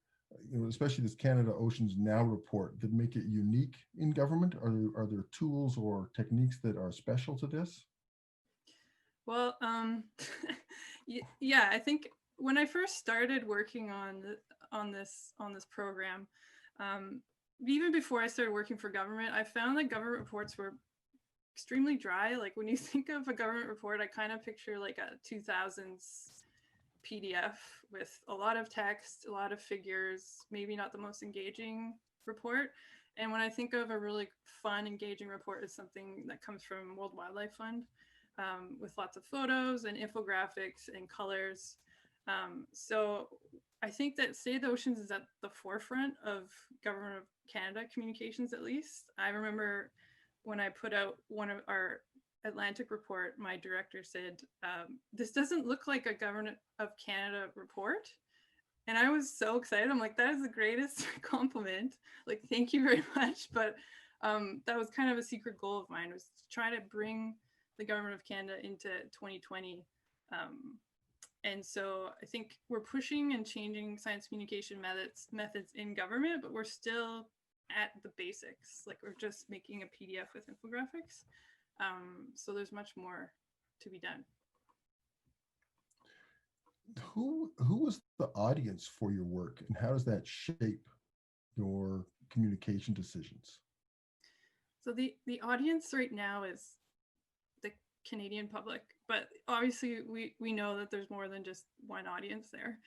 especially this Canada Oceans Now report, that make it unique in government? Are there tools or techniques that are special to this? Well, yeah, I think when I first started working on this program, even before I started working for government, I found that government reports were extremely dry. Like when you think of a government report, I kind of picture like a 2000s PDF with a lot of text, a lot of figures, maybe not the most engaging report. And when I think of a really fun, engaging report, it's something that comes from World Wildlife Fund, with lots of photos and infographics and colors. So I think that State of the Oceans is at the forefront of Government of Canada communications, at least. I remember when I put out one of our Atlantic report, my director said, this doesn't look like a Government of Canada report. And I was so excited. I'm like, that is the greatest compliment. Like, thank you very much. But that was kind of a secret goal of mine, was to try to bring the Government of Canada into 2020. And so I think we're pushing and changing science communication methods in government, but we're still at the basics. Like, we're just making a PDF with infographics. So there's much more to be done. Who was the audience for your work, and how does that shape your communication decisions? So the audience right now is the Canadian public, but obviously we know that there's more than just one audience there.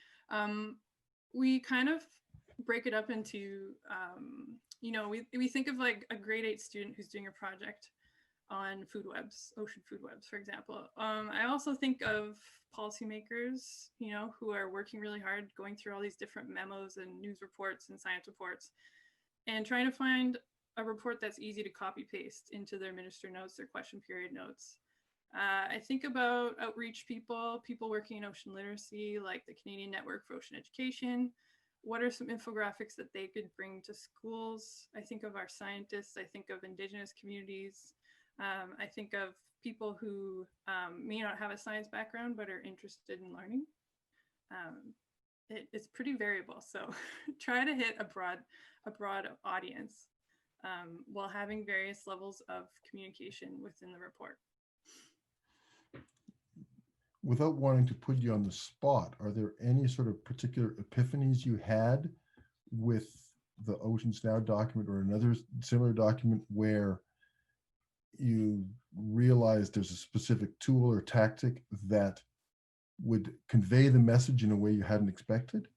We kind of break it up into, we think of like a grade 8 student who's doing a project on food webs, ocean food webs, for example. I also think of policymakers, who are working really hard, going through all these different memos and news reports and science reports, and trying to find a report that's easy to copy paste into their minister notes, their question period notes. I think about outreach people working in ocean literacy, like the Canadian Network for Ocean Education. What are some infographics that they could bring to schools? I think of our scientists. I think of Indigenous communities. I think of people who may not have a science background but are interested in learning. It's pretty variable, so try to hit a broad audience while having various levels of communication within the report. Without wanting to put you on the spot, are there any sort of particular epiphanies you had with the Oceans Now document or another similar document where you realized there's a specific tool or tactic that would convey the message in a way you hadn't expected?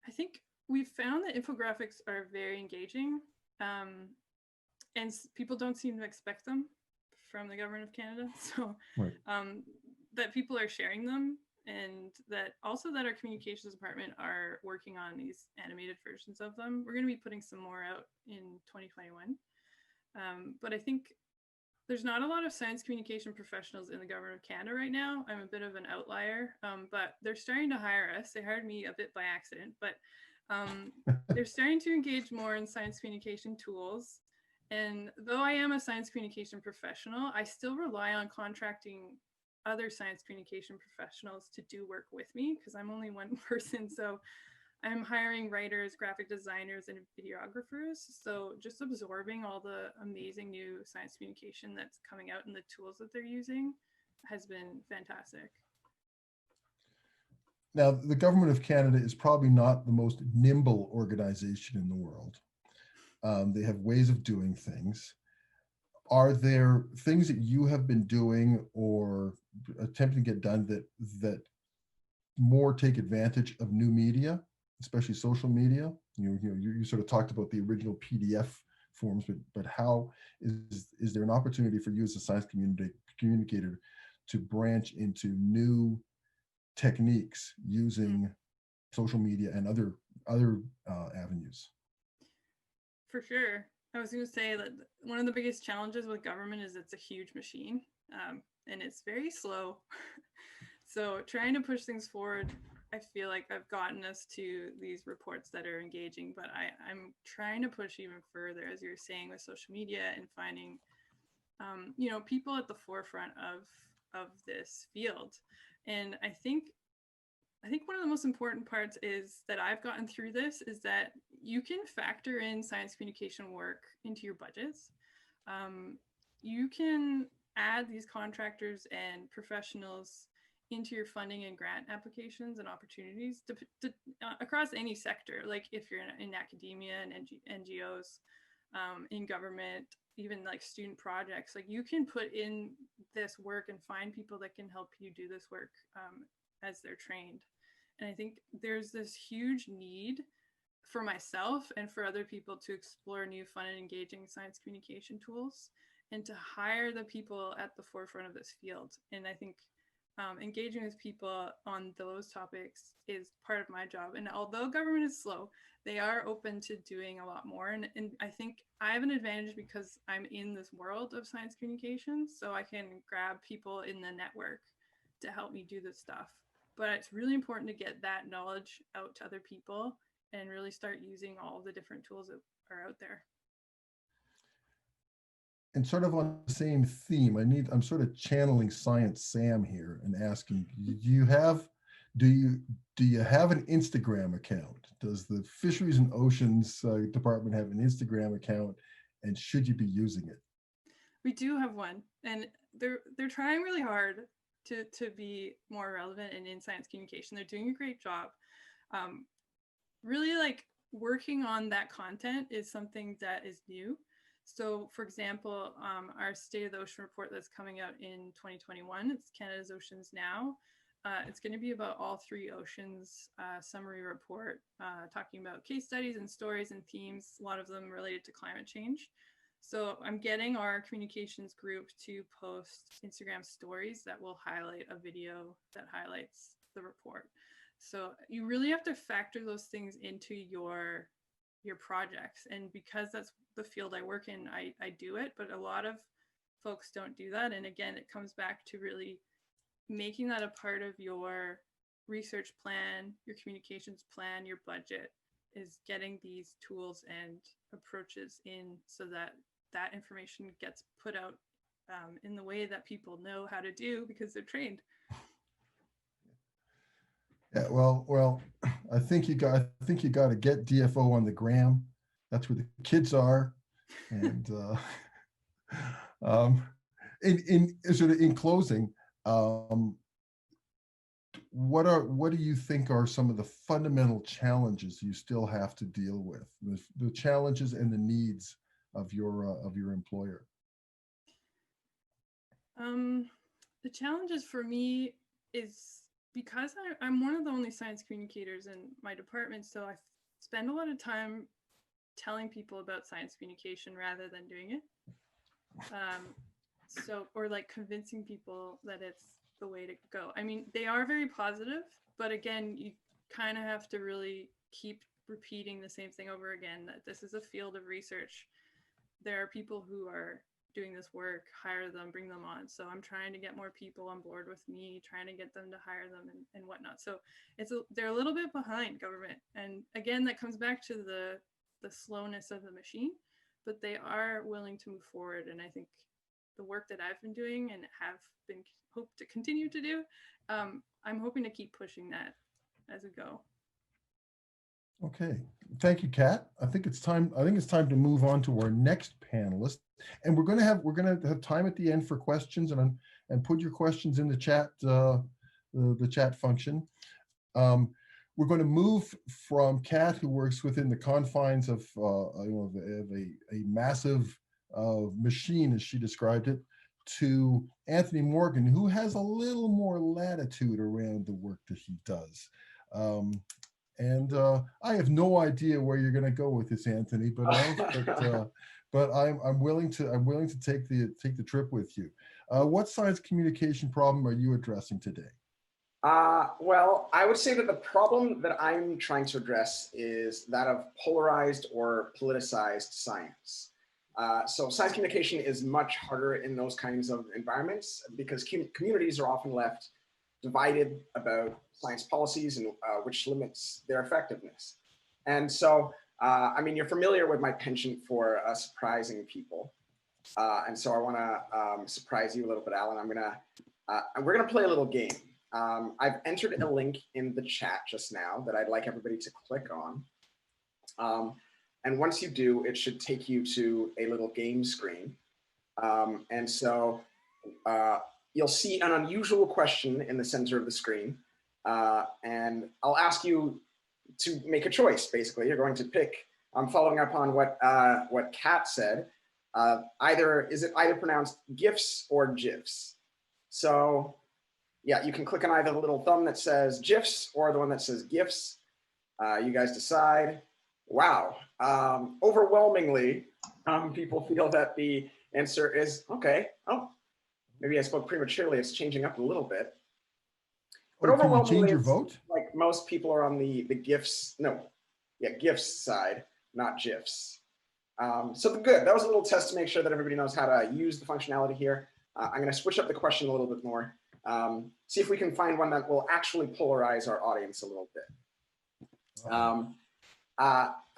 I think we've found that infographics are very engaging, and people don't seem to expect them from the Government of Canada. So right. That people are sharing them, and that also that our communications department are working on these animated versions of them. We're going to be putting some more out in 2021. But I think there's not a lot of science communication professionals in the Government of Canada right now. I'm a bit of an outlier, but they're starting to hire us. They hired me a bit by accident, but they're starting to engage more in science communication tools. And though I am a science communication professional, I still rely on contracting other science communication professionals to do work with me, because I'm only one person. So I'm hiring writers, graphic designers, and videographers. So just absorbing all the amazing new science communication that's coming out and the tools that they're using has been fantastic. Now, the Government of Canada is probably not the most nimble organization in the world. They have ways of doing things. Are there things that you have been doing or attempting to get done that more take advantage of new media, especially social media? You sort of talked about the original PDF forms, but how is there an opportunity for you as a science communicator to branch into new techniques using social media and other avenues? for sure. I was going to say that one of the biggest challenges with government is it's a huge machine, and it's very slow. So trying to push things forward, I feel like I've gotten us to these reports that are engaging, but I'm trying to push even further, as you're saying, with social media and finding, you know, people at the forefront of this field. And I think one of the most important parts is that I've gotten through this is that you can factor in science communication work into your budgets. You can add these contractors and professionals into your funding and grant applications and opportunities across any sector. Like if you're in academia and NGOs, in government, even like student projects, like you can put in this work and find people that can help you do this work as they're trained. And I think there's this huge need for myself and for other people to explore new, fun, and engaging science communication tools and to hire the people at the forefront of this field. And I think engaging with people on those topics is part of my job. And although government is slow, they are open to doing a lot more. And I think I have an advantage because I'm in this world of science communication, so I can grab people in the network to help me do this stuff. But it's really important to get that knowledge out to other people and really start using all of the different tools that are out there. And sort of on the same theme, I'm sort of channeling Science Sam here and asking, do you have an Instagram account? Does the Fisheries and Oceans Department have an Instagram account, and should you be using it? We do have one, and they're trying really hard to be more relevant and in science communication. They're doing a great job. Really, like, working on that content is something that is new. So for example, our State of the Ocean report that's coming out in 2021, it's Canada's Oceans Now. It's going to be about all three oceans, summary report, talking about case studies and stories and themes, a lot of them related to climate change. So I'm getting our communications group to post Instagram stories that will highlight a video that highlights the report. So you really have to factor those things into your projects. And because that's the field I work in, I do it, but a lot of folks don't do that. And again, it comes back to really making that a part of your research plan, your communications plan, your budget, is getting these tools and approaches in so that that information gets put out in the way that people know how to do because they're trained. Yeah, well, I think you got to get DFO on the gram. That's where the kids are, and in closing, what do you think are some of the fundamental challenges you still have to deal with? The challenges and the needs of your employer. The challenges for me is because I'm one of the only science communicators in my department, so I spend a lot of time telling people about science communication rather than doing it. Or like convincing people that it's the way to go. I mean, they are very positive, but again, you kind of have to really keep repeating the same thing over again, that this is a field of research. There are people who are doing this work, hire them, bring them on. So I'm trying to get more people on board with me, trying to get them to hire them and whatnot. So they're a little bit behind government. And again, that comes back to the slowness of the machine, but they are willing to move forward. And I think the work that I've been doing and hope to continue to do, I'm hoping to keep pushing that as we go. Okay, thank you, Kat. I think it's time to move on to our next panelist, and we're going to have time at the end for questions and put your questions in the chat, the chat function. We're going to move from Kat, who works within the confines of a massive machine, as she described it, to Anthony Morgan, who has a little more latitude around the work that he does. I have no idea where you're going to go with this, Anthony, but I'm willing to take the trip with you. What science communication problem are you addressing today? Well, I would say that the problem that I'm trying to address is that of polarized or politicized science. So science communication is much harder in those kinds of environments because communities are often left divided about science policies and which limits their effectiveness. And so, I mean, you're familiar with my penchant for surprising people. And so I want to surprise you a little bit, Alan. We're gonna play a little game. I've entered a link in the chat just now that I'd like everybody to click on. And once you do, it should take you to a little game screen. And so you'll see an unusual question in the center of the screen. And I'll ask you to make a choice, basically. You're going to pick, I'm following up on what Kat said. Is it either pronounced GIFs or GIFs? So yeah, you can click on either the little thumb that says GIFs or the one that says GIFs. You guys decide. Wow, overwhelmingly, people feel that the answer is okay. Oh, maybe I spoke prematurely. It's changing up a little bit. But overwhelmingly, change your vote? Like most people are on the GIFs, GIFs side, not GIFs. So good, that was a little test to make sure that everybody knows how to use the functionality here. I'm gonna switch up the question a little bit more. See if we can find one that will actually polarize our audience a little bit.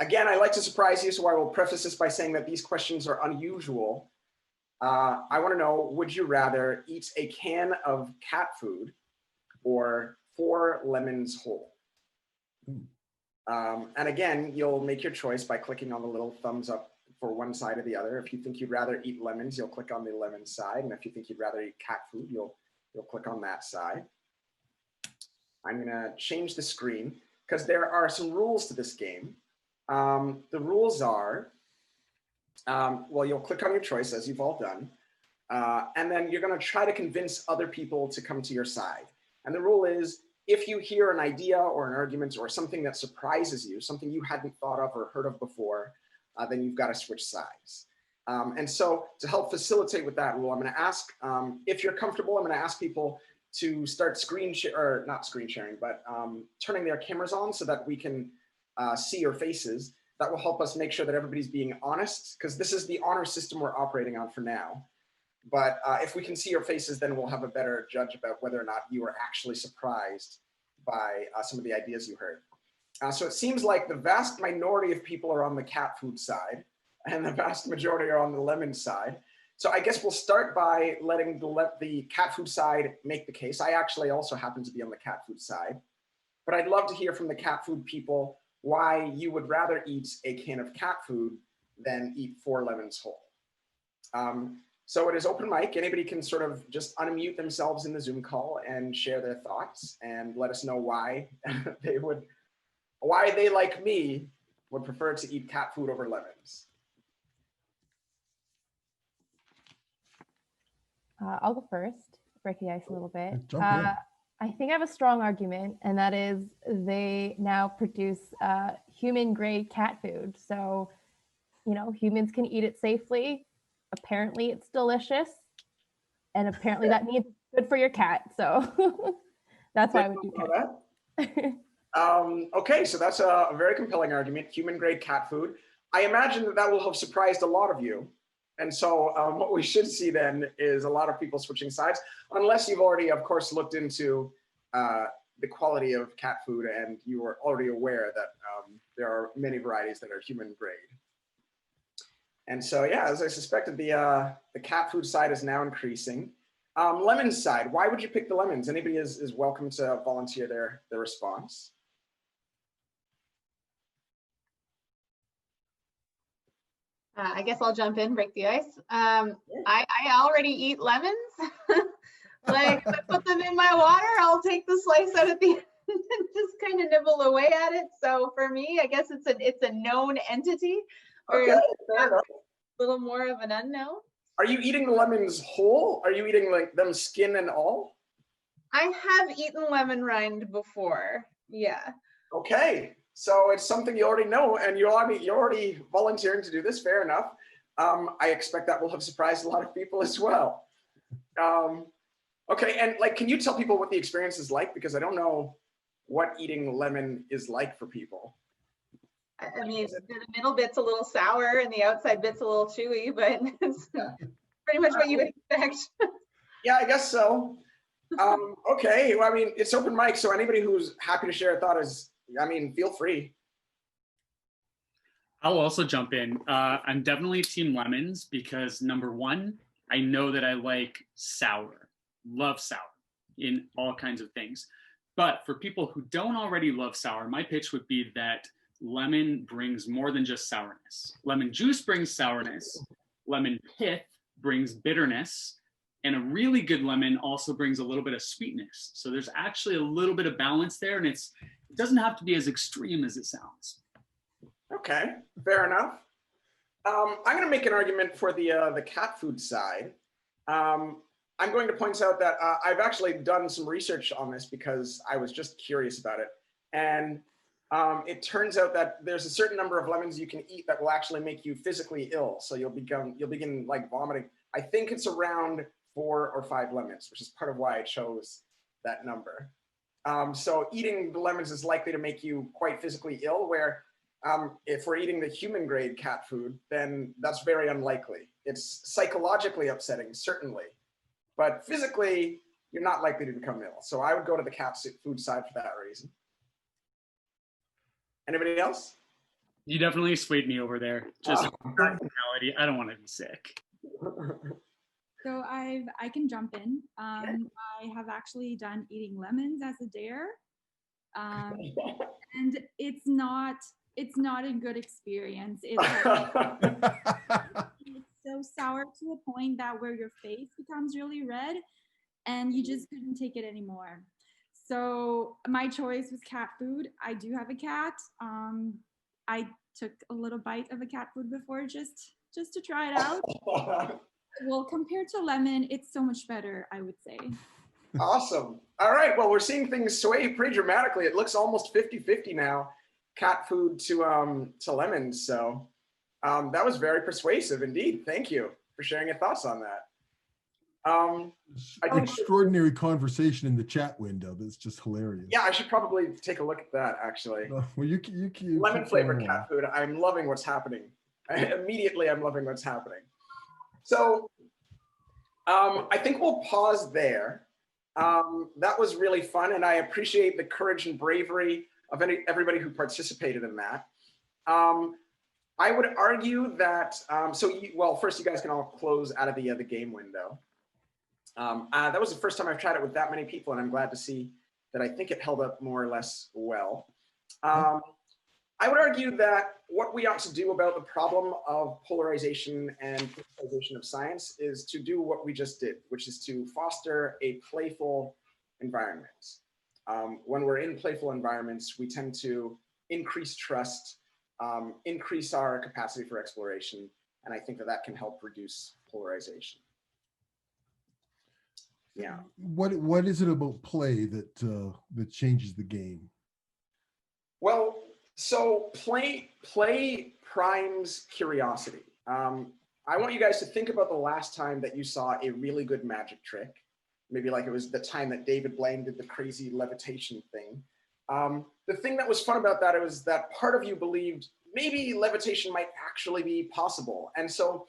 Again, I like to surprise you, so I will preface this by saying that these questions are unusual. I want to know, would you rather eat a can of cat food or 4 lemons whole? And again, you'll make your choice by clicking on the little thumbs up for one side or the other. If you think you'd rather eat lemons, you'll click on the lemon side. And if you think you'd rather eat cat food, you'll click on that side. I'm gonna change the screen because there are some rules to this game. The rules are, well, you'll click on your choice as you've all done. And then you're gonna try to convince other people to come to your side. And the rule is, if you hear an idea or an argument or something that surprises you, something you hadn't thought of or heard of before, then you've got to switch sides. And so to help facilitate with that rule, I'm going to ask, if you're comfortable, I'm going to ask people to start not screen sharing, but turning their cameras on so that we can see your faces. That will help us make sure that everybody's being honest, because this is the honor system we're operating on for now. But if we can see your faces, then we'll have a better judge about whether or not you were actually surprised by some of the ideas you heard. So it seems like the vast minority of people are on the cat food side and the vast majority are on the lemon side. So I guess we'll start by letting the cat food side make the case. I actually also happen to be on the cat food side, but I'd love to hear from the cat food people why you would rather eat a can of cat food than eat 4 lemons whole. So it is open mic. Anybody can sort of just unmute themselves in the Zoom call and share their thoughts and let us know why they, like me, would prefer to eat cat food over lemons. I'll go first, break the ice a little bit. Jump in. I think I have a strong argument, and that is they now produce human-grade cat food. So, you know, humans can eat it safely. Apparently, it's delicious, and apparently that means good for your cat. So that's why I would do cat. Okay, so that's a very compelling argument, human-grade cat food. I imagine that will have surprised a lot of you. And so what we should see then is a lot of people switching sides, unless you've already, of course, looked into the quality of cat food and you are already aware that there are many varieties that are human-grade. And so, yeah, as I suspected, the cat food side is now increasing. Lemon side, why would you pick the lemons? Anybody is welcome to volunteer their response. I guess I'll jump in, break the ice. I already eat lemons. Like, if I put them in my water, I'll take the slice out at the end and just kind of nibble away at it. So for me, I guess it's a known entity. Okay, fair enough. A little more of an unknown. Are you eating the lemons whole? Are you eating like them skin and all? I have eaten lemon rind before. Yeah. Okay. So it's something you already know, and you're already volunteering to do this. Fair enough. I expect that will have surprised a lot of people as well. Okay, and like, can you tell people what the experience is like? Because I don't know what eating lemon is like for people. I mean, the middle bit's a little sour and the outside bit's a little chewy, but it's pretty much what you would expect. Yeah, I guess so. Okay, well, I mean, it's open mic, so anybody who's happy to share a thought is, I mean, feel free. I'll also jump in. I'm definitely team lemons because number one, I know that I like sour, love sour in all kinds of things. But for people who don't already love sour, my pitch would be that lemon brings more than just sourness. Lemon juice brings sourness, lemon pith brings bitterness, and a really good lemon also brings a little bit of sweetness. So there's actually a little bit of balance there, and it doesn't have to be as extreme as it sounds. Okay, fair enough. I'm going to make an argument for the cat food side. I'm going to point out that I've actually done some research on this because I was just curious about it. And it turns out that there's a certain number of lemons you can eat that will actually make you physically ill. So you'll begin like vomiting. I think it's around 4 or 5 lemons, which is part of why I chose that number. So eating the lemons is likely to make you quite physically ill, where if we're eating the human grade cat food, then that's very unlikely. It's psychologically upsetting, certainly, but physically, you're not likely to become ill. So I would go to the cat food side for that reason. Anybody else? You definitely swayed me over there. Just personality. I don't want to be sick. So I can jump in. I have actually done eating lemons as a dare, and it's not a good experience. It's so sour to the point that where your face becomes really red, and you just couldn't take it anymore. So my choice was cat food. I do have a cat. I took a little bite of a cat food before just to try it out. Well, compared to lemon, it's so much better, I would say. Awesome. All right. Well, we're seeing things sway pretty dramatically. It looks almost 50-50 now, cat food to lemons. So that was very persuasive indeed. Thank you for sharing your thoughts on that. Extraordinary conversation in the chat window. That's just hilarious. Yeah, I should probably take a look at that, actually. Well, you lemon flavored cat food. I'm loving what's happening. Immediately, I'm loving what's happening. So I think we'll pause there. That was really fun, and I appreciate the courage and bravery of everybody who participated in that. I would argue that, well, first you guys can all close out of the game window. That was the first time I've tried it with that many people, and I'm glad to see that I think it held up more or less well. I would argue that what we ought to do about the problem of polarization and politicization of science is to do what we just did, which is to foster a playful environment. When we're in playful environments, we tend to increase trust, increase our capacity for exploration, and I think that that can help reduce polarization. Yeah. What is it about play that that changes the game? Well, so play primes curiosity. I want you guys to think about the last time that you saw a really good magic trick. Maybe like it was the time that David Blaine did the crazy levitation thing. The thing that was fun about that was that part of you believed maybe levitation might actually be possible. And so,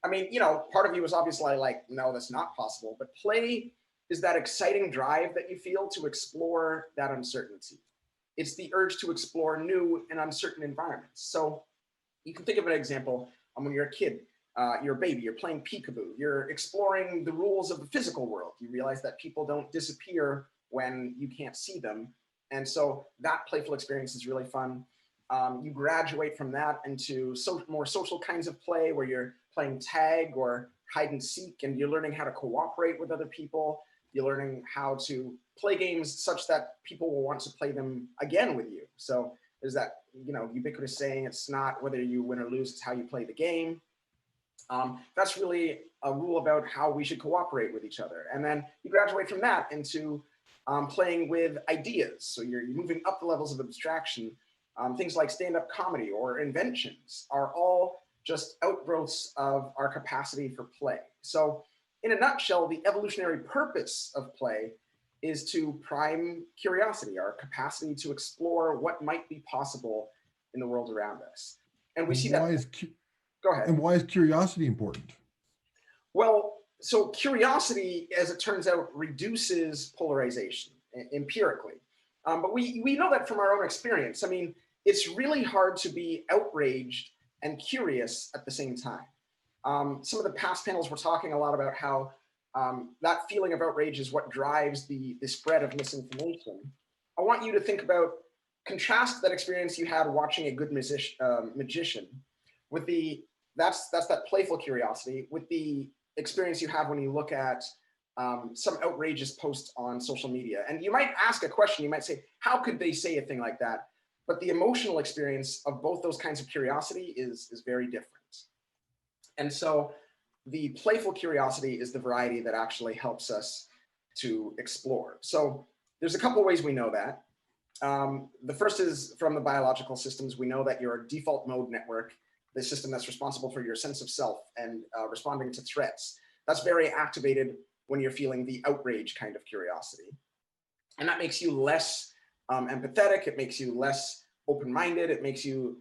I mean, you know, part of you was obviously like, no, that's not possible. But play is that exciting drive that you feel to explore that uncertainty. It's the urge to explore new and uncertain environments. So you can think of an example when you're a kid, you're a baby, you're playing peekaboo, you're exploring the rules of the physical world. You realize that people don't disappear when you can't see them. And so that playful experience is really fun. You graduate from that into more social kinds of play where you're playing tag or hide and seek, and you're learning how to cooperate with other people. You're learning how to play games such that people will want to play them again with you. So there's that, you know, ubiquitous saying, it's not whether you win or lose, it's how you play the game. That's really a rule about how we should cooperate with each other. And then you graduate from that into playing with ideas. So you're moving up the levels of abstraction. Things like stand-up comedy or inventions are all just outgrowths of our capacity for play. So in a nutshell, the evolutionary purpose of play is to prime curiosity, our capacity to explore what might be possible in the world around us. And we see that. Go ahead. And why is curiosity important? Well, so curiosity, as it turns out, reduces polarization empirically. But we know that from our own experience. I mean, it's really hard to be outraged and curious at the same time. Some of the past panels were talking a lot about how that feeling of outrage is what drives the spread of misinformation. I want you to think about, contrast that experience you had watching a good magician with that's that playful curiosity with the experience you have when you look at some outrageous post on social media. And you might ask a question, you might say, how could they say a thing like that? But the emotional experience of both those kinds of curiosity is very different. And so the playful curiosity is the variety that actually helps us to explore. So there's a couple of ways we know that. The first is from the biological systems. We know that your default mode network, the system that's responsible for your sense of self and responding to threats, that's very activated when you're feeling the outrage kind of curiosity. And that makes you less empathetic, it makes you less open-minded, it makes you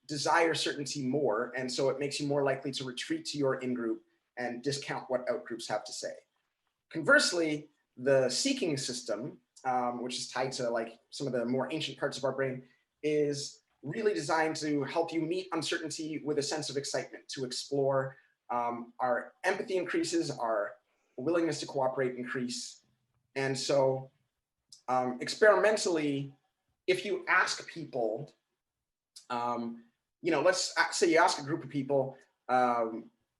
desire certainty more, and so it makes you more likely to retreat to your in-group and discount what out-groups have to say. Conversely, the seeking system, which is tied to like some of the more ancient parts of our brain, is really designed to help you meet uncertainty with a sense of excitement, to explore. Our empathy increases, our willingness to cooperate increase. And so experimentally, if you ask people, let's say you ask a group of people,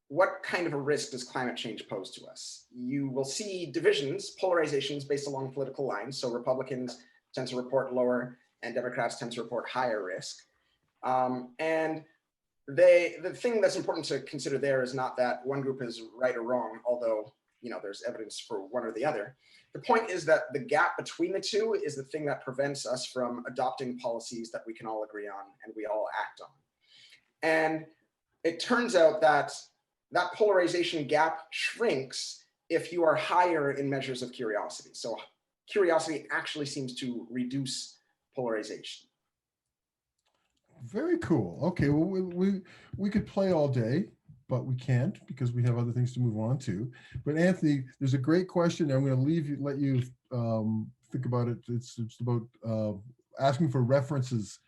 what kind of a risk does climate change pose to us? You will see divisions, polarizations based along political lines. So Republicans tend to report lower and Democrats tend to report higher risk. And the thing that's important to consider there is not that one group is right or wrong, although there's evidence for one or the other. The point is that the gap between the two is the thing that prevents us from adopting policies that we can all agree on and we all act on. And it turns out that that polarization gap shrinks if you are higher in measures of curiosity. So curiosity actually seems to reduce polarization. Very cool. Okay, well, we could play all day, but we can't because we have other things to move on to. But Anthony, there's a great question. I'm going to let you think about it. It's about asking for references,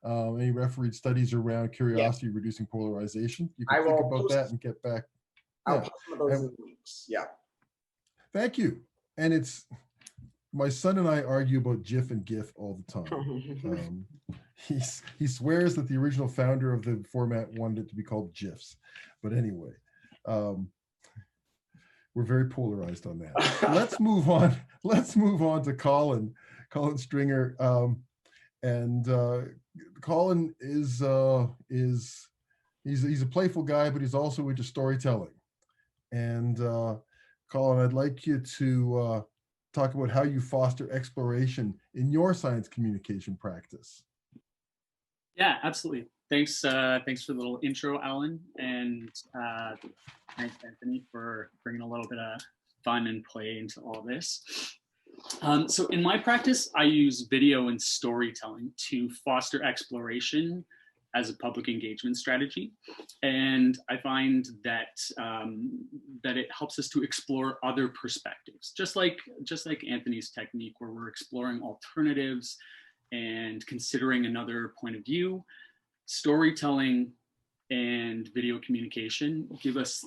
any refereed studies around curiosity reducing polarization. You can think about that and get back. I'll post some of those in the links. Yeah. Thank you. And it's my son and I argue about GIF and GIF all the time. He swears that the original founder of the format wanted it to be called GIFs. But anyway, we're very polarized on that. Let's move on. Let's move on to Colin Stringer. Colin is he's a playful guy, but he's also into storytelling. And Colin, I'd like you to talk about how you foster exploration in your science communication practice. Yeah, absolutely. Thanks for the little intro, Alan, and thanks, Anthony, for bringing a little bit of fun and play into all this. So in my practice, I use video and storytelling to foster exploration as a public engagement strategy. And I find that that it helps us to explore other perspectives, just like Anthony's technique, where we're exploring alternatives and considering another point of view. Storytelling and video communication give us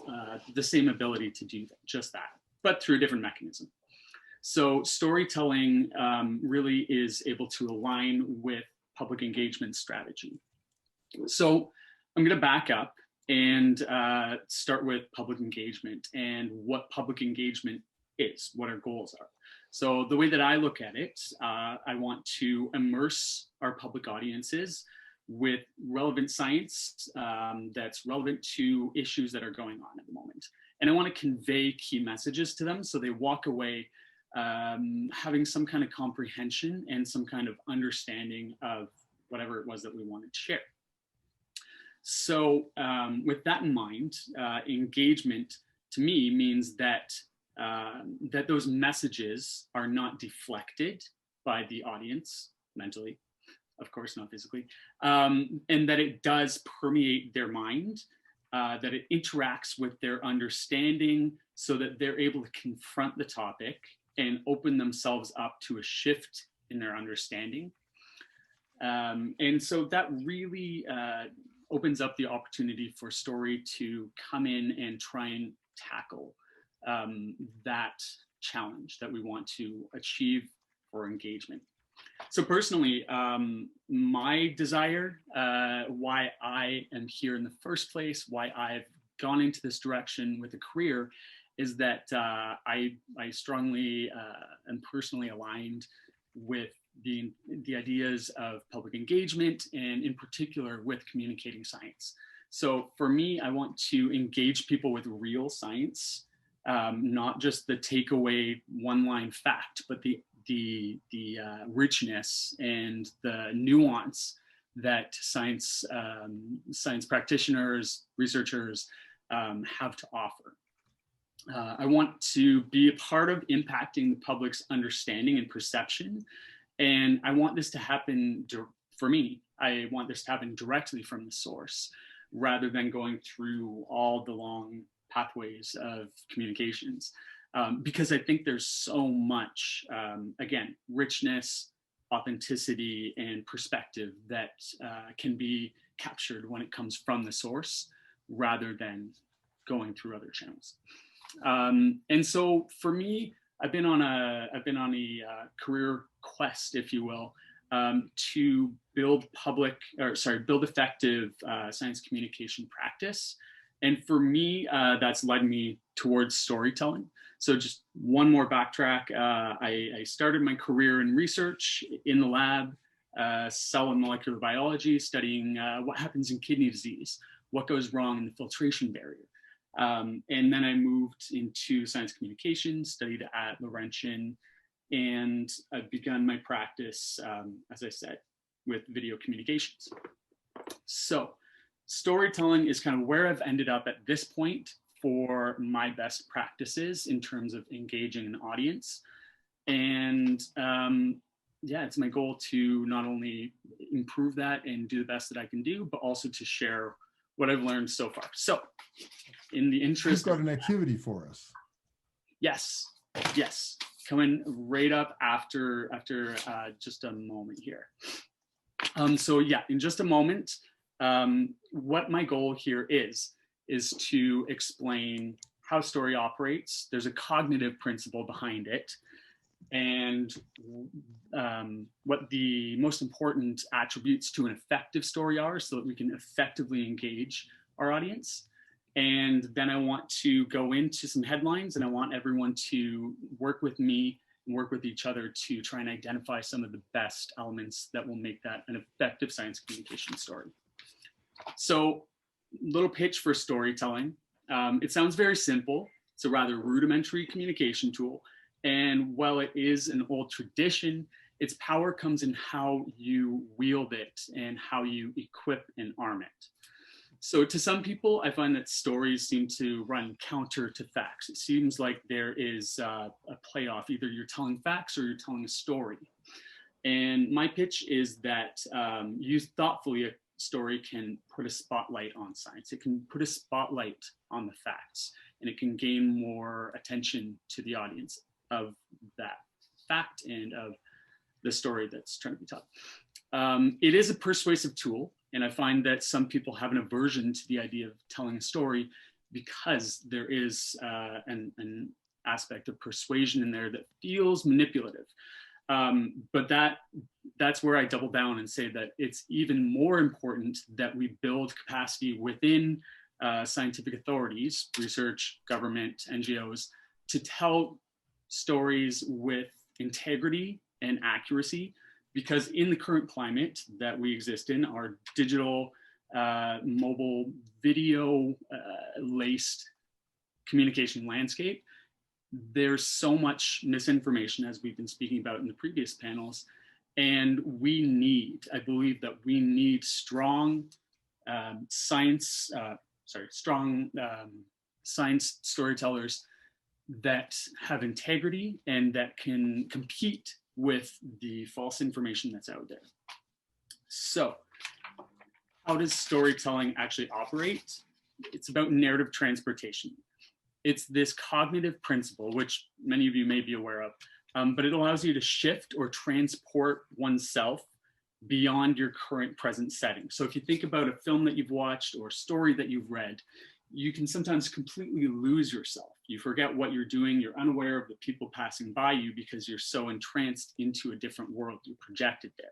the same ability to do just that, but through a different mechanism. So storytelling really is able to align with public engagement strategy. So I'm going to back up and start with public engagement and what public engagement is, what our goals are. So the way that I look at it, I want to immerse our public audiences with relevant science that's relevant to issues that are going on at the moment. And I want to convey key messages to them so they walk away having some kind of comprehension and some kind of understanding of whatever it was that we wanted to share. So with that in mind, engagement to me means that that those messages are not deflected by the audience mentally, of course, not physically, and that it does permeate their mind, that it interacts with their understanding so that they're able to confront the topic and open themselves up to a shift in their understanding. And so that really opens up the opportunity for story to come in and try and tackle that challenge that we want to achieve for engagement. So personally, my desire, why I am here in the first place, why I've gone into this direction with a career, is that I strongly am personally aligned with the ideas of public engagement, and in particular with communicating science. So for me, I want to engage people with real science, not just the takeaway one-line fact, but the richness and the nuance that science practitioners, researchers have to offer. I want to be a part of impacting the public's understanding and perception. And I want this to happen, for me, I want this to happen directly from the source, rather than going through all the long pathways of communications. Because I think there's so much, again, richness, authenticity, and perspective that can be captured when it comes from the source, rather than going through other channels. And so for me, I've been on a career quest, if you will, to build effective science communication practice. And for me, that's led me towards storytelling. So just one more backtrack. I started my career in research in the lab, cell and molecular biology, studying what happens in kidney disease, what goes wrong in the filtration barrier. And then I moved into science communication, studied at Laurentian, and I've begun my practice, as I said, with video communications. So storytelling is kind of where I've ended up at this point for my best practices in terms of engaging an audience. And yeah, it's my goal to not only improve that and do the best that I can do, but also to share what I've learned so far. So in the interest— You've got an activity for us. Yes, yes. Coming right up after just a moment here. So yeah, in just a moment, what my goal here is to explain how story operates. There's a cognitive principle behind it, and what the most important attributes to an effective story are, so that we can effectively engage our audience. And then I want to go into some headlines, and I want everyone to work with me and work with each other to try and identify some of the best elements that will make that an effective science communication story. So, little pitch for storytelling. It sounds very simple. It's a rather rudimentary communication tool. And while it is an old tradition, its power comes in how you wield it and how you equip and arm it. So to some people, I find that stories seem to run counter to facts. It seems like there is a playoff. Either you're telling facts or you're telling a story. And my pitch is that used thoughtfully, a story can put a spotlight on science. It can put a spotlight on the facts, and it can gain more attention to the audience of that fact and of the story that's trying to be told. It is a persuasive tool. And I find that some people have an aversion to the idea of telling a story because there is an aspect of persuasion in there that feels manipulative. But that's where I double down and say that it's even more important that we build capacity within scientific authorities, research, government, NGOs, to tell stories with integrity and accuracy. Because in the current climate that we exist in, our digital, mobile, video-laced communication landscape, there's so much misinformation, as we've been speaking about in the previous panels, and I believe that we need strong science storytellers that have integrity and that can compete with the false information that's out there. So how does storytelling actually operate? It's about narrative transportation. It's this cognitive principle, which many of you may be aware of, but it allows you to shift or transport oneself beyond your current present setting. So if you think about a film that you've watched or a story that you've read, you can sometimes completely lose yourself. You forget what you're doing, you're unaware of the people passing by you because you're so entranced into a different world, you're projected there.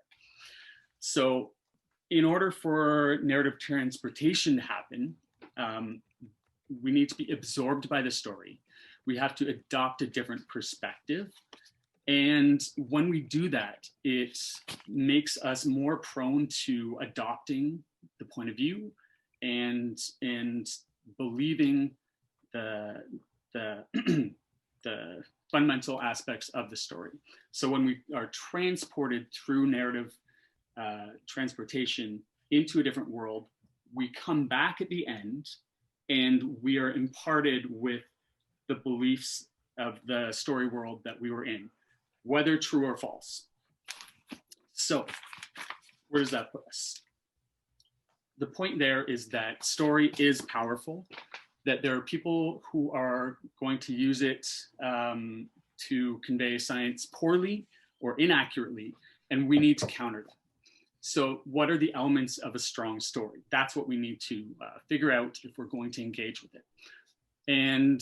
So in order for narrative transportation to happen, we need to be absorbed by the story. We have to adopt a different perspective. And when we do that, it makes us more prone to adopting the point of view and believing the fundamental aspects of the story. So when we are transported through narrative transportation into a different world, we come back at the end and we are imparted with the beliefs of the story world that we were in, whether true or false. So where does that put us? The point there is that story is powerful, that there are people who are going to use it to convey science poorly or inaccurately, and we need to counter that. So what are the elements of a strong story? That's what we need to figure out if we're going to engage with it. And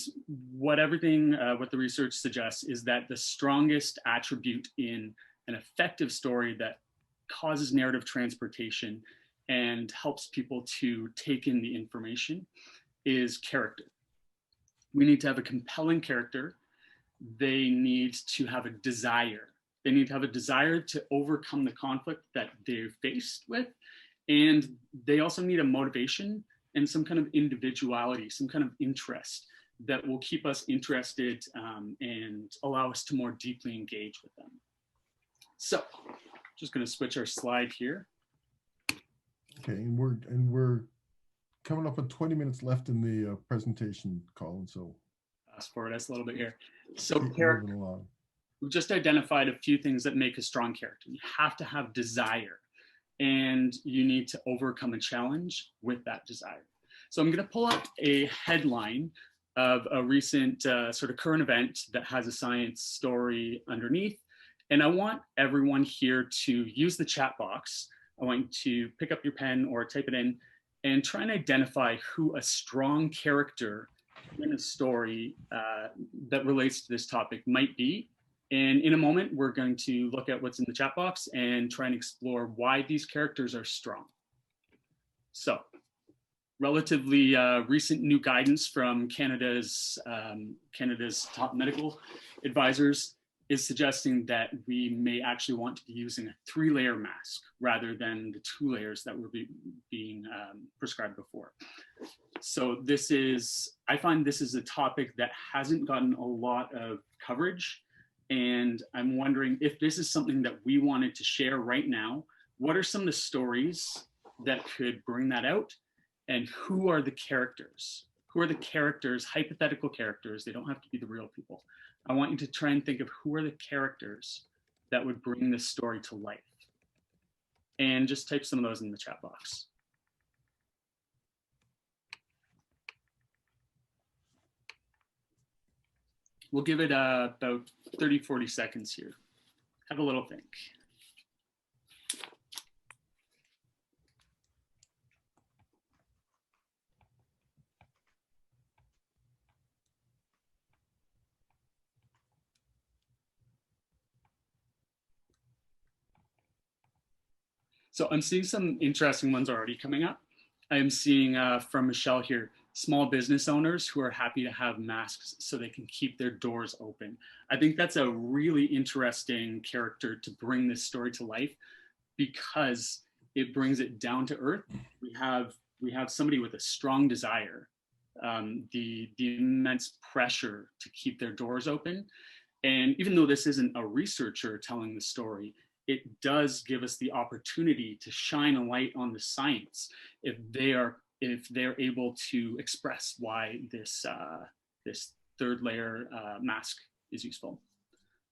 what the research suggests is that the strongest attribute in an effective story that causes narrative transportation and helps people to take in the information is character. We need to have a compelling character. They need to have a desire. They need to have a desire to overcome the conflict that they're faced with. And they also need a motivation and some kind of individuality, some kind of interest that will keep us interested and allow us to more deeply engage with them. So, just going to switch our slide here. Okay, and we're coming up with 20 minutes left in the presentation, Colin. So fast forward us a little bit here. So moving along. We've just identified a few things that make a strong character. You have to have desire, and you need to overcome a challenge with that desire. So I'm going to pull up a headline of a recent sort of current event that has a science story underneath. And I want everyone here to use the chat box. I want you to pick up your pen or type it in and try and identify who a strong character in a story that relates to this topic might be. And in a moment, we're going to look at what's in the chat box and try and explore why these characters are strong. So, relatively recent new guidance from Canada's top medical advisors is suggesting that we may actually want to be using a 3-layer mask rather than the 2 layers that were being prescribed before. So I find this is a topic that hasn't gotten a lot of coverage. And I'm wondering if this is something that we wanted to share right now. What are some of the stories that could bring that out? And who are the characters? Who are the characters, hypothetical characters? They don't have to be the real people. I want you to try and think of who are the characters that would bring this story to life. And just type some of those in the chat box. We'll give it about 30, 40 seconds here. Have a little think. So I'm seeing some interesting ones already coming up. I'm seeing from Michelle here, small business owners who are happy to have masks so they can keep their doors open. I think that's a really interesting character to bring this story to life because it brings it down to earth. We have somebody with a strong desire, the immense pressure to keep their doors open. And even though this isn't a researcher telling the story, it does give us the opportunity to shine a light on the science if they are if they're able to express why this, this third layer mask is useful.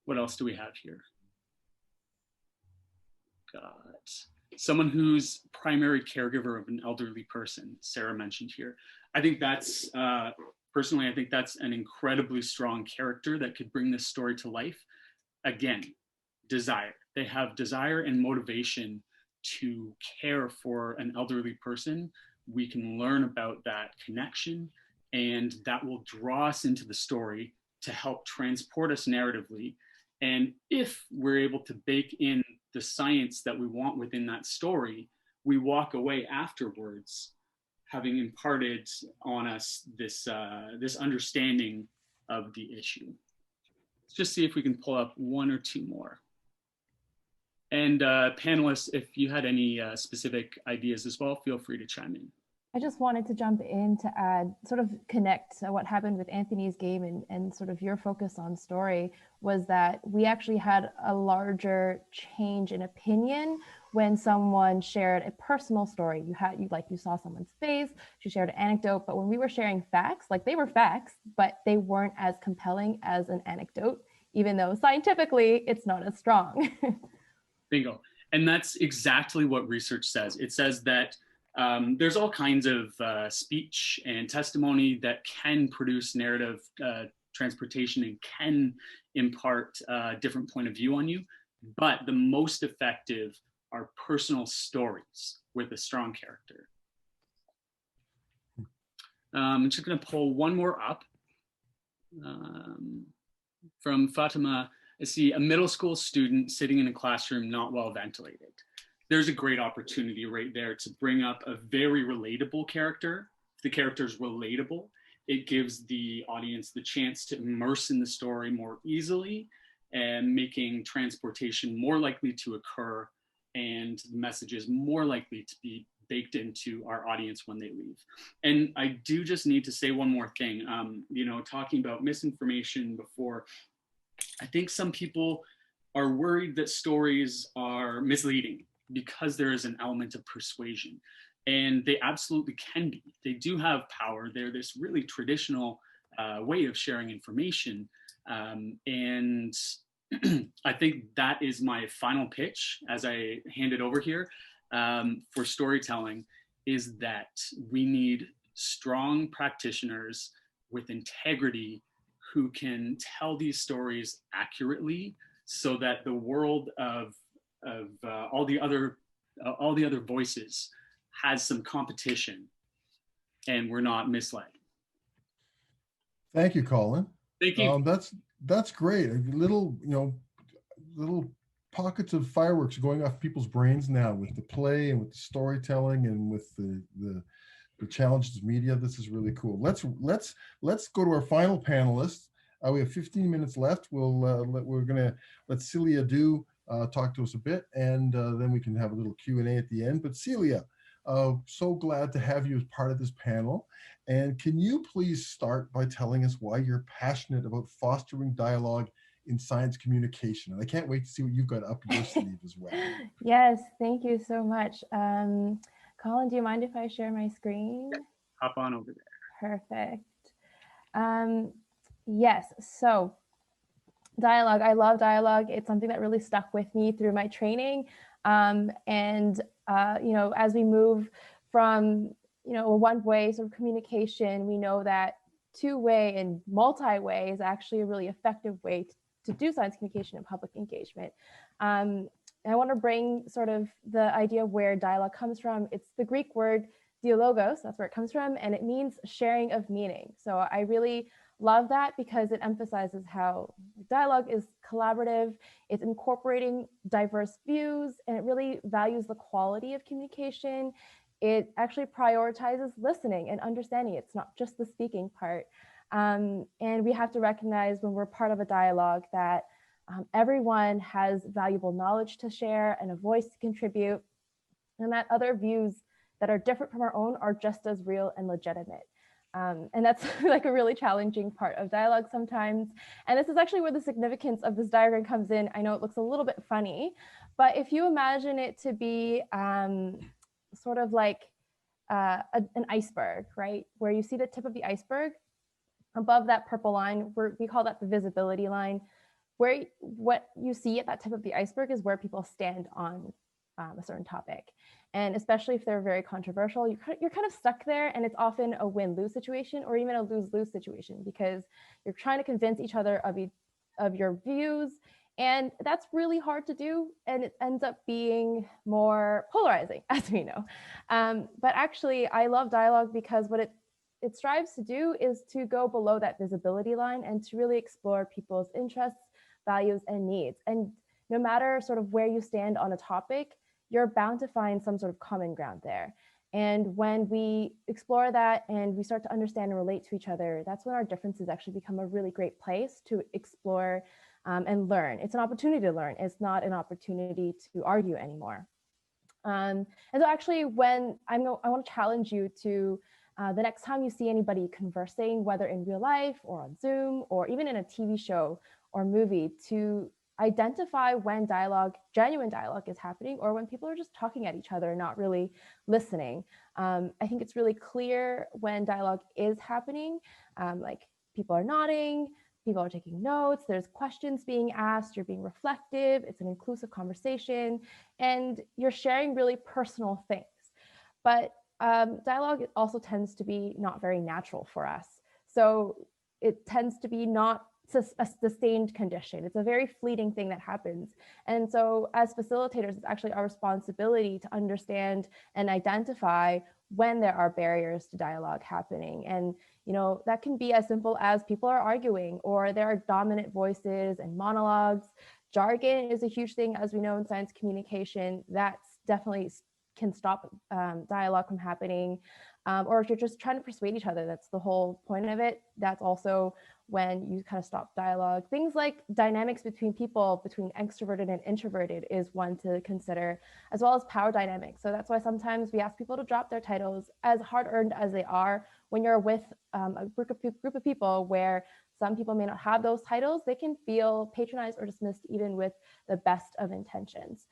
What else do we have here? Got someone who's primary caregiver of an elderly person, Sarah mentioned here. I think that's, personally, I think that's an incredibly strong character that could bring this story to life. Again, desire. They have desire and motivation to care for an elderly person. We can learn about that connection, and that will draw us into the story to help transport us narratively. And if we're able to bake in the science that we want within that story, we walk away afterwards having imparted on us this, this understanding of the issue. Let's just see if we can pull up one or two more. And panelists, if you had any specific ideas as well, feel free to chime in. I just wanted to jump in to add, sort of connect what happened with Anthony's game and sort of your focus on story was that we actually had a larger change in opinion when someone shared a personal story. You saw someone's face, she shared an anecdote, but when we were sharing facts, like they were facts, but they weren't as compelling as an anecdote, even though scientifically it's not as strong. Bingo. And that's exactly what research says. It says that there's all kinds of speech and testimony that can produce narrative transportation and can impart a different point of view on you, but the most effective are personal stories with a strong character. I'm just going to pull one more up from Fatima. I see a middle school student sitting in a classroom not well ventilated. There's a great opportunity right there to bring up a very relatable character. If the character is relatable, it gives the audience the chance to immerse in the story more easily and making transportation more likely to occur and the messages more likely to be baked into our audience when they leave. And I do just need to say one more thing. You know, talking about misinformation before, I think some people are worried that stories are misleading because there is an element of persuasion, and they absolutely can be. They do have power. They're this really traditional way of sharing information. And I think that is my final pitch as I hand it over here for storytelling, is that we need strong practitioners with integrity who can tell these stories accurately so that the world of all the other voices has some competition and we're not misled. Thank you, Colin. Thank you. That's great. Little pockets of fireworks going off people's brains now with the play and with the storytelling and with the challenges of media. This is really cool. Let's go to our final panelists. We have 15 minutes left. We're gonna let Celia talk to us a bit, and then we can have a little Q&A at the end. But Celia, so glad to have you as part of this panel. And can you please start by telling us why you're passionate about fostering dialogue in science communication? And I can't wait to see what you've got up your sleeve as well. Yes, thank you so much. Colin, do you mind if I share my screen? Hop on over there. Perfect. Yes, so dialogue, I love dialogue. It's something that really stuck with me through my training. You know, as we move from, you know, a one-way sort of communication, we know that two-way and multi-way is actually a really effective way to do science communication and public engagement. And I want to bring sort of the idea of where dialogue comes from. It's the Greek word dialogos, that's where it comes from, and it means sharing of meaning. So I really love that because it emphasizes how dialogue is collaborative, it's incorporating diverse views, and it really values the quality of communication. It actually prioritizes listening and understanding. It's not just the speaking part. And we have to recognize when we're part of a dialogue that everyone has valuable knowledge to share and a voice to contribute, and that other views that are different from our own are just as real and legitimate. And that's like a really challenging part of dialogue sometimes. And this is actually where the significance of this diagram comes in. I know it looks a little bit funny, but if you imagine it to be sort of like an iceberg, right? Where you see the tip of the iceberg, above that purple line, we call that the visibility line, where what you see at that tip of the iceberg is where people stand on a certain topic. And especially if they're very controversial, you're kind of stuck there, and it's often a win-lose situation or even a lose-lose situation, because you're trying to convince each other of your views, and that's really hard to do, and it ends up being more polarizing, as we know. But actually, I love dialogue because what it strives to do is to go below that visibility line and to really explore people's interests, values, and needs. And no matter sort of where you stand on a topic, you're bound to find some sort of common ground there. And when we explore that and we start to understand and relate to each other, that's when our differences actually become a really great place to explore and learn. It's an opportunity to learn. It's not an opportunity to argue anymore. And so actually, when I want to challenge you to the next time you see anybody conversing, whether in real life or on Zoom or even in a TV show or movie, to identify when genuine dialogue is happening, or when people are just talking at each other and not really listening. I think it's really clear when dialogue is happening, like people are nodding, people are taking notes, there's questions being asked, you're being reflective, it's an inclusive conversation, and you're sharing really personal things. But dialogue also tends to be not very natural for us. So it tends to be not a sustained condition. It's a very fleeting thing that happens. And so as facilitators, it's actually our responsibility to understand and identify when there are barriers to dialogue happening. And that can be as simple as people are arguing, or there are dominant voices and monologues. Jargon is a huge thing, as we know, in science communication. That's definitely can stop dialogue from happening. Or if you're just trying to persuade each other, that's the whole point of it. That's also when you kind of stop dialogue. Things like dynamics between people, between extroverted and introverted, is one to consider, as well as power dynamics. So that's why sometimes we ask people to drop their titles, as hard-earned as they are. When you're with a group of people where some people may not have those titles, they can feel patronized or dismissed even with the best of intentions.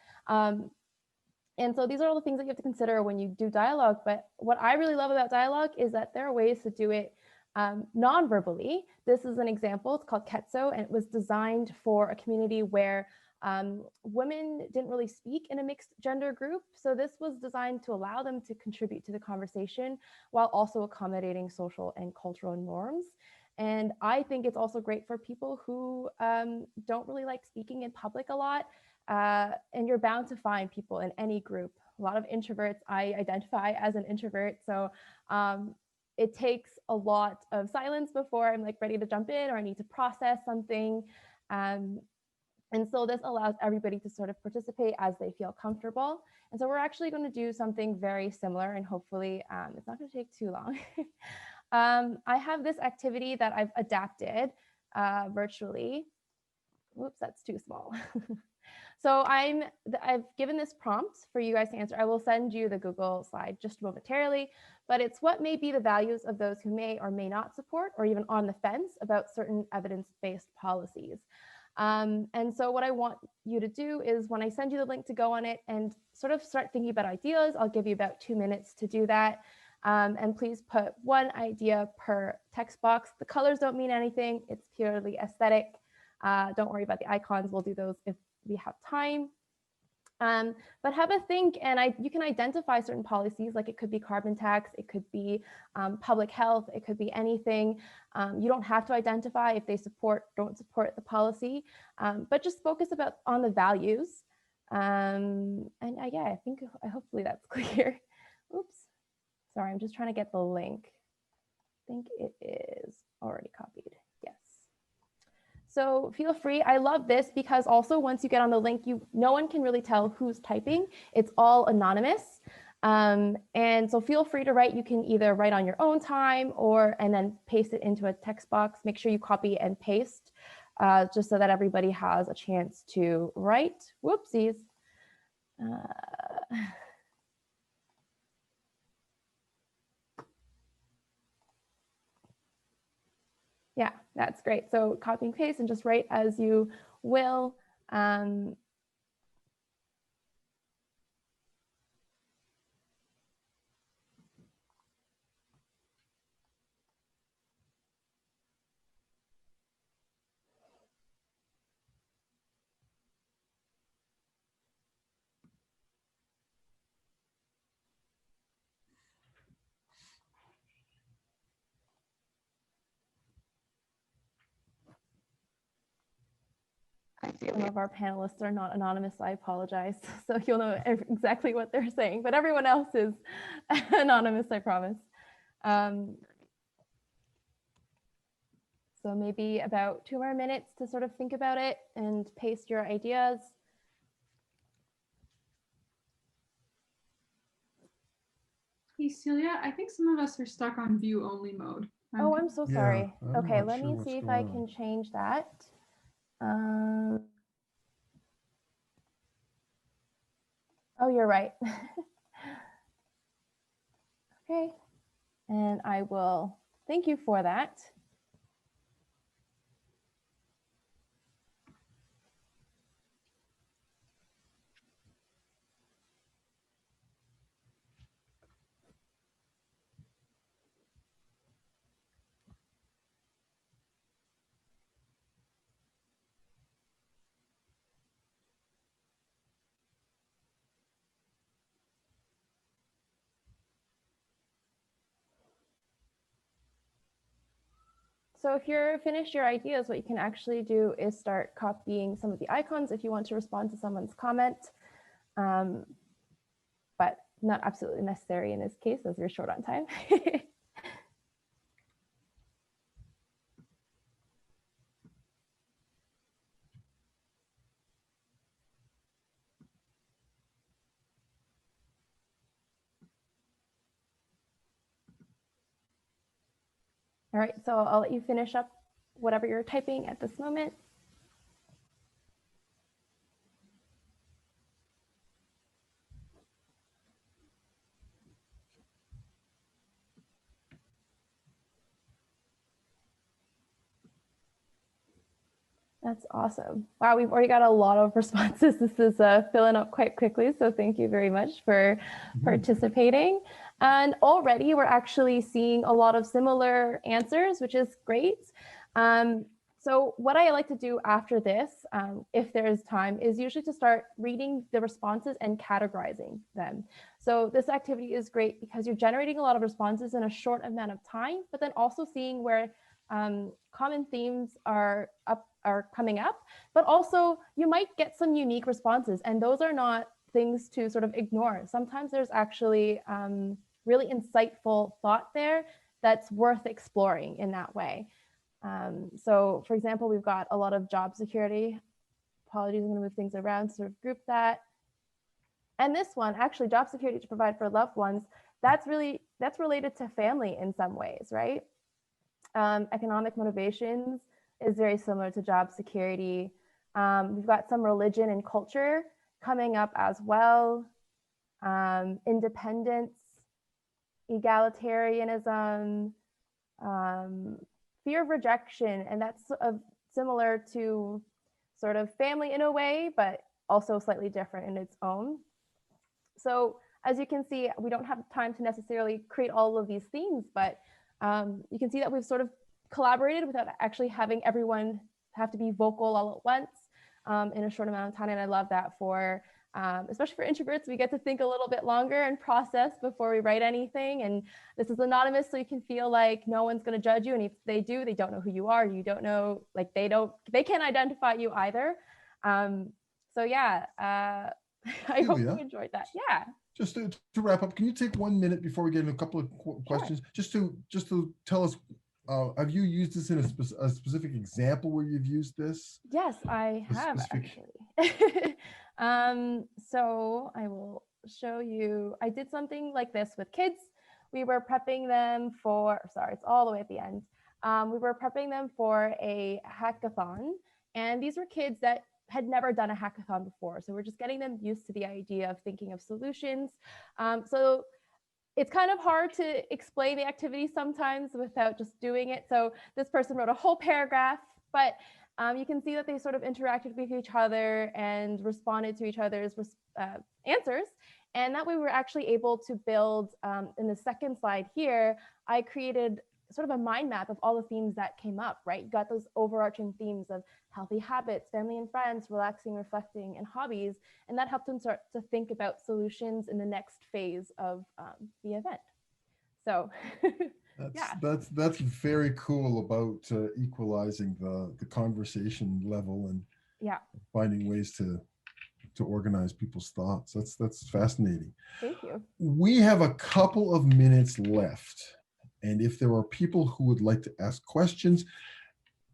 And so these are all the things that you have to consider when you do dialogue. But what I really love about dialogue is that there are ways to do it non-verbally. This is an example. It's called Ketso, and it was designed for a community where women didn't really speak in a mixed gender group. So this was designed to allow them to contribute to the conversation while also accommodating social and cultural norms. And I think it's also great for people who don't really like speaking in public a lot. And you're bound to find people in any group. A lot of introverts. I identify as an introvert. So it takes a lot of silence before I'm like ready to jump in, or I need to process something. And so this allows everybody to sort of participate as they feel comfortable. And so we're actually going to do something very similar, and hopefully it's not going to take too long. I have this activity that I've adapted virtually. Whoops, that's too small. So I've given this prompt for you guys to answer. I will send you the Google slide just momentarily, but it's what may be the values of those who may or may not support, or even on the fence about certain evidence-based policies. And so what I want you to do is, when I send you the link to go on it and sort of start thinking about ideas, I'll give you about 2 minutes to do that. And please put one idea per text box. The colors don't mean anything. It's purely aesthetic. Don't worry about the icons. We'll do those if we have time. But have a think, and you can identify certain policies, like it could be carbon tax, it could be public health, it could be anything. You don't have to identify if they don't support the policy, but just focus on the values. And yeah, hopefully that's clear. Oops, sorry, I'm just trying to get the link. I think it is already copied. Yes. So feel free. I love this because also once you get on the link, no one can really tell who's typing. It's all anonymous. And so feel free to write. You can either write on your own time and then paste it into a text box. Make sure you copy and paste just so that everybody has a chance to write. Whoopsies. Yeah, that's great. So copy and paste and just write as you will. Some of our panelists are not anonymous, I apologize. So you'll know exactly what they're saying, but everyone else is anonymous, I promise. So maybe about 2 more minutes to sort of think about it and paste your ideas. Hey Celia, I think some of us are stuck on view only mode. Oh, I'm so sorry. I'm Okay, not let sure me what's see if going I on. can change that. Oh, you're right. Okay, and I will thank you for that. So if you're finished your ideas, what you can actually do is start copying some of the icons if you want to respond to someone's comment, but not absolutely necessary in this case as we're short on time. All right, so I'll let you finish up whatever you're typing at this moment. That's awesome. Wow, we've already got a lot of responses. This is filling up quite quickly, so thank you very much for participating. And already we're actually seeing a lot of similar answers, which is great. So what I like to do after this, if there's time, is usually to start reading the responses and categorizing them. So this activity is great because you're generating a lot of responses in a short amount of time, but then also seeing where common themes are coming up, but also you might get some unique responses, and those are not things to sort of ignore. Sometimes there's actually really insightful thought there that's worth exploring in that way. So for example, we've got a lot of job security. Apologies, I'm going to move things around to sort of group that. And this one, actually, job security to provide for loved ones, that's related to family in some ways, right? Economic motivations is very similar to job security. We've got some religion and culture coming up as well. Independence, egalitarianism, fear of rejection, and that's similar to sort of family in a way, but also slightly different in its own. So as you can see, we don't have time to necessarily create all of these themes, but you can see that we've sort of collaborated without actually having everyone have to be vocal all at once in a short amount of time. And I love that for, especially for introverts, we get to think a little bit longer and process before we write anything. And this is anonymous, so you can feel like no one's going to judge you. And if they do, they don't know who you are. You don't know, like they can't identify you either. So yeah, I hope you enjoyed that. Yeah. Just to wrap up, can you take 1 minute before we get into a couple of questions, just to tell us, have you used this in a specific example where you've used this? Yes, I have actually. So I will show you. I did something like this with kids. We were prepping them for, sorry, it's all the way at the end. We were prepping them for a hackathon, and these were kids that had never done a hackathon before. So we're just getting them used to the idea of thinking of solutions. So it's kind of hard to explain the activity sometimes without just doing it. So this person wrote a whole paragraph, but you can see that they sort of interacted with each other and responded to each other's answers. And that way we were actually able to build, in the second slide here, I created sort of a mind map of all the themes that came up, right? You got those overarching themes of healthy habits, family and friends, relaxing, reflecting, and hobbies. And that helped them start to think about solutions in the next phase of the event. So that's very cool about equalizing the conversation level. And Yeah. Finding ways to organize people's thoughts. That's fascinating. Thank you. We have a couple of minutes left. And if there are people who would like to ask questions,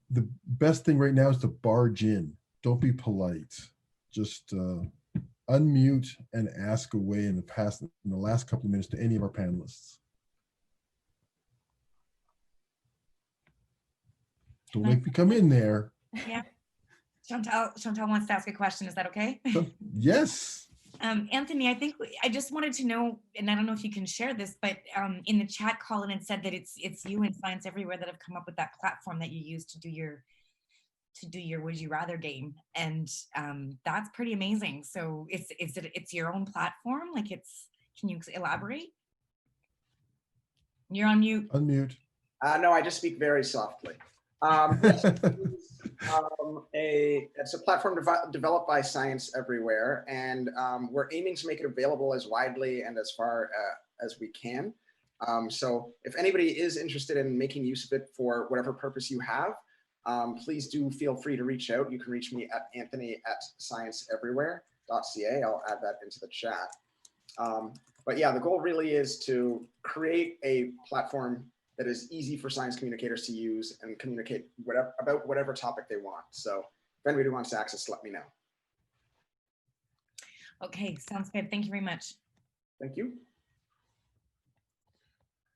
the best thing right now is to barge in. Don't be polite. Just unmute and ask away in the last couple of minutes to any of our panelists. Don't make me come in there. Yeah. Chantal wants to ask a question. Is that okay? Yes. Anthony, I just wanted to know, and I don't know if you can share this, but in the chat, Colin had said that it's you and Science Everywhere that have come up with that platform that you use to do your Would You Rather game, and that's pretty amazing. So it's your own platform? Like can you elaborate? You're on mute. Unmute. No, I just speak very softly. It's a platform developed by Science Everywhere, and we're aiming to make it available as widely and as far as we can. So if anybody is interested in making use of it for whatever purpose you have, please do feel free to reach out. You can reach me at anthony@scienceeverywhere.ca. I'll add that into the chat. But yeah, the goal really is to create a platform that is easy for science communicators to use and communicate about whatever topic they want. So if anybody wants to access, let me know. Okay, sounds good. Thank you very much. Thank you.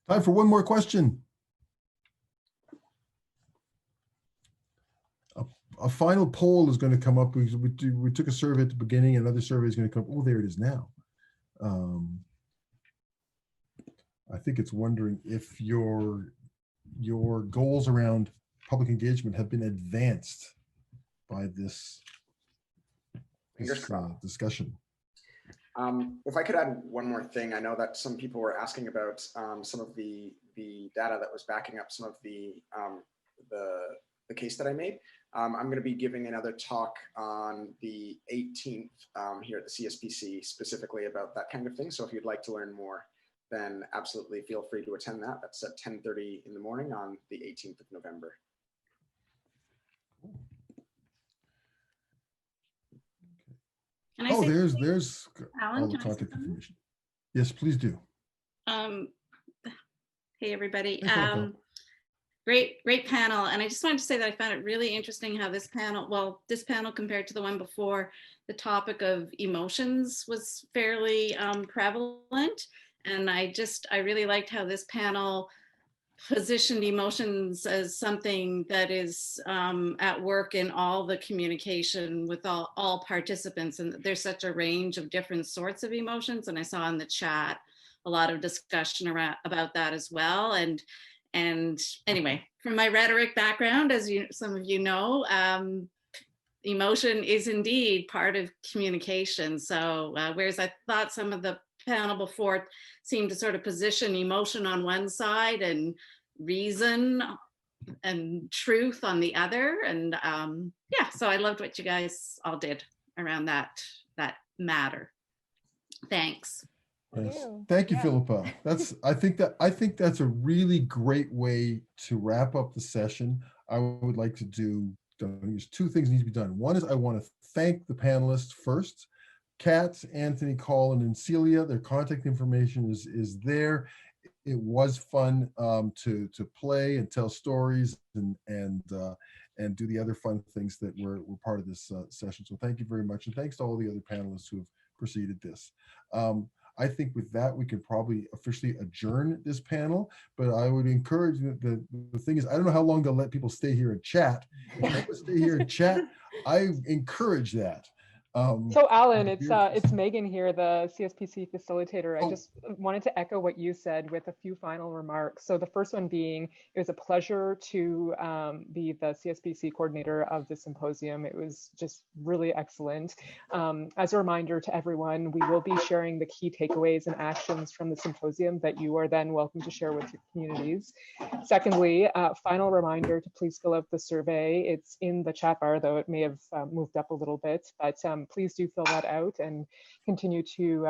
Time for one more question. A final poll is going to come up. We took a survey at the beginning, another survey is going to come up. Oh, there it is now. I think it's wondering if your goals around public engagement have been advanced by this discussion. If I could add one more thing, I know that some people were asking about some of the data that was backing up some of the case that I made. I'm going to be giving another talk on the 18th here at the CSPC specifically about that kind of thing. So if you'd like to learn more, then absolutely feel free to attend that. That's at 10:30 in the morning on the 18th of November. There's Alan, all the can I say contact something? information. Yes, please do. Hey, everybody. Thanks, Great panel. And I just wanted to say that I found it really interesting how this panel compared to the one before, the topic of emotions was fairly prevalent. And I really liked how this panel positioned emotions as something that is at work in all the communication with all participants. And there's such a range of different sorts of emotions. And I saw in the chat a lot of discussion about that as well. And anyway, from my rhetoric background, as some of you know, emotion is indeed part of communication. So whereas I thought some of the panel before seemed to sort of position emotion on one side and reason and truth on the other. And yeah, so I loved what you guys all did around that matter. Thanks. Yes. Thank you, Philippa. I think that's a really great way to wrap up the session. I would like to do, there's two things need to be done. One is I want to thank the panelists first. Kat, Anthony, Colin, and Celia, their contact information is there. It was fun to play and tell stories and do the other fun things that were part of this session. So thank you very much. And thanks to all the other panelists who have preceded this. I think with that, we can probably officially adjourn this panel, but I would encourage the thing is, I don't know how long they'll let people stay here and chat. If people stay here and chat, I encourage that. So Alan, it's Megan here, the CSPC facilitator. I just wanted to echo what you said with a few final remarks. So the first one being, it was a pleasure to be the CSPC coordinator of the symposium. It was just really excellent. As a reminder to everyone, we will be sharing the key takeaways and actions from the symposium that you are then welcome to share with your communities. Secondly, final reminder to please fill out the survey. It's in the chat bar, though it may have moved up a little bit, but please do fill that out and continue to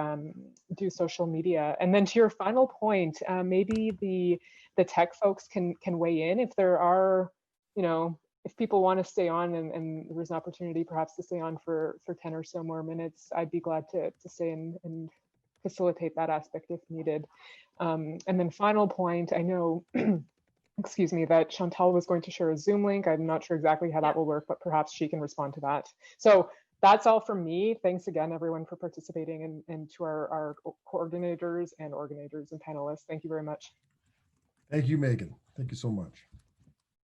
do social media. And then to your final point, maybe the tech folks can weigh in if there are, if people want to stay on and there's an opportunity perhaps to stay on for 10 or so more minutes, I'd be glad to stay and facilitate that aspect if needed. And then final point, I know, excuse me, that Chantal was going to share a Zoom link. I'm not sure exactly how that will work, but perhaps she can respond to that. So that's all from me. Thanks again, everyone, for participating, and to our coordinators and organizers and panelists. Thank you very much. Thank you, Megan. Thank you so much.